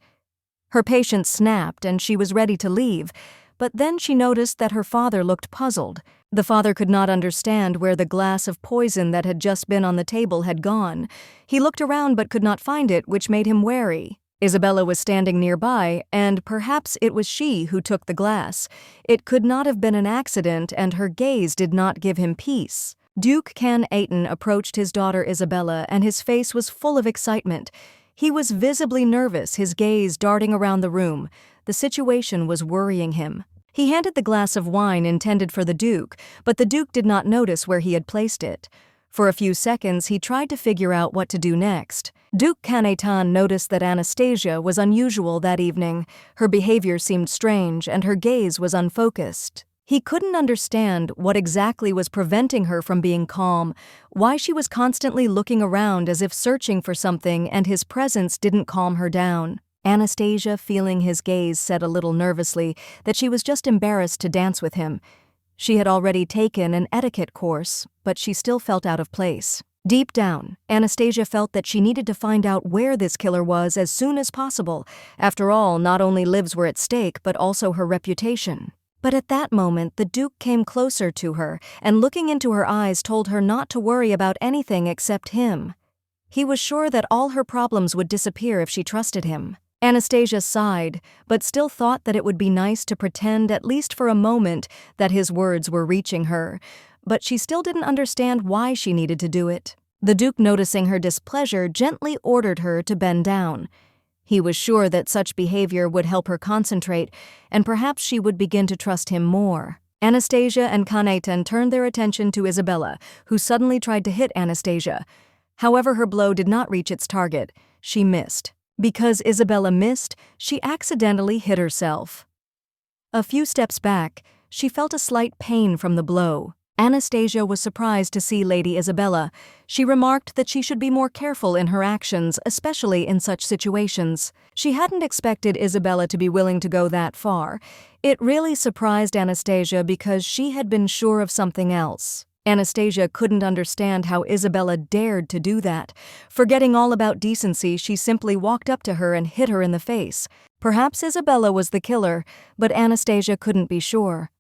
Her patience snapped and she was ready to leave, but then she noticed that her father looked puzzled. The father could not understand where the glass of poison that had just been on the table had gone. He looked around but could not find it, which made him wary. Isabella was standing nearby, and perhaps it was she who took the glass. It could not have been an accident, and her gaze did not give him peace. Duke Can Aiton approached his daughter Isabella, and his face was full of excitement. He was visibly nervous, his gaze darting around the room. The situation was worrying him. He handed the glass of wine intended for the Duke, but the Duke did not notice where he had placed it. For a few seconds, he tried to figure out what to do next. Duke Can Aiton noticed that Anastasia was unusual that evening. Her behavior seemed strange, and her gaze was unfocused. He couldn't understand what exactly was preventing her from being calm, why she was constantly looking around as if searching for something, and his presence didn't calm her down. Anastasia, feeling his gaze, said a little nervously that she was just embarrassed to dance with him. She had already taken an etiquette course, but she still felt out of place. Deep down, Anastasia felt that she needed to find out where this killer was as soon as possible. After all, not only lives were at stake, but also her reputation. But at that moment, the Duke came closer to her, and looking into her eyes told her not to worry about anything except him. He was sure that all her problems would disappear if she trusted him. Anastasia sighed, but still thought that it would be nice to pretend, at least for a moment, that his words were reaching her. But she still didn't understand why she needed to do it. The Duke, noticing her displeasure, gently ordered her to bend down. He was sure that such behavior would help her concentrate, and perhaps she would begin to trust him more. Anastasia and Can Aiton turned their attention to Isabella, who suddenly tried to hit Anastasia. However, her blow did not reach its target. She missed. Because Isabella missed, she accidentally hit herself. A few steps back, she felt a slight pain from the blow. Anastasia was surprised to see Lady Isabella. She remarked that she should be more careful in her actions, especially in such situations. She hadn't expected Isabella to be willing to go that far. It really surprised Anastasia because she had been sure of something else. Anastasia couldn't understand how Isabella dared to do that. Forgetting all about decency, she simply walked up to her and hit her in the face. Perhaps Isabella was the killer, but Anastasia couldn't be sure.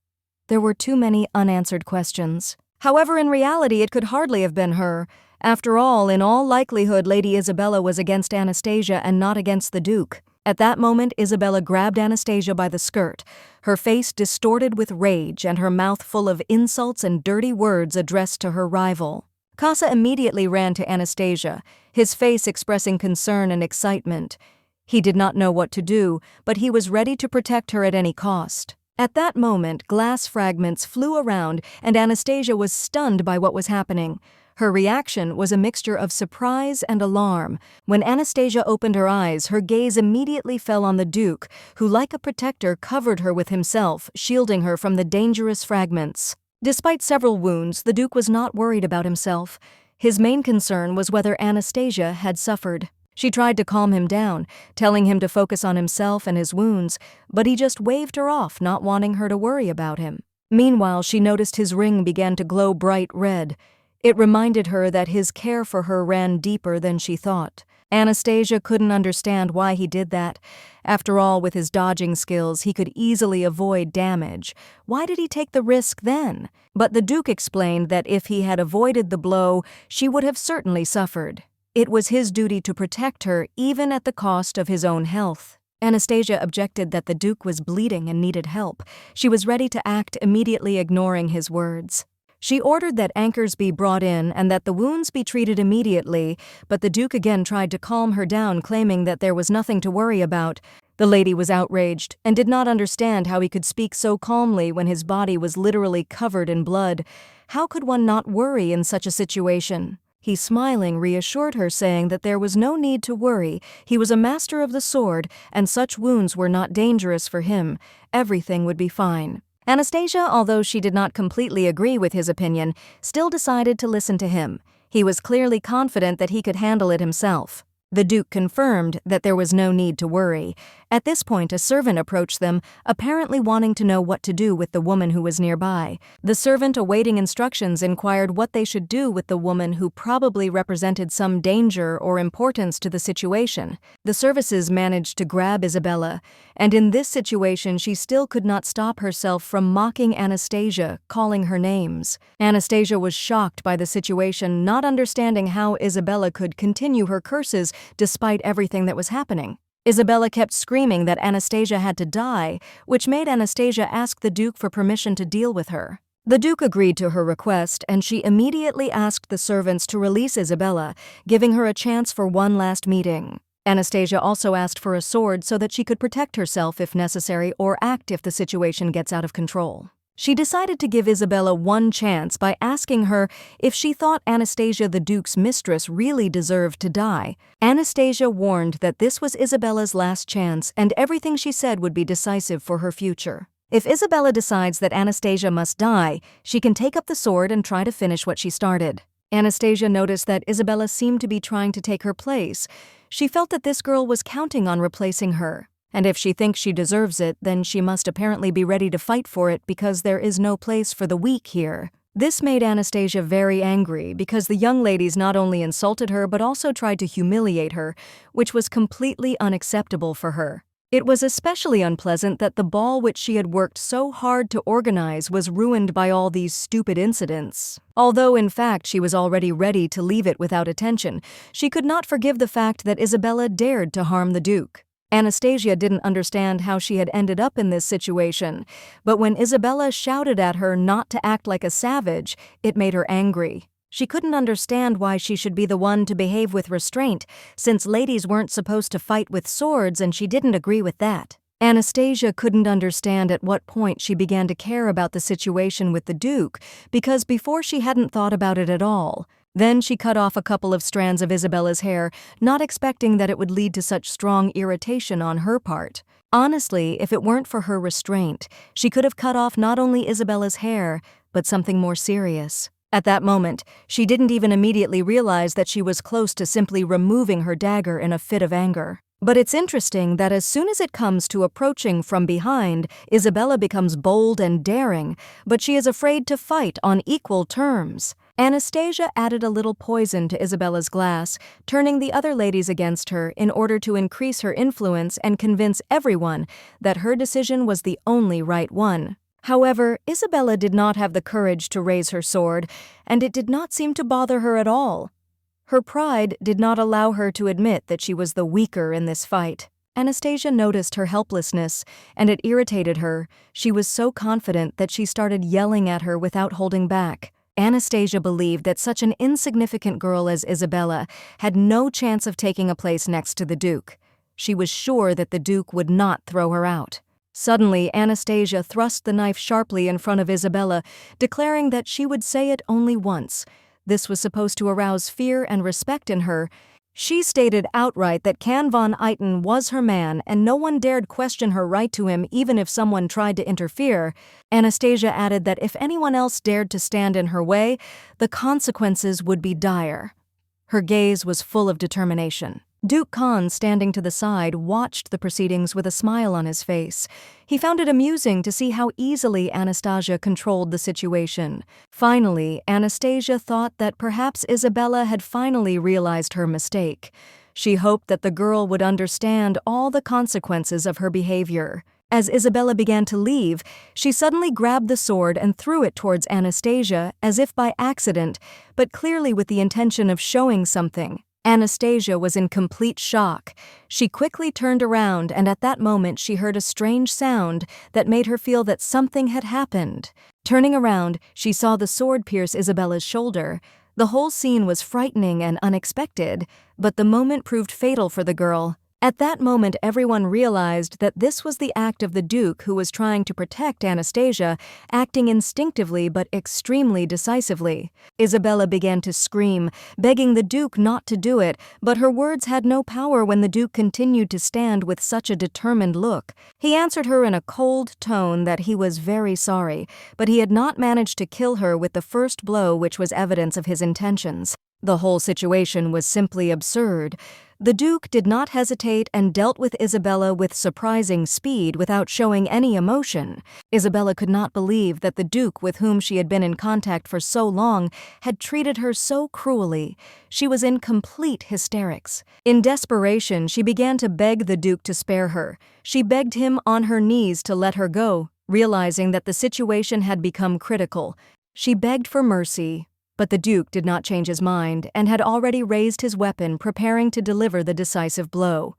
There were too many unanswered questions. However, in reality, it could hardly have been her. After all, in all likelihood, Lady Isabella was against Anastasia and not against the Duke. At that moment, Isabella grabbed Anastasia by the skirt, her face distorted with rage and her mouth full of insults and dirty words addressed to her rival. Casa immediately ran to Anastasia, his face expressing concern and excitement. He did not know what to do, but he was ready to protect her at any cost. At that moment, glass fragments flew around and Anastasia was stunned by what was happening. Her reaction was a mixture of surprise and alarm. When Anastasia opened her eyes, her gaze immediately fell on the Duke, who like a protector covered her with himself, shielding her from the dangerous fragments. Despite several wounds, the Duke was not worried about himself. His main concern was whether Anastasia had suffered. She tried to calm him down, telling him to focus on himself and his wounds, but he just waved her off, not wanting her to worry about him. Meanwhile, she noticed his ring began to glow bright red. It reminded her that his care for her ran deeper than she thought. Anastasia couldn't understand why he did that. After all, with his dodging skills, he could easily avoid damage. Why did he take the risk then? But the Duke explained that if he had avoided the blow, she would have certainly suffered. It was his duty to protect her, even at the cost of his own health. Anastasia objected that the Duke was bleeding and needed help. She was ready to act, immediately ignoring his words. She ordered that anchors be brought in and that the wounds be treated immediately, but the Duke again tried to calm her down, claiming that there was nothing to worry about. The lady was outraged and did not understand how he could speak so calmly when his body was literally covered in blood. How could one not worry in such a situation? He, smiling, reassured her, saying that there was no need to worry. He was a master of the sword, and such wounds were not dangerous for him. Everything would be fine. Anastasia, although she did not completely agree with his opinion, still decided to listen to him. He was clearly confident that he could handle it himself. The Duke confirmed that there was no need to worry. At this point, a servant approached them, apparently wanting to know what to do with the woman who was nearby. The servant, awaiting instructions, inquired what they should do with the woman who probably represented some danger or importance to the situation. The services managed to grab Isabella, and in this situation she still could not stop herself from mocking Anastasia, calling her names. Anastasia was shocked by the situation, not understanding how Isabella could continue her curses despite everything that was happening. Isabella kept screaming that Anastasia had to die, which made Anastasia ask the Duke for permission to deal with her. The Duke agreed to her request, and she immediately asked the servants to release Isabella, giving her a chance for one last meeting. Anastasia also asked for a sword so that she could protect herself if necessary or act if the situation gets out of control. She decided to give Isabella one chance by asking her if she thought Anastasia, the Duke's mistress, really deserved to die. Anastasia warned that this was Isabella's last chance and everything she said would be decisive for her future. If Isabella decides that Anastasia must die, she can take up the sword and try to finish what she started. Anastasia noticed that Isabella seemed to be trying to take her place. She felt that this girl was counting on replacing her. And if she thinks she deserves it, then she must apparently be ready to fight for it because there is no place for the weak here. This made Anastasia very angry because the young ladies not only insulted her but also tried to humiliate her, which was completely unacceptable for her. It was especially unpleasant that the ball which she had worked so hard to organize was ruined by all these stupid incidents. Although in fact she was already ready to leave it without attention, she could not forgive the fact that Isabella dared to harm the Duke. Anastasia didn't understand how she had ended up in this situation, but when Isabella shouted at her not to act like a savage, it made her angry. She couldn't understand why she should be the one to behave with restraint, since ladies weren't supposed to fight with swords and she didn't agree with that. Anastasia couldn't understand at what point she began to care about the situation with the Duke, because before she hadn't thought about it at all. Then she cut off a couple of strands of Isabella's hair, not expecting that it would lead to such strong irritation on her part. Honestly, if it weren't for her restraint, she could have cut off not only Isabella's hair, but something more serious. At that moment, she didn't even immediately realize that she was close to simply removing her dagger in a fit of anger. But it's interesting that as soon as it comes to approaching from behind, Isabella becomes bold and daring, but she is afraid to fight on equal terms. Anastasia added a little poison to Isabella's glass, turning the other ladies against her in order to increase her influence and convince everyone that her decision was the only right one. However, Isabella did not have the courage to raise her sword, and it did not seem to bother her at all. Her pride did not allow her to admit that she was the weaker in this fight. Anastasia noticed her helplessness, and it irritated her. She was so confident that she started yelling at her without holding back. Anastasia believed that such an insignificant girl as Isabella had no chance of taking a place next to the Duke. She was sure that the Duke would not throw her out. Suddenly, Anastasia thrust the knife sharply in front of Isabella, declaring that she would say it only once. This was supposed to arouse fear and respect in her. She stated outright that Can von Eiten was her man and no one dared question her right to him even if someone tried to interfere. Anastasia added that if anyone else dared to stand in her way, the consequences would be dire. Her gaze was full of determination. Duke Khan, standing to the side, watched the proceedings with a smile on his face. He found it amusing to see how easily Anastasia controlled the situation. Finally, Anastasia thought that perhaps Isabella had finally realized her mistake. She hoped that the girl would understand all the consequences of her behavior. As Isabella began to leave, she suddenly grabbed the sword and threw it towards Anastasia as if by accident, but clearly with the intention of showing something. Anastasia was in complete shock. She quickly turned around, and at that moment she heard a strange sound that made her feel that something had happened. Turning around, she saw the sword pierce Isabella's shoulder. The whole scene was frightening and unexpected, but the moment proved fatal for the girl. At that moment, everyone realized that this was the act of the Duke, who was trying to protect Anastasia, acting instinctively but extremely decisively. Isabella began to scream, begging the Duke not to do it, but her words had no power when the Duke continued to stand with such a determined look. He answered her in a cold tone that he was very sorry, but he had not managed to kill her with the first blow, which was evidence of his intentions. The whole situation was simply absurd. The Duke did not hesitate and dealt with Isabella with surprising speed without showing any emotion. Isabella could not believe that the Duke, with whom she had been in contact for so long, had treated her so cruelly. She was in complete hysterics. In desperation, she began to beg the Duke to spare her. She begged him on her knees to let her go, realizing that the situation had become critical. She begged for mercy. But the Duke did not change his mind and had already raised his weapon, preparing to deliver the decisive blow.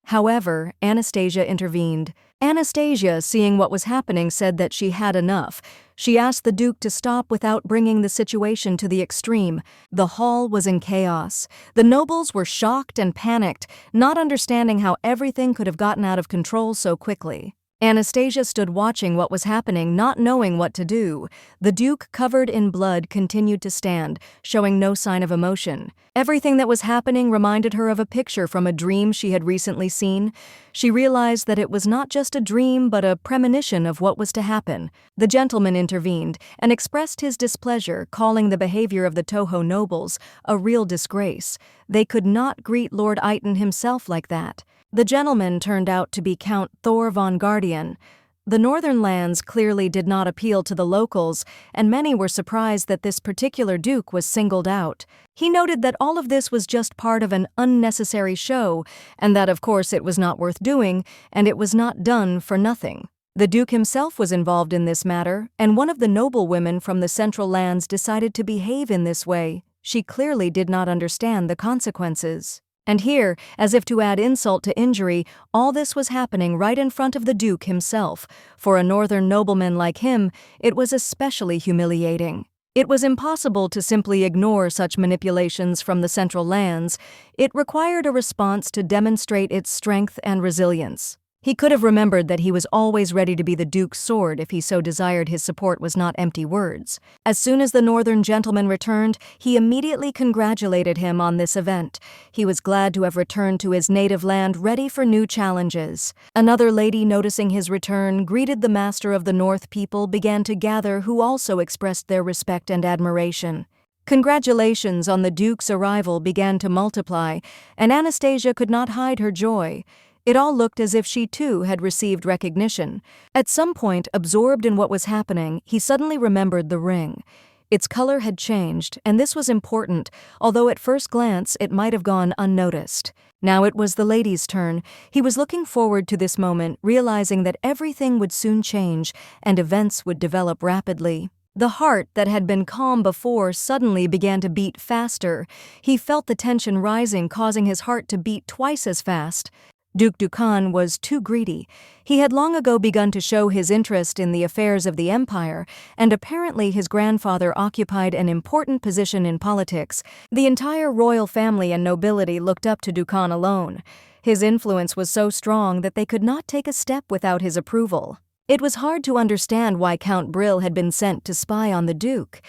However, Anastasia intervened. Anastasia, seeing what was happening, said that she had enough. She asked the Duke to stop without bringing the situation to the extreme. The hall was in chaos. The nobles were shocked and panicked, not understanding how everything could have gotten out of control so quickly. Anastasia stood watching what was happening, not knowing what to do. The Duke, covered in blood, continued to stand, showing no sign of emotion. Everything that was happening reminded her of a picture from a dream she had recently seen. She realized that it was not just a dream, but a premonition of what was to happen. The gentleman intervened and expressed his displeasure, calling the behavior of the Toho nobles a real disgrace. They could not greet Lord Eiten himself like that. The gentleman turned out to be Count Thor von Guardian. The northern lands clearly did not appeal to the locals, and many were surprised that this particular duke was singled out. He noted that all of this was just part of an unnecessary show, and that of course it was not worth doing, and it was not done for nothing. The duke himself was involved in this matter, and one of the noble women from the central lands decided to behave in this way. She clearly did not understand the consequences. And here, as if to add insult to injury, all this was happening right in front of the Duke himself. For a northern nobleman like him, it was especially humiliating. It was impossible to simply ignore such manipulations from the central lands. It required a response to demonstrate its strength and resilience. He could have remembered that he was always ready to be the Duke's sword if he so desired. His support was not empty words. As soon as the northern gentleman returned, he immediately congratulated him on this event. He was glad to have returned to his native land ready for new challenges. Another lady, noticing his return, greeted the master of the North people, began to gather, who also expressed their respect and admiration. Congratulations on the Duke's arrival began to multiply, and Anastasia could not hide her joy. It all looked as if she too had received recognition. At some point, absorbed in what was happening, he suddenly remembered the ring. Its color had changed, and this was important, although at first glance it might have gone unnoticed. Now it was the lady's turn. He was looking forward to this moment, realizing that everything would soon change and events would develop rapidly. The heart that had been calm before suddenly began to beat faster. He felt the tension rising, causing his heart to beat twice as fast. Duke Dukan was too greedy. He had long ago begun to show his interest in the affairs of the empire, and apparently his grandfather occupied an important position in politics. The entire royal family and nobility looked up to Dukan alone. His influence was so strong that they could not take a step without his approval. It was hard to understand why Count Brill had been sent to spy on the Duke.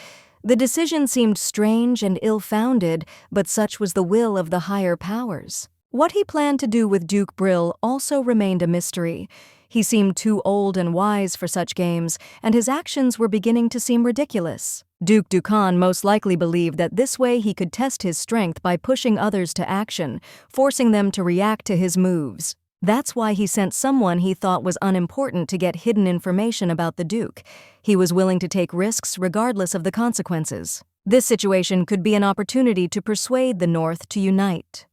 The decision seemed strange and ill-founded, but such was the will of the higher powers. What he planned to do with Duke Brill also remained a mystery. He seemed too old and wise for such games, and his actions were beginning to seem ridiculous. Duke Ducan most likely believed that this way he could test his strength by pushing others to action, forcing them to react to his moves. That's why he sent someone he thought was unimportant to get hidden information about the Duke. He was willing to take risks regardless of the consequences. This situation could be an opportunity to persuade the North to unite.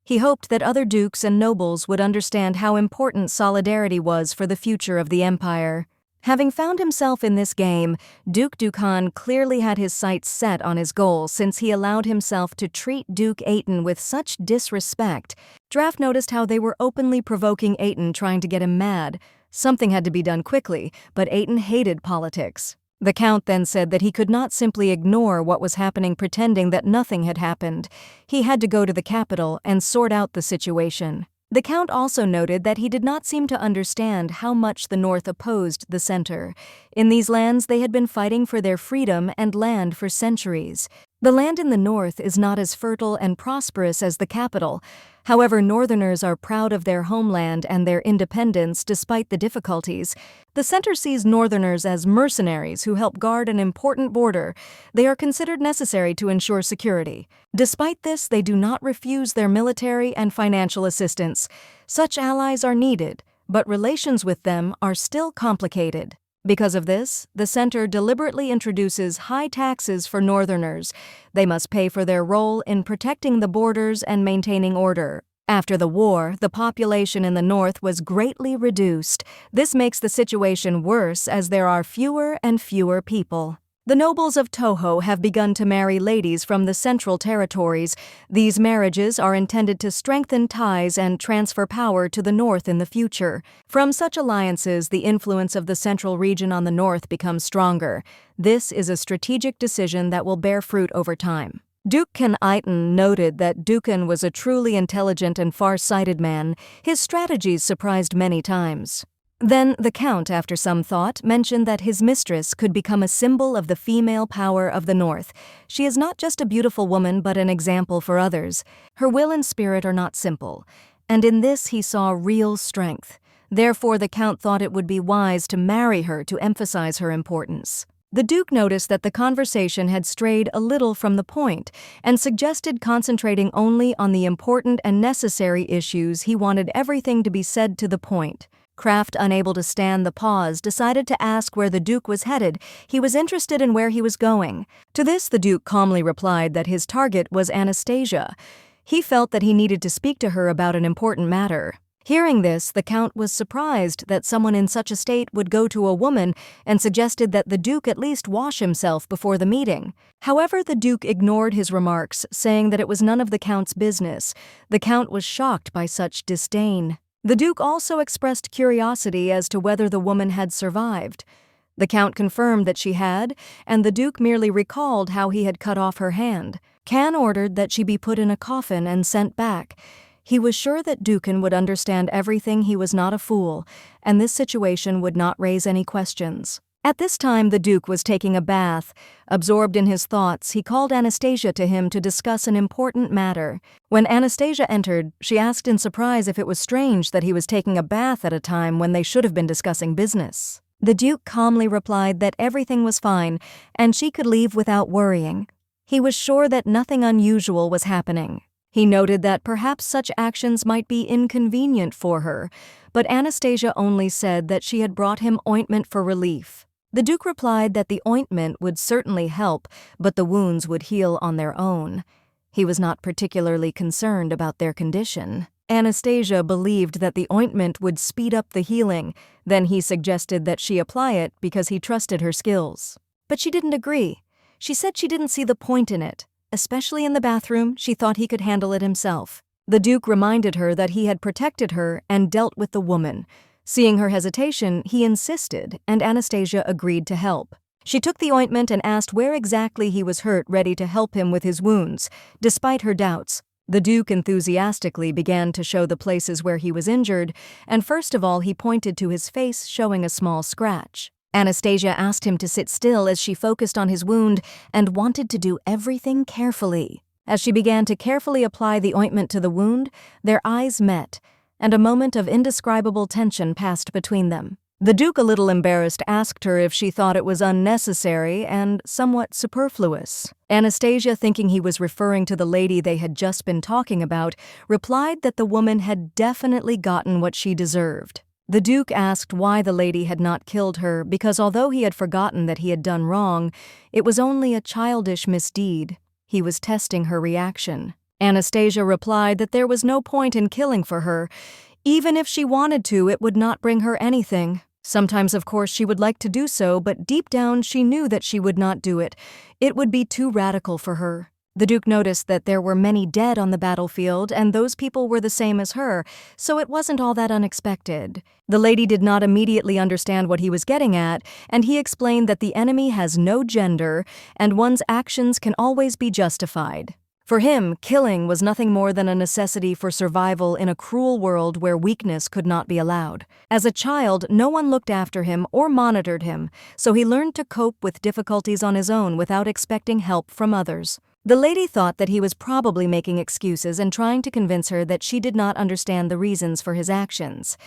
He hoped that other dukes and nobles would understand how important solidarity was for the future of the empire. Having found himself in this game, Duke Ducan clearly had his sights set on his goal since he allowed himself to treat Duke Aiton with such disrespect. Draft noticed how they were openly provoking Aiton, trying to get him mad. Something had to be done quickly, but Aiton hated politics. The Count then said that he could not simply ignore what was happening, pretending that nothing had happened. He had to go to the capital and sort out the situation. The Count also noted that he did not seem to understand how much the North opposed the center. In these lands, they had been fighting for their freedom and land for centuries. The land in the North is not as fertile and prosperous as the capital. However, Northerners are proud of their homeland and their independence despite the difficulties. The center sees Northerners as mercenaries who help guard an important border. They are considered necessary to ensure security. Despite this, they do not refuse their military and financial assistance. Such allies are needed, but relations with them are still complicated. Because of this, the center deliberately introduces high taxes for Northerners. They must pay for their role in protecting the borders and maintaining order. After the war, the population in the North was greatly reduced. This makes the situation worse as there are fewer and fewer people. The nobles of Toho have begun to marry ladies from the Central Territories. These marriages are intended to strengthen ties and transfer power to the North in the future. From such alliances, the influence of the Central region on the North becomes stronger. This is a strategic decision that will bear fruit over time. Duke Aiton noted that Ducan was a truly intelligent and far-sighted man. His strategies surprised many times. Then the Count, after some thought, mentioned that his mistress could become a symbol of the female power of the North. She is not just a beautiful woman but an example for others. Her will and spirit are not simple, and in this he saw real strength. Therefore the Count thought it would be wise to marry her to emphasize her importance. The Duke noticed that the conversation had strayed a little from the point and suggested concentrating only on the important and necessary issues. He wanted everything to be said to the point. Kraft, unable to stand the pause, decided to ask where the Duke was headed. He was interested in where he was going. To this, the Duke calmly replied that his target was Anastasia. He felt that he needed to speak to her about an important matter. Hearing this, the Count was surprised that someone in such a state would go to a woman and suggested that the Duke at least wash himself before the meeting. However, the Duke ignored his remarks, saying that it was none of the Count's business. The Count was shocked by such disdain. The Duke also expressed curiosity as to whether the woman had survived. The Count confirmed that she had, and the Duke merely recalled how he had cut off her hand. Can ordered that she be put in a coffin and sent back. He was sure that Ducan would understand everything. He was not a fool, and this situation would not raise any questions. At this time, the Duke was taking a bath. Absorbed in his thoughts, he called Anastasia to him to discuss an important matter. When Anastasia entered, she asked in surprise if it was strange that he was taking a bath at a time when they should have been discussing business. The Duke calmly replied that everything was fine, and she could leave without worrying. He was sure that nothing unusual was happening. He noted that perhaps such actions might be inconvenient for her, but Anastasia only said that she had brought him ointment for relief. The Duke replied that the ointment would certainly help, but the wounds would heal on their own. He was not particularly concerned about their condition. Anastasia believed that the ointment would speed up the healing. Then he suggested that she apply it because he trusted her skills. But she didn't agree. She said she didn't see the point in it. Especially in the bathroom, she thought he could handle it himself. The Duke reminded her that he had protected her and dealt with the woman. Seeing her hesitation, he insisted, and Anastasia agreed to help. She took the ointment and asked where exactly he was hurt, ready to help him with his wounds. Despite her doubts, The Duke enthusiastically began to show the places where he was injured, and first of all he pointed to his face, showing a small scratch. Anastasia asked him to sit still as she focused on his wound and wanted to do everything carefully. As she began to carefully apply the ointment to the wound, their eyes met, and a moment of indescribable tension passed between them. The Duke, a little embarrassed, asked her if she thought it was unnecessary and somewhat superfluous. Anastasia, thinking he was referring to the lady they had just been talking about, replied that the woman had definitely gotten what she deserved. The Duke asked why the lady had not killed her, because although he had forgotten that he had done wrong, it was only a childish misdeed. He was testing her reaction. Anastasia replied that there was no point in killing for her. Even if she wanted to, it would not bring her anything. Sometimes, of course, she would like to do so, but deep down she knew that she would not do it. It would be too radical for her. The Duke noticed that there were many dead on the battlefield, and those people were the same as her, so it wasn't all that unexpected. The lady did not immediately understand what he was getting at, and he explained that the enemy has no gender, and one's actions can always be justified. For him, killing was nothing more than a necessity for survival in a cruel world where weakness could not be allowed. As a child, no one looked after him or monitored him, so he learned to cope with difficulties on his own without expecting help from others. The lady thought that he was probably making excuses and trying to convince her that she did not understand the reasons for his actions.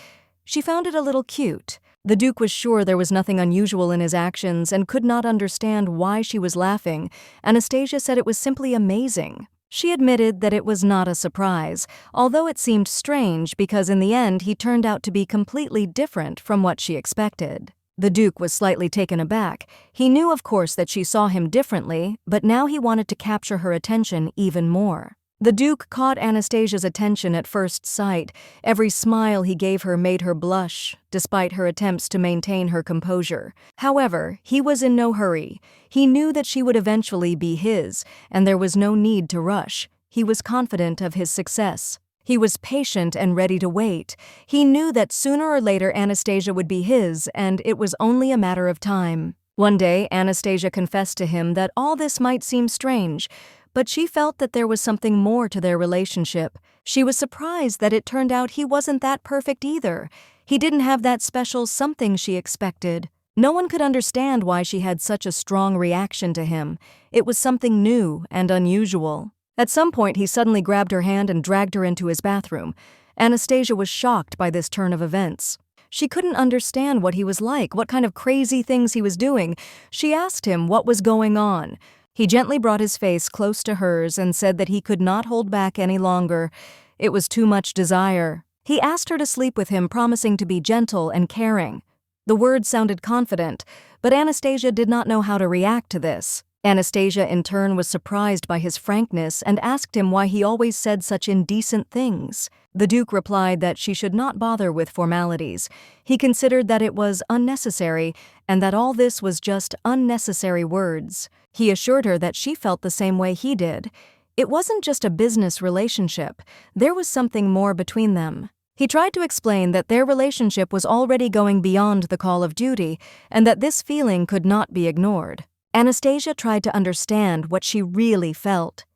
She found it a little cute. The Duke was sure there was nothing unusual in his actions and could not understand why she was laughing. Anastasia said it was simply amazing. She admitted that it was not a surprise, although it seemed strange because in the end he turned out to be completely different from what she expected. The Duke was slightly taken aback. He knew, of course, that she saw him differently, but now he wanted to capture her attention even more. The Duke caught Anastasia's attention at first sight. Every smile he gave her made her blush, despite her attempts to maintain her composure. However, he was in no hurry. He knew that she would eventually be his, and there was no need to rush. He was confident of his success. He was patient and ready to wait. He knew that sooner or later Anastasia would be his, and it was only a matter of time. One day, Anastasia confessed to him that all this might seem strange, but she felt that there was something more to their relationship. She was surprised that it turned out he wasn't that perfect either. He didn't have that special something she expected. No one could understand why she had such a strong reaction to him. It was something new and unusual. At some point, he suddenly grabbed her hand and dragged her into his bathroom. Anastasia was shocked by this turn of events. She couldn't understand what he was like, what kind of crazy things he was doing. She asked him what was going on. He gently brought his face close to hers and said that he could not hold back any longer. It was too much desire. He asked her to sleep with him, promising to be gentle and caring. The words sounded confident, but Anastasia did not know how to react to this. Anastasia, in turn, was surprised by his frankness and asked him why he always said such indecent things. The Duke replied that she should not bother with formalities. He considered that it was unnecessary and that all this was just unnecessary words. He assured her that she felt the same way he did. It wasn't just a business relationship. There was something more between them. He tried to explain that their relationship was already going beyond the call of duty and that this feeling could not be ignored. Anastasia tried to understand what she really felt.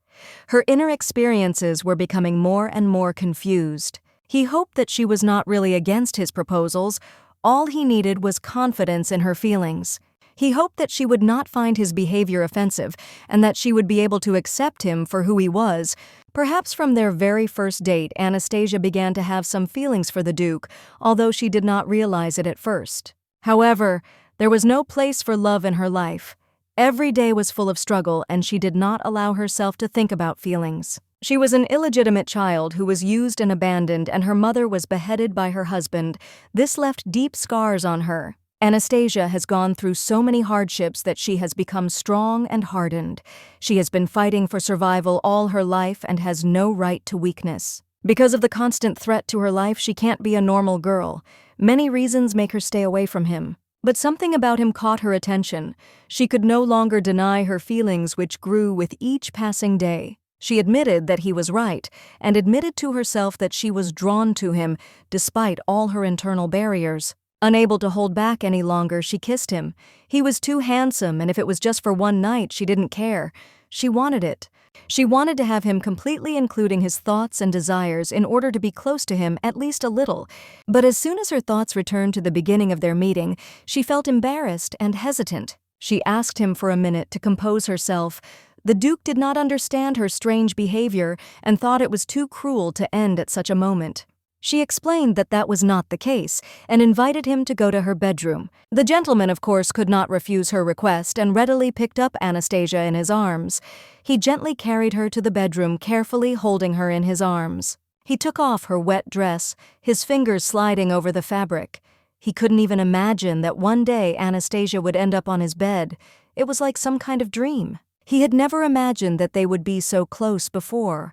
Her inner experiences were becoming more and more confused. He hoped that she was not really against his proposals. All he needed was confidence in her feelings. He hoped that she would not find his behavior offensive and that she would be able to accept him for who he was. Perhaps from their very first date, Anastasia began to have some feelings for the Duke, although she did not realize it at first. However, there was no place for love in her life. Every day was full of struggle, and she did not allow herself to think about feelings. She was an illegitimate child who was used and abandoned, and her mother was beheaded by her husband. This left deep scars on her. Anastasia has gone through so many hardships that she has become strong and hardened. She has been fighting for survival all her life and has no right to weakness. Because of the constant threat to her life, she can't be a normal girl. Many reasons make her stay away from him. But something about him caught her attention. She could no longer deny her feelings, which grew with each passing day. She admitted that he was right, and admitted to herself that she was drawn to him, despite all her internal barriers. Unable to hold back any longer, she kissed him. He was too handsome, and if it was just for one night, she didn't care. She wanted it. She wanted to have him completely including his thoughts and desires in order to be close to him at least a little. But as soon as her thoughts returned to the beginning of their meeting, she felt embarrassed and hesitant. She asked him for a minute to compose herself. The Duke did not understand her strange behavior and thought it was too cruel to end at such a moment. She explained that that was not the case and invited him to go to her bedroom. The gentleman, of course, could not refuse her request and readily picked up Anastasia in his arms. He gently carried her to the bedroom, carefully holding her in his arms. He took off her wet dress, his fingers sliding over the fabric. He couldn't even imagine that one day Anastasia would end up on his bed. It was like some kind of dream. He had never imagined that they would be so close before.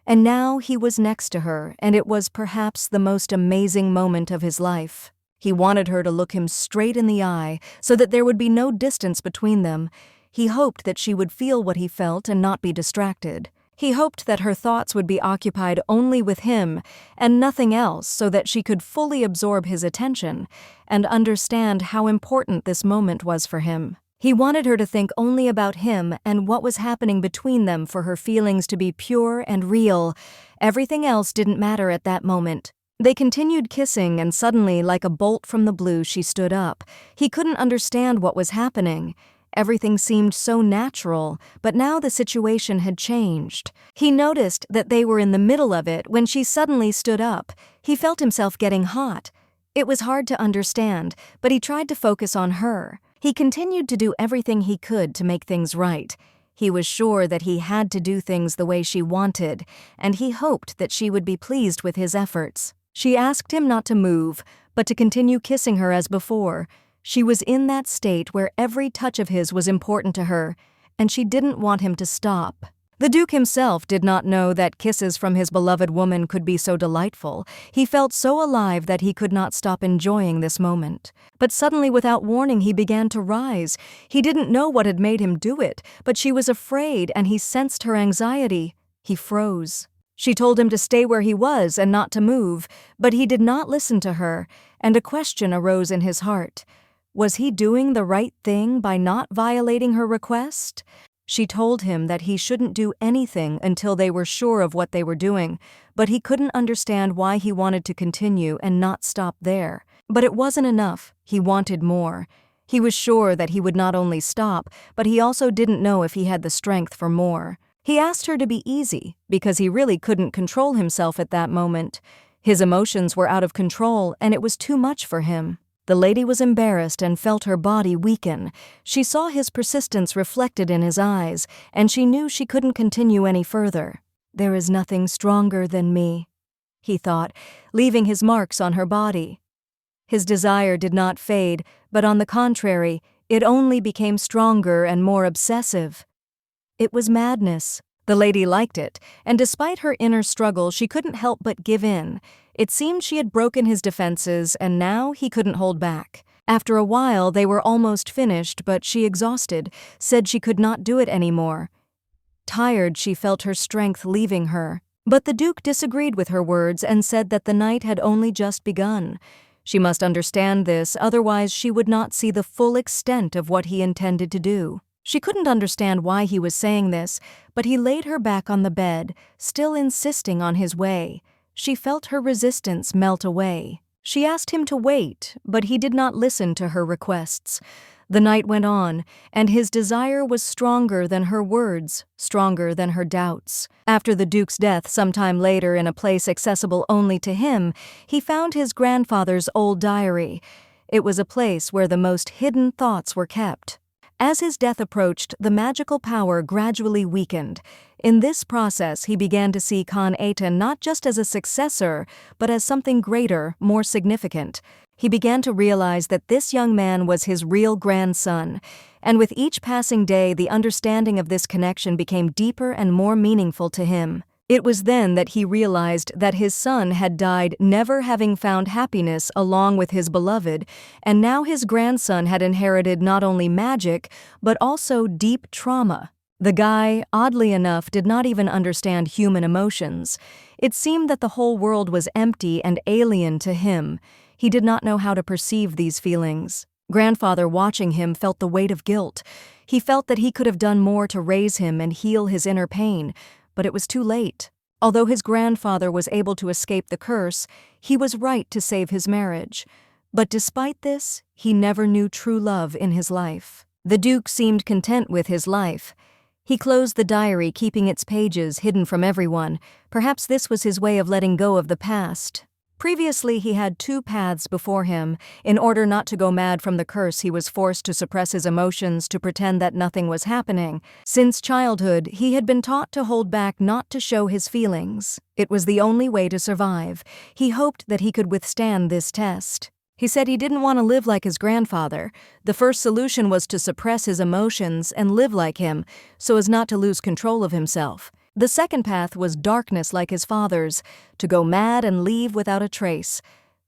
And now he was next to her, and it was perhaps the most amazing moment of his life. He wanted her to look him straight in the eye so that there would be no distance between them. He hoped that she would feel what he felt and not be distracted. He hoped that her thoughts would be occupied only with him and nothing else so that she could fully absorb his attention and understand how important this moment was for him. He wanted her to think only about him and what was happening between them for her feelings to be pure and real. Everything else didn't matter at that moment. They continued kissing and suddenly, like a bolt from the blue, she stood up. He couldn't understand what was happening. Everything seemed so natural, but now the situation had changed. He noticed that they were in the middle of it when she suddenly stood up. He felt himself getting hot. It was hard to understand, but he tried to focus on her. He continued to do everything he could to make things right. He was sure that he had to do things the way she wanted, and he hoped that she would be pleased with his efforts. She asked him not to move, but to continue kissing her as before. She was in that state where every touch of his was important to her, and she didn't want him to stop. The Duke himself did not know that kisses from his beloved woman could be so delightful. He felt so alive that he could not stop enjoying this moment. But suddenly, without warning, he began to rise. He didn't know what had made him do it, but she was afraid and he sensed her anxiety. He froze. She told him to stay where he was and not to move, but he did not listen to her, and a question arose in his heart. Was he doing the right thing by not violating her request? She told him that he shouldn't do anything until they were sure of what they were doing, but he couldn't understand why he wanted to continue and not stop there. But it wasn't enough. He wanted more. He was sure that he would not only stop, but he also didn't know if he had the strength for more. He asked her to be easy, because he really couldn't control himself at that moment. His emotions were out of control, and it was too much for him. The lady was embarrassed and felt her body weaken. She saw his persistence reflected in his eyes, and she knew she couldn't continue any further. "There is nothing stronger than me," he thought, leaving his marks on her body. His desire did not fade, but on the contrary, it only became stronger and more obsessive. It was madness. The lady liked it, and despite her inner struggle, she couldn't help but give in. It seemed she had broken his defenses, and now he couldn't hold back. After a while, they were almost finished, but she, exhausted, said she could not do it anymore. Tired, she felt her strength leaving her. But the Duke disagreed with her words and said that the night had only just begun. She must understand this, otherwise she would not see the full extent of what he intended to do. She couldn't understand why he was saying this, but he laid her back on the bed, still insisting on his way. She felt her resistance melt away. She asked him to wait, but he did not listen to her requests. The night went on, and his desire was stronger than her words, stronger than her doubts. After the Duke's death, sometime later in a place accessible only to him, he found his grandfather's old diary. It was a place where the most hidden thoughts were kept. As his death approached, the magical power gradually weakened. In this process, he began to see Khan Aten not just as a successor, but as something greater, more significant. He began to realize that this young man was his real grandson, and with each passing day, the understanding of this connection became deeper and more meaningful to him. It was then that he realized that his son had died never having found happiness along with his beloved, and now his grandson had inherited not only magic, but also deep trauma. The guy, oddly enough, did not even understand human emotions. It seemed that the whole world was empty and alien to him. He did not know how to perceive these feelings. Grandfather, watching him, felt the weight of guilt. He felt that he could have done more to raise him and heal his inner pain, but it was too late. Although his grandfather was able to escape the curse, he was right to save his marriage. But despite this, he never knew true love in his life. The Duke seemed content with his life. He closed the diary, keeping its pages hidden from everyone. Perhaps this was his way of letting go of the past. Previously, he had two paths before him. In order not to go mad from the curse, he was forced to suppress his emotions, to pretend that nothing was happening. Since childhood, he had been taught to hold back, not to show his feelings. It was the only way to survive. He hoped that he could withstand this test. He said he didn't want to live like his grandfather. The first solution was to suppress his emotions and live like him, so as not to lose control of himself. The second path was darkness like his father's, to go mad and leave without a trace.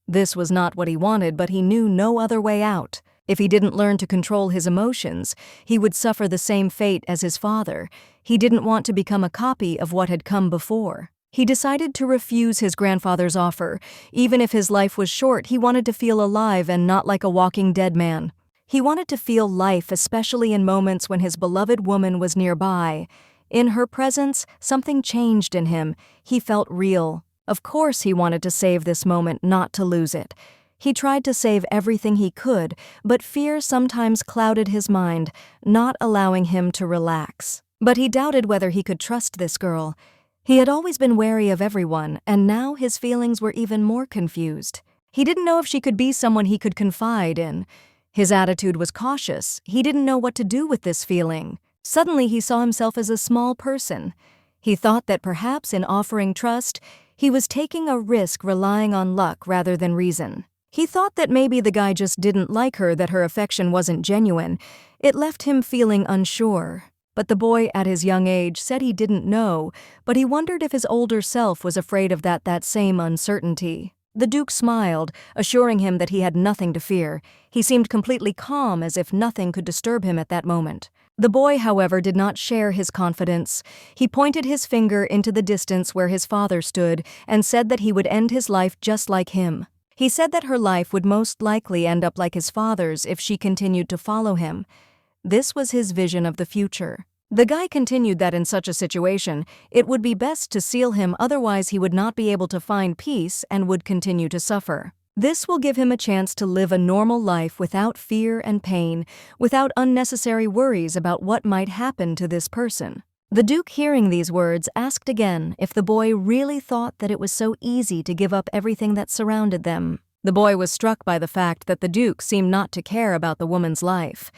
This was not what he wanted, but he knew no other way out. If he didn't learn to control his emotions, he would suffer the same fate as his father. He didn't want to become a copy of what had come before. He decided to refuse his grandfather's offer. Even if his life was short, he wanted to feel alive and not like a walking dead man. He wanted to feel life, especially in moments when his beloved woman was nearby. In her presence, something changed in him. He felt real. Of course he wanted to save this moment, not to lose it. He tried to save everything he could, but fear sometimes clouded his mind, not allowing him to relax. But he doubted whether he could trust this girl. He had always been wary of everyone, and now his feelings were even more confused. He didn't know if she could be someone he could confide in. His attitude was cautious. He didn't know what to do with this feeling. Suddenly he saw himself as a small person. He thought that perhaps in offering trust, he was taking a risk, relying on luck rather than reason. He thought that maybe the guy just didn't like her, that her affection wasn't genuine. It left him feeling unsure. But the boy at his young age said he didn't know, but he wondered if his older self was afraid of that same uncertainty. The Duke smiled, assuring him that he had nothing to fear. He seemed completely calm, as if nothing could disturb him at that moment. The boy, however, did not share his confidence. He pointed his finger into the distance where his father stood and said that he would end his life just like him. He said that her life would most likely end up like his father's if she continued to follow him. This was his vision of the future. The guy continued that in such a situation, it would be best to seal him, otherwise he would not be able to find peace and would continue to suffer. This will give him a chance to live a normal life without fear and pain, without unnecessary worries about what might happen to this person. The Duke, hearing these words, asked again if the boy really thought that it was so easy to give up everything that surrounded them. The boy was struck by the fact that the Duke seemed not to care about the woman's life.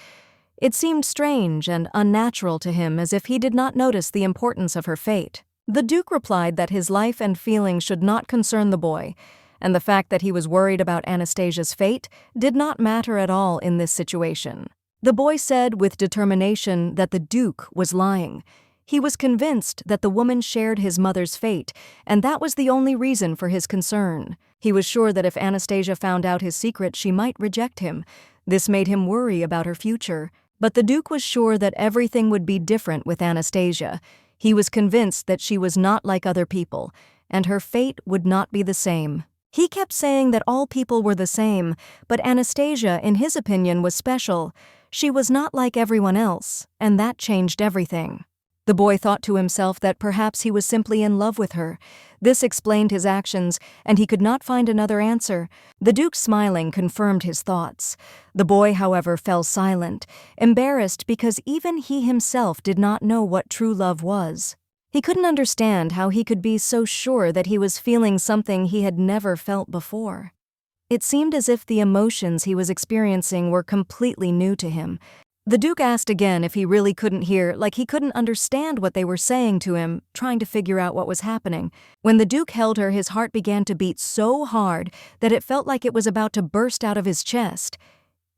It seemed strange and unnatural to him, as if he did not notice the importance of her fate. The Duke replied that his life and feelings should not concern the boy, and the fact that he was worried about Anastasia's fate did not matter at all in this situation. The boy said with determination that the Duke was lying. He was convinced that the woman shared his mother's fate, and that was the only reason for his concern. He was sure that if Anastasia found out his secret, she might reject him. This made him worry about her future. But the Duke was sure that everything would be different with Anastasia. He was convinced that she was not like other people, and her fate would not be the same. He kept saying that all people were the same, but Anastasia, in his opinion, was special. She was not like everyone else, and that changed everything. The boy thought to himself that perhaps he was simply in love with her. This explained his actions, and he could not find another answer. The Duke, smiling, confirmed his thoughts. The boy, however, fell silent, embarrassed because even he himself did not know what true love was. He couldn't understand how he could be so sure that he was feeling something he had never felt before. It seemed as if the emotions he was experiencing were completely new to him. The Duke asked again if he really couldn't hear, like he couldn't understand what they were saying to him, trying to figure out what was happening. When the Duke held her, his heart began to beat so hard that it felt like it was about to burst out of his chest.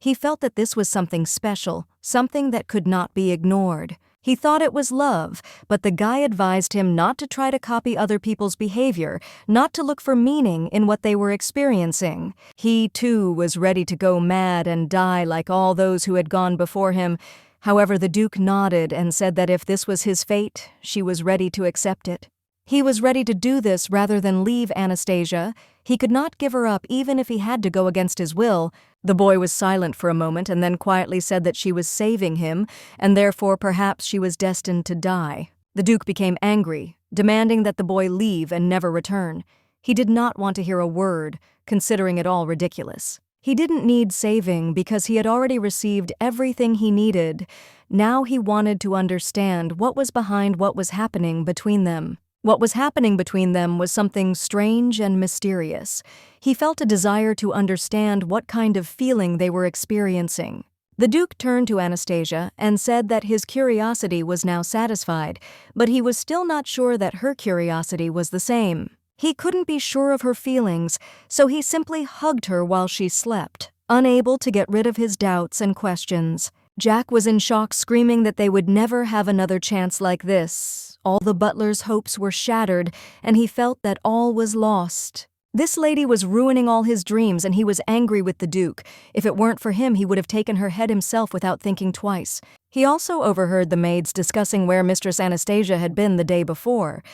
He felt that this was something special, something that could not be ignored. He thought it was love, but the guy advised him not to try to copy other people's behavior, not to look for meaning in what they were experiencing. He, too, was ready to go mad and die like all those who had gone before him. However, the Duke nodded and said that if this was his fate, she was ready to accept it. He was ready to do this rather than leave Anastasia. He could not give her up even if he had to go against his will. The boy was silent for a moment and then quietly said that she was saving him, and therefore perhaps she was destined to die. The Duke became angry, demanding that the boy leave and never return. He did not want to hear a word, considering it all ridiculous. He didn't need saving because he had already received everything he needed. Now he wanted to understand what was behind what was happening between them. What was happening between them was something strange and mysterious. He felt a desire to understand what kind of feeling they were experiencing. The Duke turned to Anastasia and said that his curiosity was now satisfied, but he was still not sure that her curiosity was the same. He couldn't be sure of her feelings, so he simply hugged her while she slept, unable to get rid of his doubts and questions. Jack was in shock, screaming that they would never have another chance like this. All the butler's hopes were shattered, and he felt that all was lost. This lady was ruining all his dreams, and he was angry with the Duke. If it weren't for him, he would have taken her head himself without thinking twice. He also overheard the maids discussing where Mistress Anastasia had been the day before.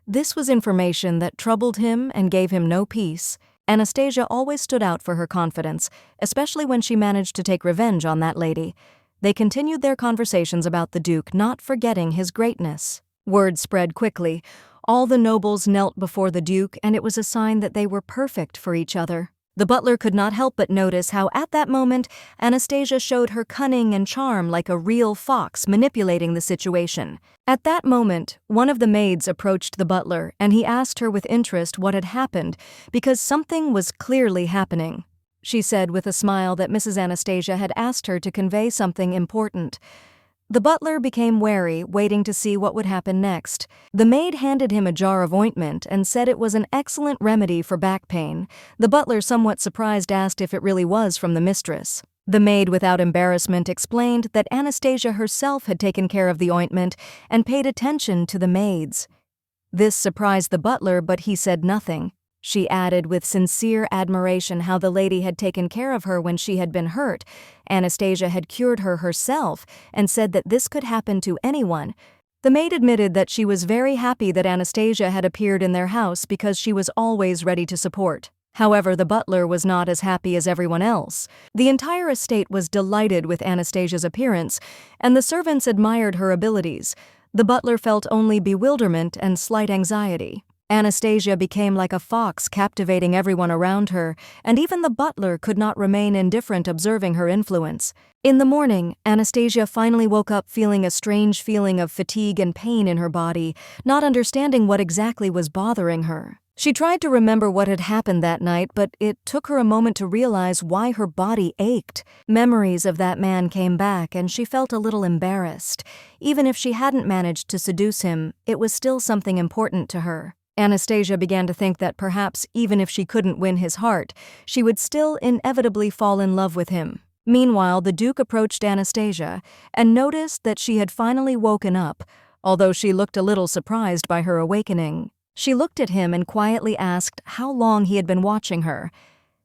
This was information that troubled him and gave him no peace. Anastasia always stood out for her confidence, especially when she managed to take revenge on that lady. They continued their conversations about the Duke, not forgetting his greatness. Word spread quickly. All the nobles knelt before the Duke, and it was a sign that they were perfect for each other. The butler could not help but notice how at that moment Anastasia showed her cunning and charm like a real fox manipulating the situation. At that moment, one of the maids approached the butler, and he asked her with interest what had happened, because something was clearly happening. She said with a smile that Mrs. Anastasia had asked her to convey something important. The butler became wary, waiting to see what would happen next. The maid handed him a jar of ointment and said it was an excellent remedy for back pain. The butler, somewhat surprised, asked if it really was from the mistress. The maid, without embarrassment, explained that Anastasia herself had taken care of the ointment and paid attention to the maids. This surprised the butler, but he said nothing. She added with sincere admiration how the lady had taken care of her when she had been hurt. Anastasia had cured her herself and said that this could happen to anyone. The maid admitted that she was very happy that Anastasia had appeared in their house because she was always ready to support. However, the butler was not as happy as everyone else. The entire estate was delighted with Anastasia's appearance, and the servants admired her abilities. The butler felt only bewilderment and slight anxiety. Anastasia became like a fox, captivating everyone around her, and even the butler could not remain indifferent, observing her influence. In the morning, Anastasia finally woke up feeling a strange feeling of fatigue and pain in her body, not understanding what exactly was bothering her. She tried to remember what had happened that night, but it took her a moment to realize why her body ached. Memories of that man came back, and she felt a little embarrassed. Even if she hadn't managed to seduce him, it was still something important to her. Anastasia began to think that perhaps even if she couldn't win his heart, she would still inevitably fall in love with him. Meanwhile, the Duke approached Anastasia and noticed that she had finally woken up, although she looked a little surprised by her awakening. She looked at him and quietly asked how long he had been watching her.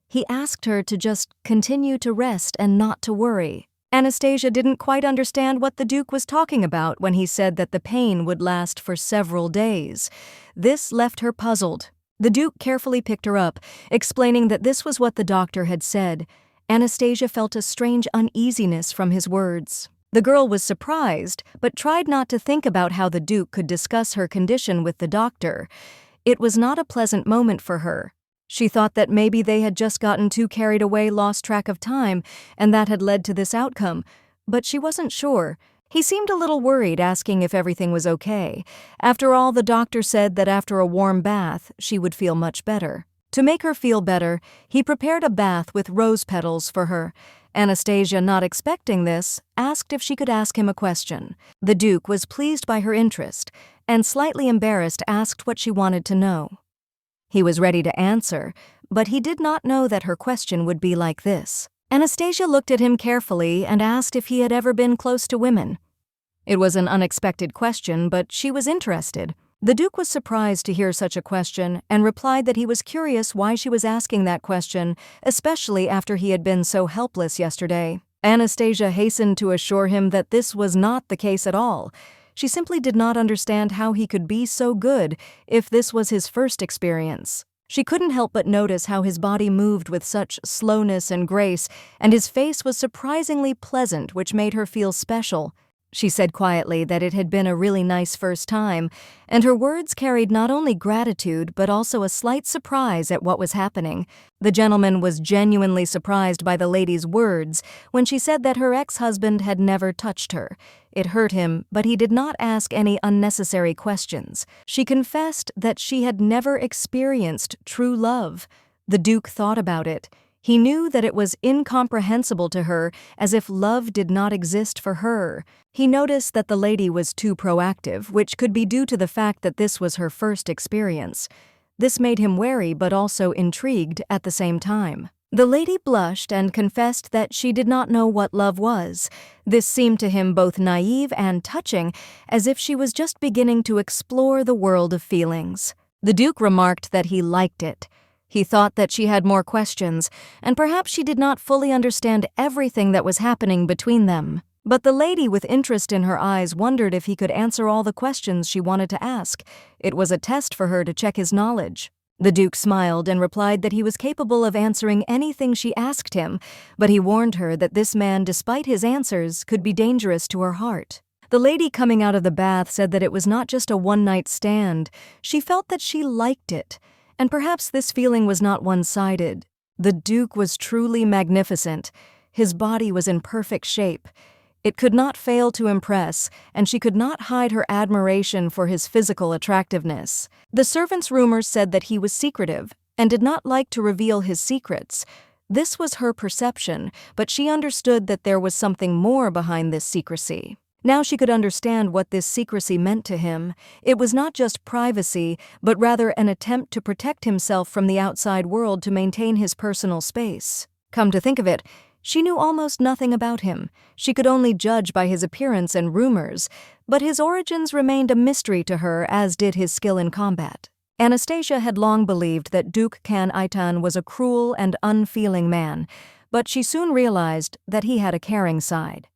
He asked her to just continue to rest and not to worry. Anastasia didn't quite understand what the Duke was talking about when he said that the pain would last for several days. This left her puzzled. The Duke carefully picked her up, explaining that this was what the doctor had said. Anastasia felt a strange uneasiness from his words. The girl was surprised, but tried not to think about how the Duke could discuss her condition with the doctor. It was not a pleasant moment for her. She thought that maybe they had just gotten too carried away, lost track of time, and that had led to this outcome. But she wasn't sure. He seemed a little worried, asking if everything was okay. After all, the doctor said that after a warm bath, she would feel much better. To make her feel better, he prepared a bath with rose petals for her. Anastasia, not expecting this, asked if she could ask him a question. The Duke was pleased by her interest, and slightly embarrassed, asked what she wanted to know. He was ready to answer, but he did not know that her question would be like this. Anastasia looked at him carefully and asked if he had ever been close to women. It was an unexpected question, but she was interested. The Duke was surprised to hear such a question and replied that he was curious why she was asking that question, especially after he had been so helpless yesterday. Anastasia hastened to assure him that this was not the case at all. She simply did not understand how he could be so good if this was his first experience. She couldn't help but notice how his body moved with such slowness and grace, and his face was surprisingly pleasant, which made her feel special. She said quietly that it had been a really nice first time, and her words carried not only gratitude but also a slight surprise at what was happening. The gentleman was genuinely surprised by the lady's words when she said that her ex-husband had never touched her. It hurt him, but he did not ask any unnecessary questions. She confessed that she had never experienced true love. The Duke thought about it. He knew that it was incomprehensible to her, as if love did not exist for her. He noticed that the lady was too proactive, which could be due to the fact that this was her first experience. This made him wary but also intrigued at the same time. The lady blushed and confessed that she did not know what love was. This seemed to him both naive and touching, as if she was just beginning to explore the world of feelings. The Duke remarked that he liked it. He thought that she had more questions, and perhaps she did not fully understand everything that was happening between them. But the lady with interest in her eyes wondered if he could answer all the questions she wanted to ask. It was a test for her to check his knowledge. The Duke smiled and replied that he was capable of answering anything she asked him, but he warned her that this man, despite his answers, could be dangerous to her heart. The lady coming out of the bath said that it was not just a one-night stand. She felt that she liked it. And perhaps this feeling was not one-sided. The Duke was truly magnificent. His body was in perfect shape. It could not fail to impress, and she could not hide her admiration for his physical attractiveness. The servants' rumors said that he was secretive and did not like to reveal his secrets. This was her perception, but she understood that there was something more behind this secrecy. Now she could understand what this secrecy meant to him. It was not just privacy, but rather an attempt to protect himself from the outside world to maintain his personal space. Come to think of it, she knew almost nothing about him. She could only judge by his appearance and rumors, but his origins remained a mystery to her, as did his skill in combat. Anastasia had long believed that Duke Can Aitan was a cruel and unfeeling man, but she soon realized that he had a caring side.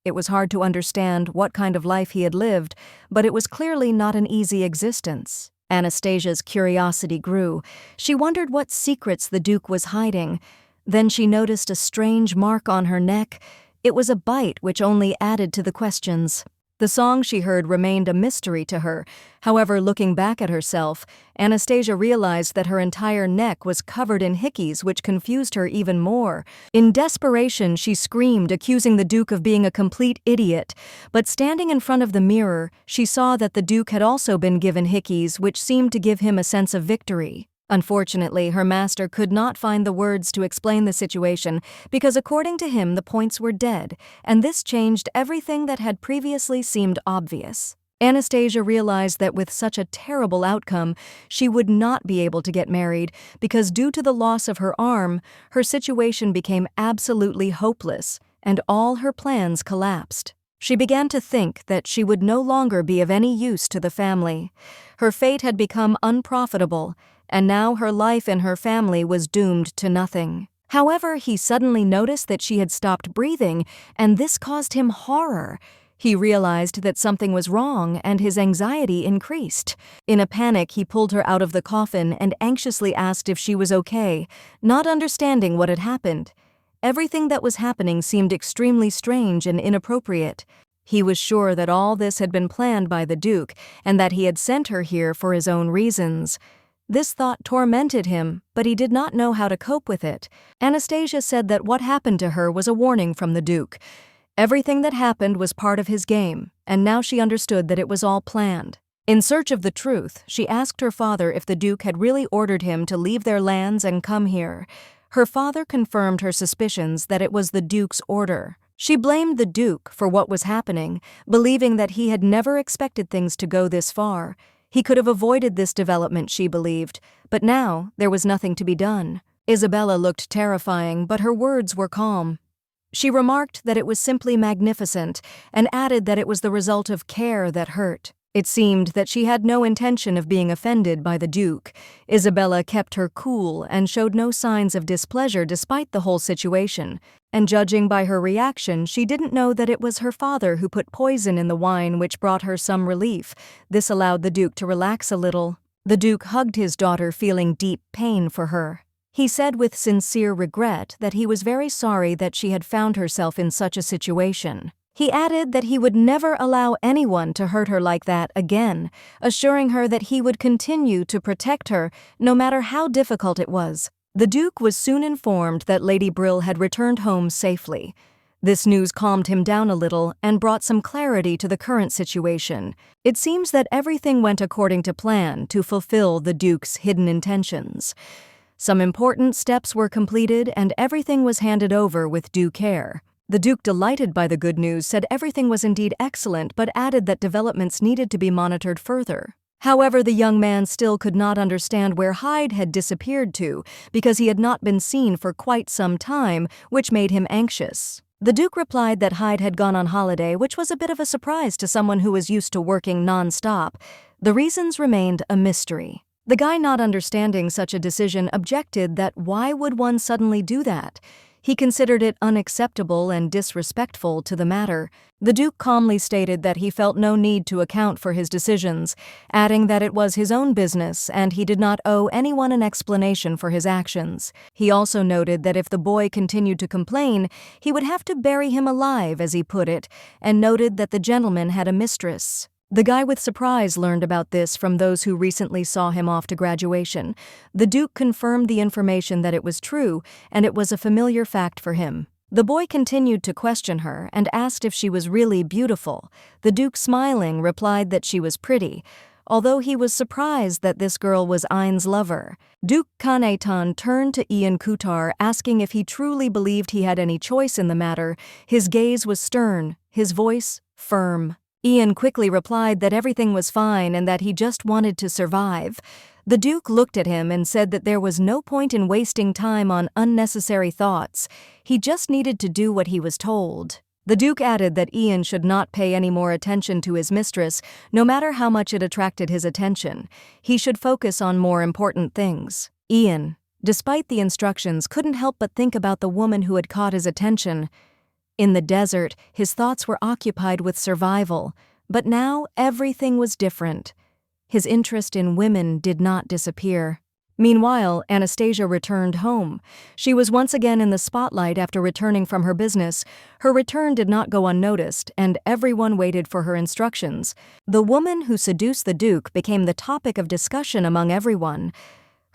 It was hard to understand what kind of life he had lived, but it was clearly not an easy existence. Anastasia's curiosity grew. She wondered what secrets the Duke was hiding. Then she noticed a strange mark on her neck. It was a bite, which only added to the questions. The song she heard remained a mystery to her. However, looking back at herself, Anastasia realized that her entire neck was covered in hickeys, which confused her even more. In desperation, she screamed, accusing the Duke of being a complete idiot. But standing in front of the mirror, she saw that the Duke had also been given hickeys, which seemed to give him a sense of victory. Unfortunately, her master could not find the words to explain the situation because, according to him, the points were dead, and this changed everything that had previously seemed obvious. Anastasia realized that with such a terrible outcome, she would not be able to get married because, due to the loss of her arm, her situation became absolutely hopeless, and all her plans collapsed. She began to think that she would no longer be of any use to the family. Her fate had become unprofitable, and now her life and her family was doomed to nothing. However, he suddenly noticed that she had stopped breathing, and this caused him horror. He realized that something was wrong, and his anxiety increased. In a panic, he pulled her out of the coffin and anxiously asked if she was okay, not understanding what had happened. Everything that was happening seemed extremely strange and inappropriate. He was sure that all this had been planned by the Duke, and that he had sent her here for his own reasons. This thought tormented him, but he did not know how to cope with it. Anastasia said that what happened to her was a warning from the Duke. Everything that happened was part of his game, and now she understood that it was all planned. In search of the truth, she asked her father if the Duke had really ordered him to leave their lands and come here. Her father confirmed her suspicions that it was the Duke's order. She blamed the Duke for what was happening, believing that he had never expected things to go this far. He could have avoided this development, she believed, but now there was nothing to be done. Isabella looked terrifying, but her words were calm. She remarked that it was simply magnificent, and added that it was the result of care that hurt. It seemed that she had no intention of being offended by the Duke. Isabella kept her cool and showed no signs of displeasure despite the whole situation, and judging by her reaction, she didn't know that it was her father who put poison in the wine, which brought her some relief. This allowed the Duke to relax a little. The Duke hugged his daughter, feeling deep pain for her. He said with sincere regret that he was very sorry that she had found herself in such a situation. He added that he would never allow anyone to hurt her like that again, assuring her that he would continue to protect her no matter how difficult it was. The Duke was soon informed that Lady Brill had returned home safely. This news calmed him down a little and brought some clarity to the current situation. It seems that everything went according to plan to fulfill the Duke's hidden intentions. Some important steps were completed and everything was handed over with due care. The Duke, delighted by the good news, said everything was indeed excellent, but added that developments needed to be monitored further. However, the young man still could not understand where Hyde had disappeared to, because he had not been seen for quite some time, which made him anxious. The Duke replied that Hyde had gone on holiday, which was a bit of a surprise to someone who was used to working non-stop. The reasons remained a mystery. The guy, not understanding such a decision, objected that why would one suddenly do that? He considered it unacceptable and disrespectful to the matter. The Duke calmly stated that he felt no need to account for his decisions, adding that it was his own business and he did not owe anyone an explanation for his actions. He also noted that if the boy continued to complain, he would have to bury him alive, as he put it, and noted that the gentleman had a mistress. The guy with surprise learned about this from those who recently saw him off to graduation. The Duke confirmed the information that it was true, and it was a familiar fact for him. The boy continued to question her and asked if she was really beautiful. The Duke, smiling, replied that she was pretty, although he was surprised that this girl was Ian's lover. Duke Khanatan turned to Ian Kutar, asking if he truly believed he had any choice in the matter. His gaze was stern, his voice firm. Ian quickly replied that everything was fine and that he just wanted to survive. The Duke looked at him and said that there was no point in wasting time on unnecessary thoughts. He just needed to do what he was told. The Duke added that Ian should not pay any more attention to his mistress, no matter how much it attracted his attention. He should focus on more important things. Ian, despite the instructions, couldn't help but think about the woman who had caught his attention. In the desert, his thoughts were occupied with survival, but now everything was different. His interest in women did not disappear. Meanwhile, Anastasia returned home. She was once again in the spotlight after returning from her business. Her return did not go unnoticed, and everyone waited for her instructions. The woman who seduced the Duke became the topic of discussion among everyone.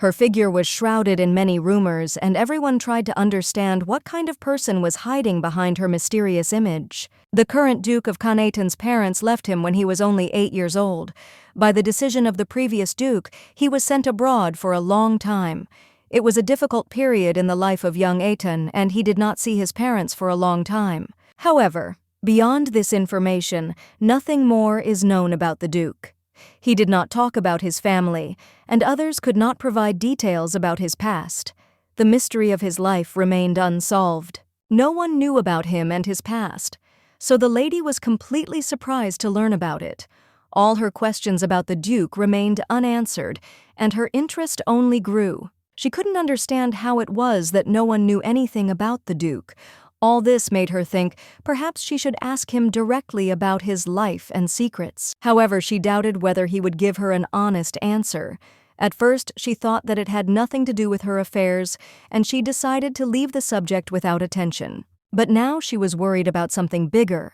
Her figure was shrouded in many rumors, and everyone tried to understand what kind of person was hiding behind her mysterious image. The current Duke of Khantan's parents left him when he was only 8 years old. By the decision of the previous Duke, he was sent abroad for a long time. It was a difficult period in the life of young Aten, and he did not see his parents for a long time. However, beyond this information, nothing more is known about the Duke. He did not talk about his family, and others could not provide details about his past. The mystery of his life remained unsolved. No one knew about him and his past, so the lady was completely surprised to learn about it. All her questions about the Duke remained unanswered, and her interest only grew. She couldn't understand how it was that no one knew anything about the Duke. All this made her think perhaps she should ask him directly about his life and secrets. However, she doubted whether he would give her an honest answer. At first, she thought that it had nothing to do with her affairs, and she decided to leave the subject without attention. But now she was worried about something bigger.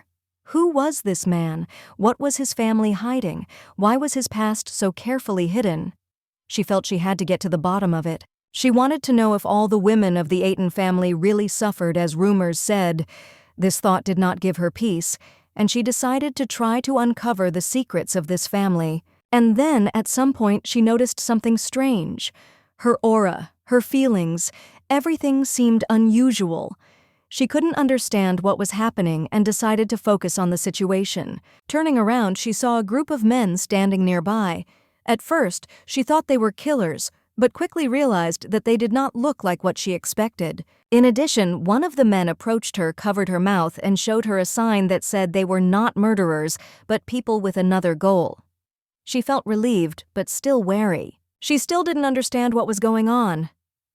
Who was this man? What was his family hiding? Why was his past so carefully hidden? She felt she had to get to the bottom of it. She wanted to know if all the women of the Aten family really suffered as rumors said. This thought did not give her peace, and she decided to try to uncover the secrets of this family. And then, at some point, she noticed something strange. Her aura, her feelings, everything seemed unusual. She couldn't understand what was happening and decided to focus on the situation. Turning around, she saw a group of men standing nearby. At first, she thought they were killers, but quickly realized that they did not look like what she expected. In addition, one of the men approached her, covered her mouth, and showed her a sign that said they were not murderers, but people with another goal. She felt relieved, but still wary. She still didn't understand what was going on.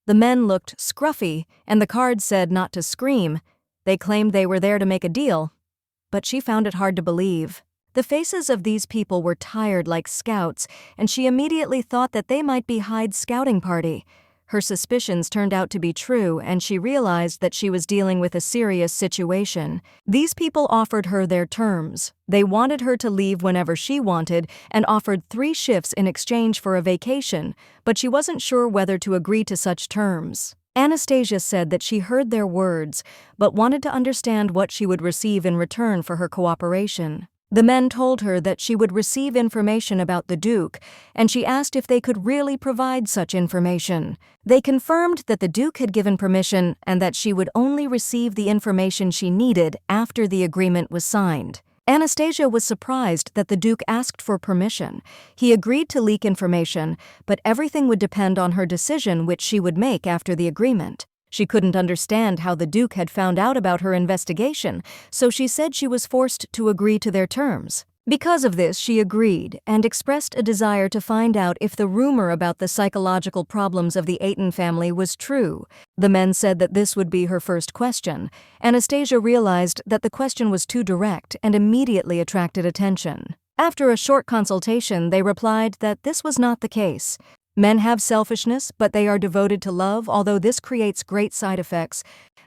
The men looked scruffy, and the cards said not to scream. They claimed they were there to make a deal, but she found it hard to believe. The faces of these people were tired like scouts, and she immediately thought that they might be Hyde's scouting party. Her suspicions turned out to be true, and she realized that she was dealing with a serious situation. These people offered her their terms. They wanted her to leave whenever she wanted and offered 3 shifts in exchange for a vacation, but she wasn't sure whether to agree to such terms. Anastasia said that she heard their words, but wanted to understand what she would receive in return for her cooperation. The men told her that she would receive information about the Duke, and she asked if they could really provide such information. They confirmed that the Duke had given permission and that she would only receive the information she needed after the agreement was signed. Anastasia was surprised that the Duke asked for permission. He agreed to leak information, but everything would depend on her decision, which she would make after the agreement. She couldn't understand how the Duke had found out about her investigation, so she said she was forced to agree to their terms. Because of this, she agreed and expressed a desire to find out if the rumor about the psychological problems of the Aiton family was true. The men said that this would be her first question. Anastasia realized that the question was too direct and immediately attracted attention. After a short consultation, they replied that this was not the case. Men have selfishness, but they are devoted to love, although this creates great side effects.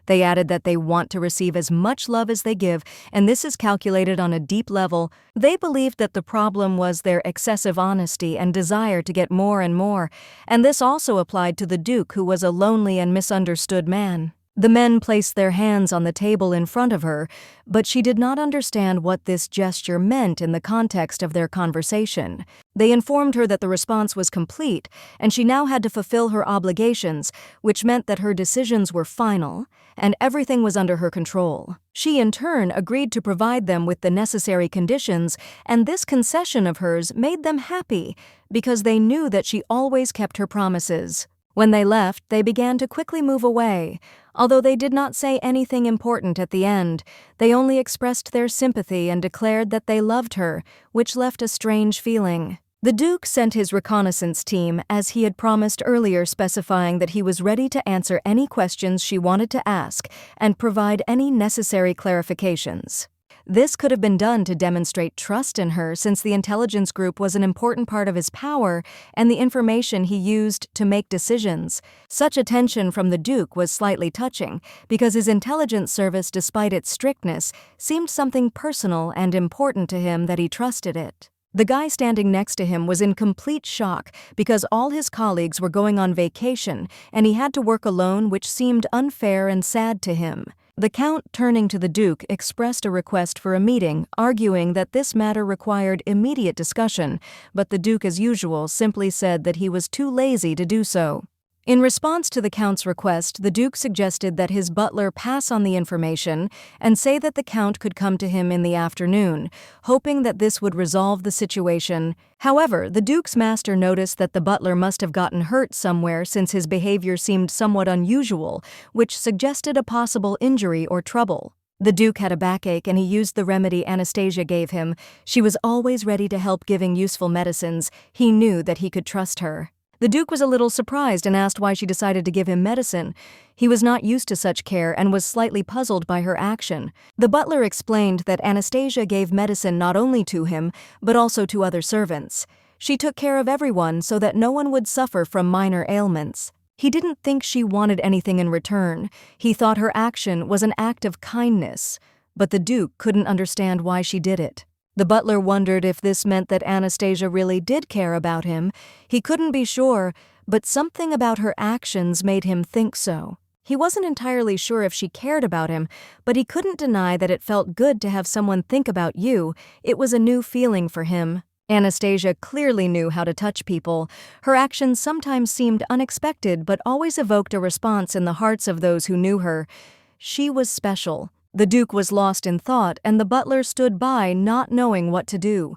They added that they want to receive as much love as they give, and this is calculated on a deep level. They believed that the problem was their excessive honesty and desire to get more and more, and this also applied to the Duke, who was a lonely and misunderstood man. The men placed their hands on the table in front of her, but she did not understand what this gesture meant in the context of their conversation. They informed her that the response was complete, and she now had to fulfill her obligations, which meant that her decisions were final, and everything was under her control. She, in turn, agreed to provide them with the necessary conditions, and this concession of hers made them happy, because they knew that she always kept her promises. When they left, they began to quickly move away. Although they did not say anything important at the end, they only expressed their sympathy and declared that they loved her, which left a strange feeling. The Duke sent his reconnaissance team as he had promised earlier, specifying that he was ready to answer any questions she wanted to ask and provide any necessary clarifications. This could have been done to demonstrate trust in her, since the intelligence group was an important part of his power and the information he used to make decisions. Such attention from the Duke was slightly touching, because his intelligence service, despite its strictness, seemed something personal and important to him that he trusted it. The guy standing next to him was in complete shock because all his colleagues were going on vacation and he had to work alone, which seemed unfair and sad to him. The Count, turning to the Duke, expressed a request for a meeting, arguing that this matter required immediate discussion, but the Duke, as usual, simply said that he was too lazy to do so. In response to the Count's request, the Duke suggested that his butler pass on the information and say that the Count could come to him in the afternoon, hoping that this would resolve the situation. However, the Duke's master noticed that the butler must have gotten hurt somewhere, since his behavior seemed somewhat unusual, which suggested a possible injury or trouble. The Duke had a backache and he used the remedy Anastasia gave him. She was always ready to help, giving useful medicines. He knew that he could trust her. The Duke was a little surprised and asked why she decided to give him medicine. He was not used to such care and was slightly puzzled by her action. The butler explained that Anastasia gave medicine not only to him, but also to other servants. She took care of everyone so that no one would suffer from minor ailments. He didn't think she wanted anything in return. He thought her action was an act of kindness, but the Duke couldn't understand why she did it. The butler wondered if this meant that Anastasia really did care about him. He couldn't be sure, but something about her actions made him think so. He wasn't entirely sure if she cared about him, but he couldn't deny that it felt good to have someone think about you. It was a new feeling for him. Anastasia clearly knew how to touch people. Her actions sometimes seemed unexpected, but always evoked a response in the hearts of those who knew her. She was special. The Duke was lost in thought, and the butler stood by, not knowing what to do.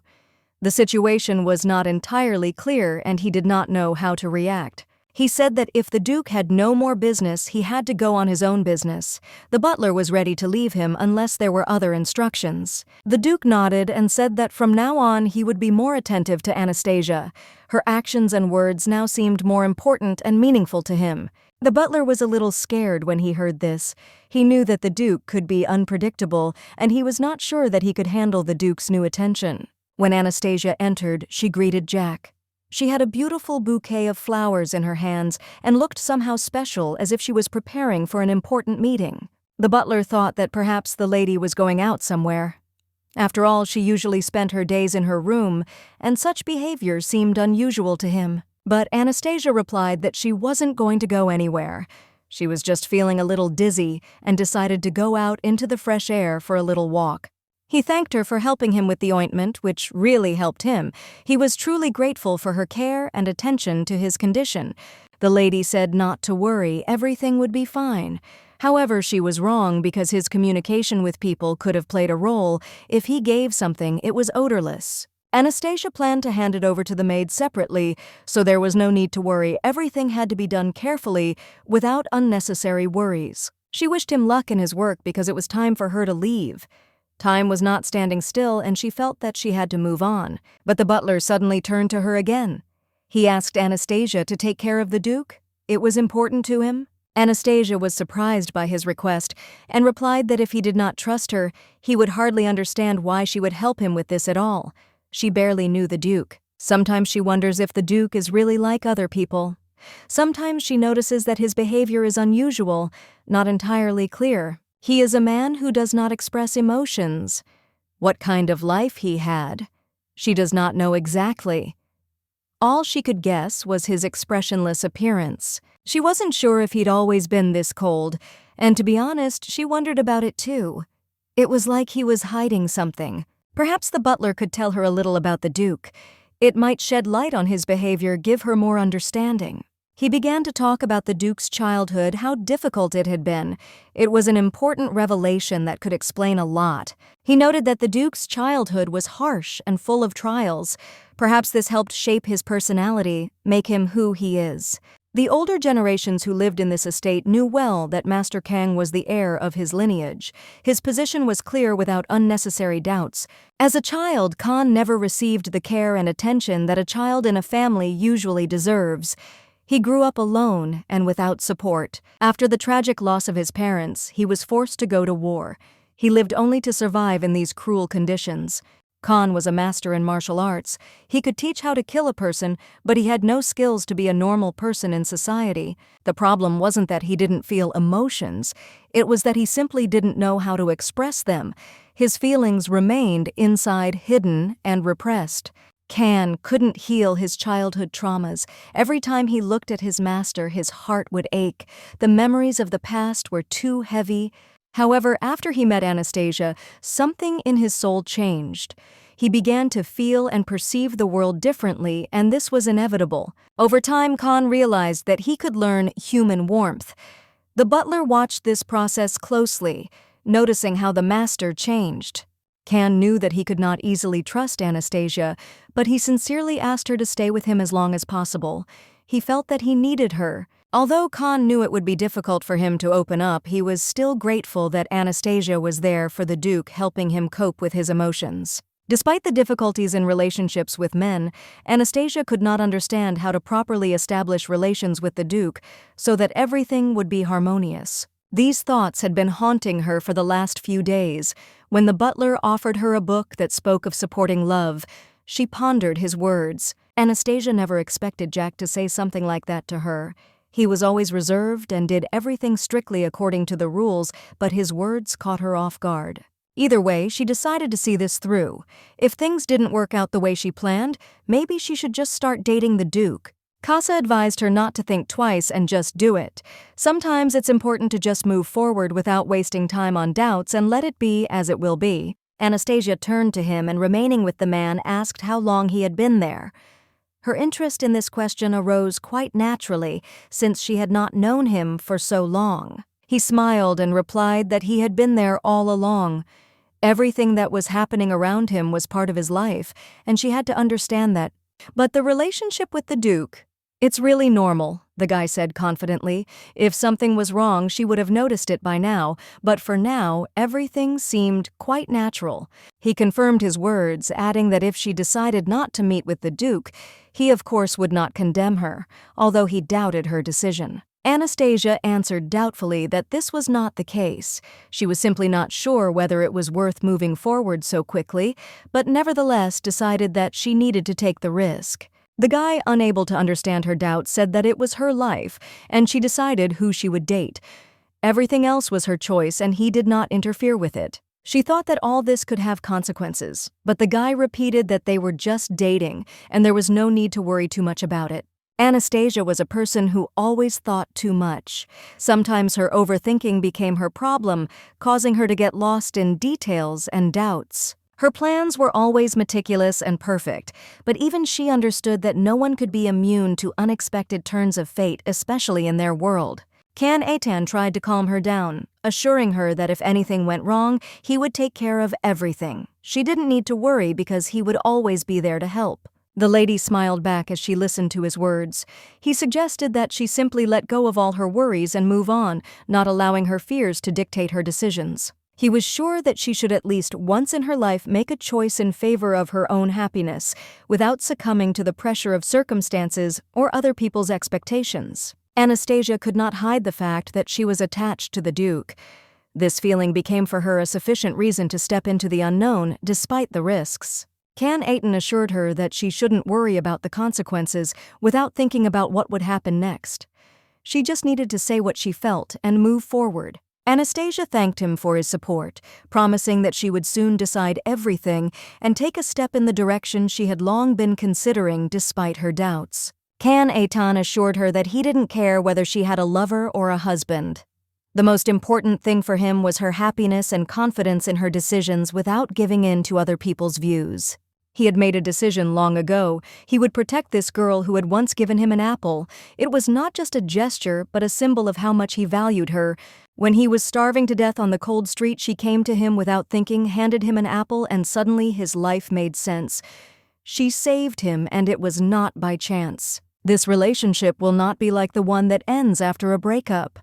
The situation was not entirely clear, and he did not know how to react. He said that if the Duke had no more business, he had to go on his own business. The butler was ready to leave him unless there were other instructions. The Duke nodded and said that from now on he would be more attentive to Anastasia. Her actions and words now seemed more important and meaningful to him. The butler was a little scared when he heard this. He knew that the Duke could be unpredictable, and he was not sure that he could handle the Duke's new attention. When Anastasia entered, she greeted Jack. She had a beautiful bouquet of flowers in her hands and looked somehow special, as if she was preparing for an important meeting. The butler thought that perhaps the lady was going out somewhere. After all, she usually spent her days in her room, and such behavior seemed unusual to him. But Anastasia replied that she wasn't going to go anywhere. She was just feeling a little dizzy and decided to go out into the fresh air for a little walk. He thanked her for helping him with the ointment, which really helped him. He was truly grateful for her care and attention to his condition. The lady said not to worry, everything would be fine. However, she was wrong because his communication with people could have played a role. If he gave something, it was odorless. Anastasia planned to hand it over to the maid separately, so there was no need to worry. Everything had to be done carefully, without unnecessary worries. She wished him luck in his work because it was time for her to leave. Time was not standing still, and she felt that she had to move on. But the butler suddenly turned to her again. He asked Anastasia to take care of the Duke. It was important to him. Anastasia was surprised by his request and replied that if he did not trust her, he would hardly understand why she would help him with this at all. She barely knew the Duke. Sometimes she wonders if the Duke is really like other people. Sometimes she notices that his behavior is unusual, not entirely clear. He is a man who does not express emotions. What kind of life he had? She does not know exactly. All she could guess was his expressionless appearance. She wasn't sure if he'd always been this cold, and to be honest, she wondered about it too. It was like he was hiding something. Perhaps the butler could tell her a little about the Duke. It might shed light on his behavior, give her more understanding. He began to talk about the Duke's childhood, how difficult it had been. It was an important revelation that could explain a lot. He noted that the Duke's childhood was harsh and full of trials. Perhaps this helped shape his personality, make him who he is. The older generations who lived in this estate knew well that Master Kang was the heir of his lineage. His position was clear without unnecessary doubts. As a child, Khan never received the care and attention that a child in a family usually deserves. He grew up alone and without support. After the tragic loss of his parents, he was forced to go to war. He lived only to survive in these cruel conditions. Khan was a master in martial arts. He could teach how to kill a person, but he had no skills to be a normal person in society. The problem wasn't that he didn't feel emotions. It was that he simply didn't know how to express them. His feelings remained inside, hidden, and repressed. Khan couldn't heal his childhood traumas. Every time he looked at his master, his heart would ache. The memories of the past were too heavy. However, after he met Anastasia, something in his soul changed. He began to feel and perceive the world differently, and this was inevitable. Over time, Khan realized that he could learn human warmth. The butler watched this process closely, noticing how the master changed. Khan knew that he could not easily trust Anastasia, but he sincerely asked her to stay with him as long as possible. He felt that he needed her. Although Khan knew it would be difficult for him to open up, he was still grateful that Anastasia was there for the Duke, helping him cope with his emotions. Despite the difficulties in relationships with men, Anastasia could not understand how to properly establish relations with the Duke so that everything would be harmonious. These thoughts had been haunting her for the last few days. When the butler offered her a book that spoke of supporting love, she pondered his words. Anastasia never expected Jack to say something like that to her. He was always reserved and did everything strictly according to the rules, but his words caught her off guard. Either way, she decided to see this through. If things didn't work out the way she planned, maybe she should just start dating the Duke. Casa advised her not to think twice and just do it. Sometimes it's important to just move forward without wasting time on doubts and let it be as it will be. Anastasia turned to him and, remaining with the man, asked how long he had been there. Her interest in this question arose quite naturally, since she had not known him for so long. He smiled and replied that he had been there all along. Everything that was happening around him was part of his life, and she had to understand that. But the relationship with the Duke, it's really normal, the guy said confidently. If something was wrong, she would have noticed it by now, but for now, everything seemed quite natural. He confirmed his words, adding that if she decided not to meet with the Duke, he of course would not condemn her, although he doubted her decision. Anastasia answered doubtfully that this was not the case. She was simply not sure whether it was worth moving forward so quickly, but nevertheless decided that she needed to take the risk. The guy, unable to understand her doubts, said that it was her life, and she decided who she would date. Everything else was her choice, and he did not interfere with it. She thought that all this could have consequences, but the guy repeated that they were just dating, and there was no need to worry too much about it. Anastasia was a person who always thought too much. Sometimes her overthinking became her problem, causing her to get lost in details and doubts. Her plans were always meticulous and perfect, but even she understood that no one could be immune to unexpected turns of fate, especially in their world. Can tried to calm her down, assuring her that if anything went wrong, he would take care of everything. She didn't need to worry because he would always be there to help. The lady smiled back as she listened to his words. He suggested that she simply let go of all her worries and move on, not allowing her fears to dictate her decisions. He was sure that she should at least once in her life make a choice in favor of her own happiness, without succumbing to the pressure of circumstances or other people's expectations. Anastasia could not hide the fact that she was attached to the Duke. This feeling became for her a sufficient reason to step into the unknown, despite the risks. Can assured her that she shouldn't worry about the consequences without thinking about what would happen next. She just needed to say what she felt and move forward. Anastasia thanked him for his support, promising that she would soon decide everything and take a step in the direction she had long been considering despite her doubts. Can assured her that he didn't care whether she had a lover or a husband. The most important thing for him was her happiness and confidence in her decisions without giving in to other people's views. He had made a decision long ago. He would protect this girl who had once given him an apple. It was not just a gesture, but a symbol of how much he valued her. When he was starving to death on the cold street, she came to him without thinking, handed him an apple, and suddenly his life made sense. She saved him, and it was not by chance. This relationship will not be like the one that ends after a breakup.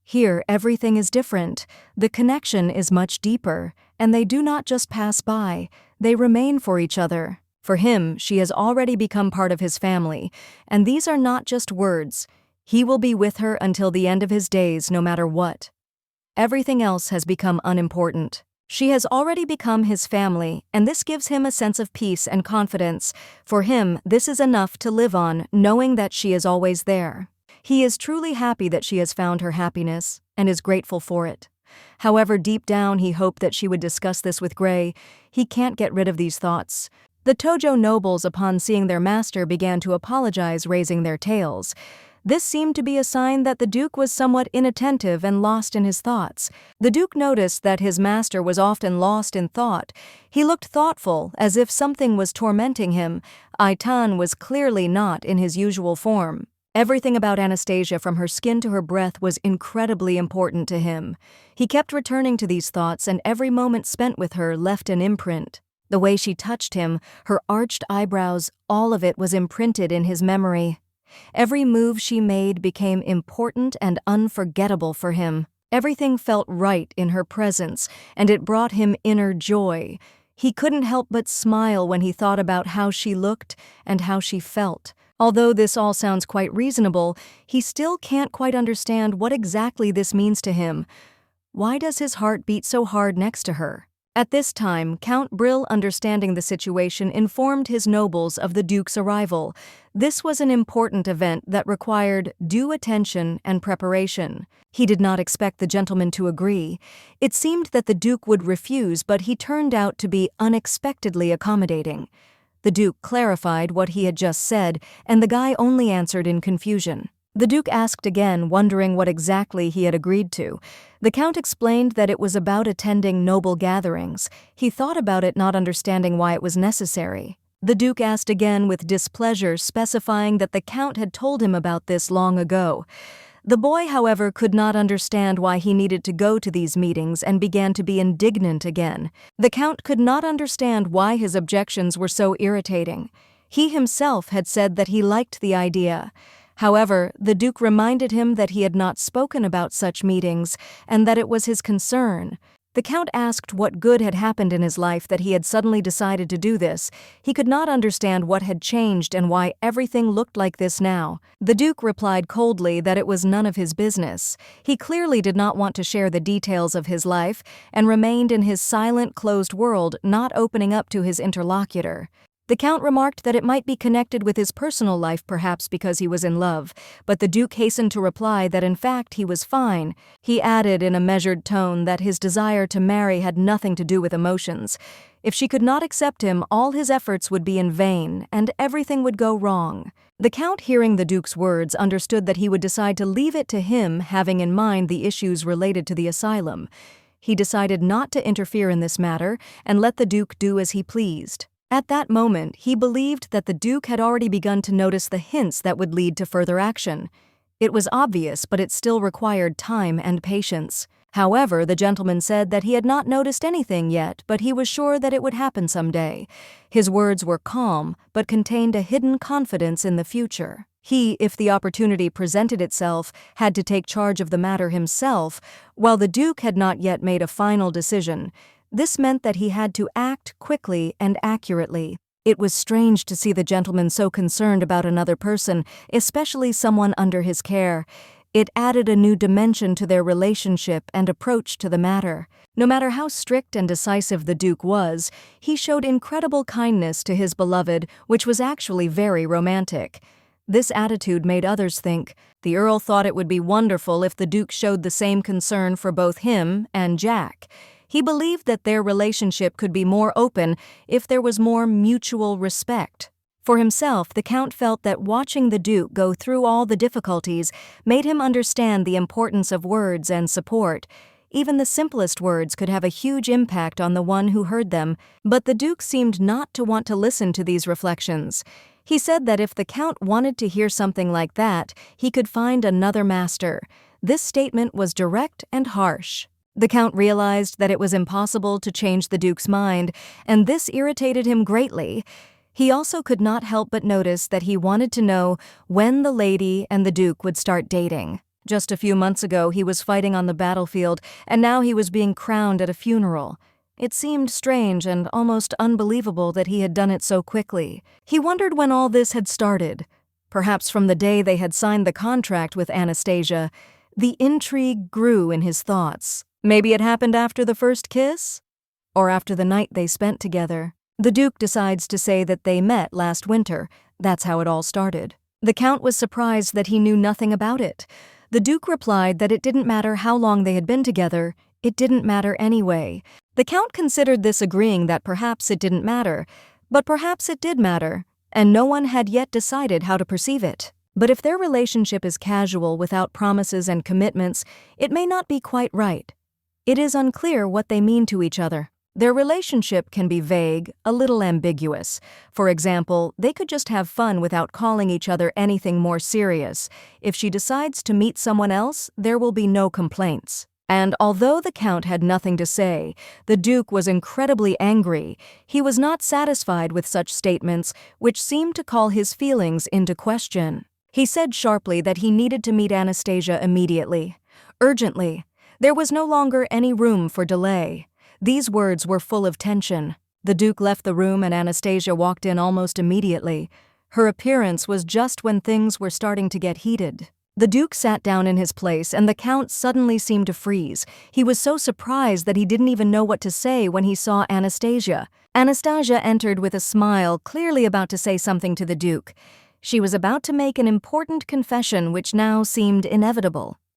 Here, everything is different. The connection is much deeper, and they do not just pass by, they remain for each other. For him, she has already become part of his family, and these are not just words. He will be with her until the end of his days, no matter what. Everything else has become unimportant. She has already become his family, and this gives him a sense of peace and confidence. For him, this is enough to live on, knowing that she is always there. He is truly happy that she has found her happiness, and is grateful for it. However, deep down he hoped that she would discuss this with Gray. He can't get rid of these thoughts. The Tojo nobles, upon seeing their master, began to apologize, raising their tails. This seemed to be a sign that the Duke was somewhat inattentive and lost in his thoughts. The Duke noticed that his master was often lost in thought. He looked thoughtful, as if something was tormenting him. Aitan was clearly not in his usual form. Everything about Anastasia, from her skin to her breath, was incredibly important to him. He kept returning to these thoughts, and every moment spent with her left an imprint. The way she touched him, her arched eyebrows, all of it was imprinted in his memory. Every move she made became important and unforgettable for him. Everything felt right in her presence, and it brought him inner joy. He couldn't help but smile when he thought about how she looked and how she felt. Although this all sounds quite reasonable, he still can't quite understand what exactly this means to him. Why does his heart beat so hard next to her? At this time, Count Brill, understanding the situation, informed his nobles of the Duke's arrival. This was an important event that required due attention and preparation. He did not expect the gentleman to agree. It seemed that the Duke would refuse, but he turned out to be unexpectedly accommodating. The Duke clarified what he had just said, and the guy only answered in confusion. The Duke asked again, wondering what exactly he had agreed to. The Count explained that it was about attending noble gatherings. He thought about it, not understanding why it was necessary. The Duke asked again with displeasure, specifying that the Count had told him about this long ago. The boy, however, could not understand why he needed to go to these meetings and began to be indignant again. The Count could not understand why his objections were so irritating. He himself had said that he liked the idea. However, the Duke reminded him that he had not spoken about such meetings and that it was his concern. The Count asked what good had happened in his life that he had suddenly decided to do this. He could not understand what had changed and why everything looked like this now. The Duke replied coldly that it was none of his business. He clearly did not want to share the details of his life and remained in his silent, closed world, not opening up to his interlocutor. The Count remarked that it might be connected with his personal life, perhaps because he was in love, but the Duke hastened to reply that in fact he was fine. He added in a measured tone that his desire to marry had nothing to do with emotions. If she could not accept him, all his efforts would be in vain, and everything would go wrong. The Count, hearing the Duke's words, understood that he would decide to leave it to him, having in mind the issues related to the asylum. He decided not to interfere in this matter and let the Duke do as he pleased. At that moment, he believed that the Duke had already begun to notice the hints that would lead to further action. It was obvious, but it still required time and patience. However, the gentleman said that he had not noticed anything yet, but he was sure that it would happen someday. His words were calm, but contained a hidden confidence in the future. He, if the opportunity presented itself, had to take charge of the matter himself, while the Duke had not yet made a final decision. This meant that he had to act quickly and accurately. It was strange to see the gentleman so concerned about another person, especially someone under his care. It added a new dimension to their relationship and approach to the matter. No matter how strict and decisive the Duke was, he showed incredible kindness to his beloved, which was actually very romantic. This attitude made others think. The Earl thought it would be wonderful if the Duke showed the same concern for both him and Jack. He believed that their relationship could be more open if there was more mutual respect. For himself, the Count felt that watching the Duke go through all the difficulties made him understand the importance of words and support. Even the simplest words could have a huge impact on the one who heard them, but the Duke seemed not to want to listen to these reflections. He said that if the Count wanted to hear something like that, he could find another master. This statement was direct and harsh. The Count realized that it was impossible to change the Duke's mind, and this irritated him greatly. He also could not help but notice that he wanted to know when the lady and the Duke would start dating. Just a few months ago, he was fighting on the battlefield, and now he was being crowned at a funeral. It seemed strange and almost unbelievable that he had done it so quickly. He wondered when all this had started. Perhaps from the day they had signed the contract with Anastasia. The intrigue grew in his thoughts. Maybe it happened after the first kiss? Or after the night they spent together? The Duke decides to say that they met last winter. That's how it all started. The Count was surprised that he knew nothing about it. The Duke replied that it didn't matter how long they had been together. It didn't matter anyway. The Count considered this, agreeing that perhaps it didn't matter. But perhaps it did matter, and no one had yet decided how to perceive it. But if their relationship is casual without promises and commitments, it may not be quite right. It is unclear what they mean to each other. Their relationship can be vague, a little ambiguous. For example, they could just have fun without calling each other anything more serious. If she decides to meet someone else, there will be no complaints. And although the Count had nothing to say, the Duke was incredibly angry. He was not satisfied with such statements, which seemed to call his feelings into question. He said sharply that he needed to meet Anastasia immediately. Urgently. There was no longer any room for delay. These words were full of tension. The Duke left the room and Anastasia walked in almost immediately. Her appearance was just when things were starting to get heated. The Duke sat down in his place and the Count suddenly seemed to freeze. He was so surprised that he didn't even know what to say when he saw Anastasia. Anastasia entered with a smile, clearly about to say something to the Duke. She was about to make an important confession which now seemed inevitable.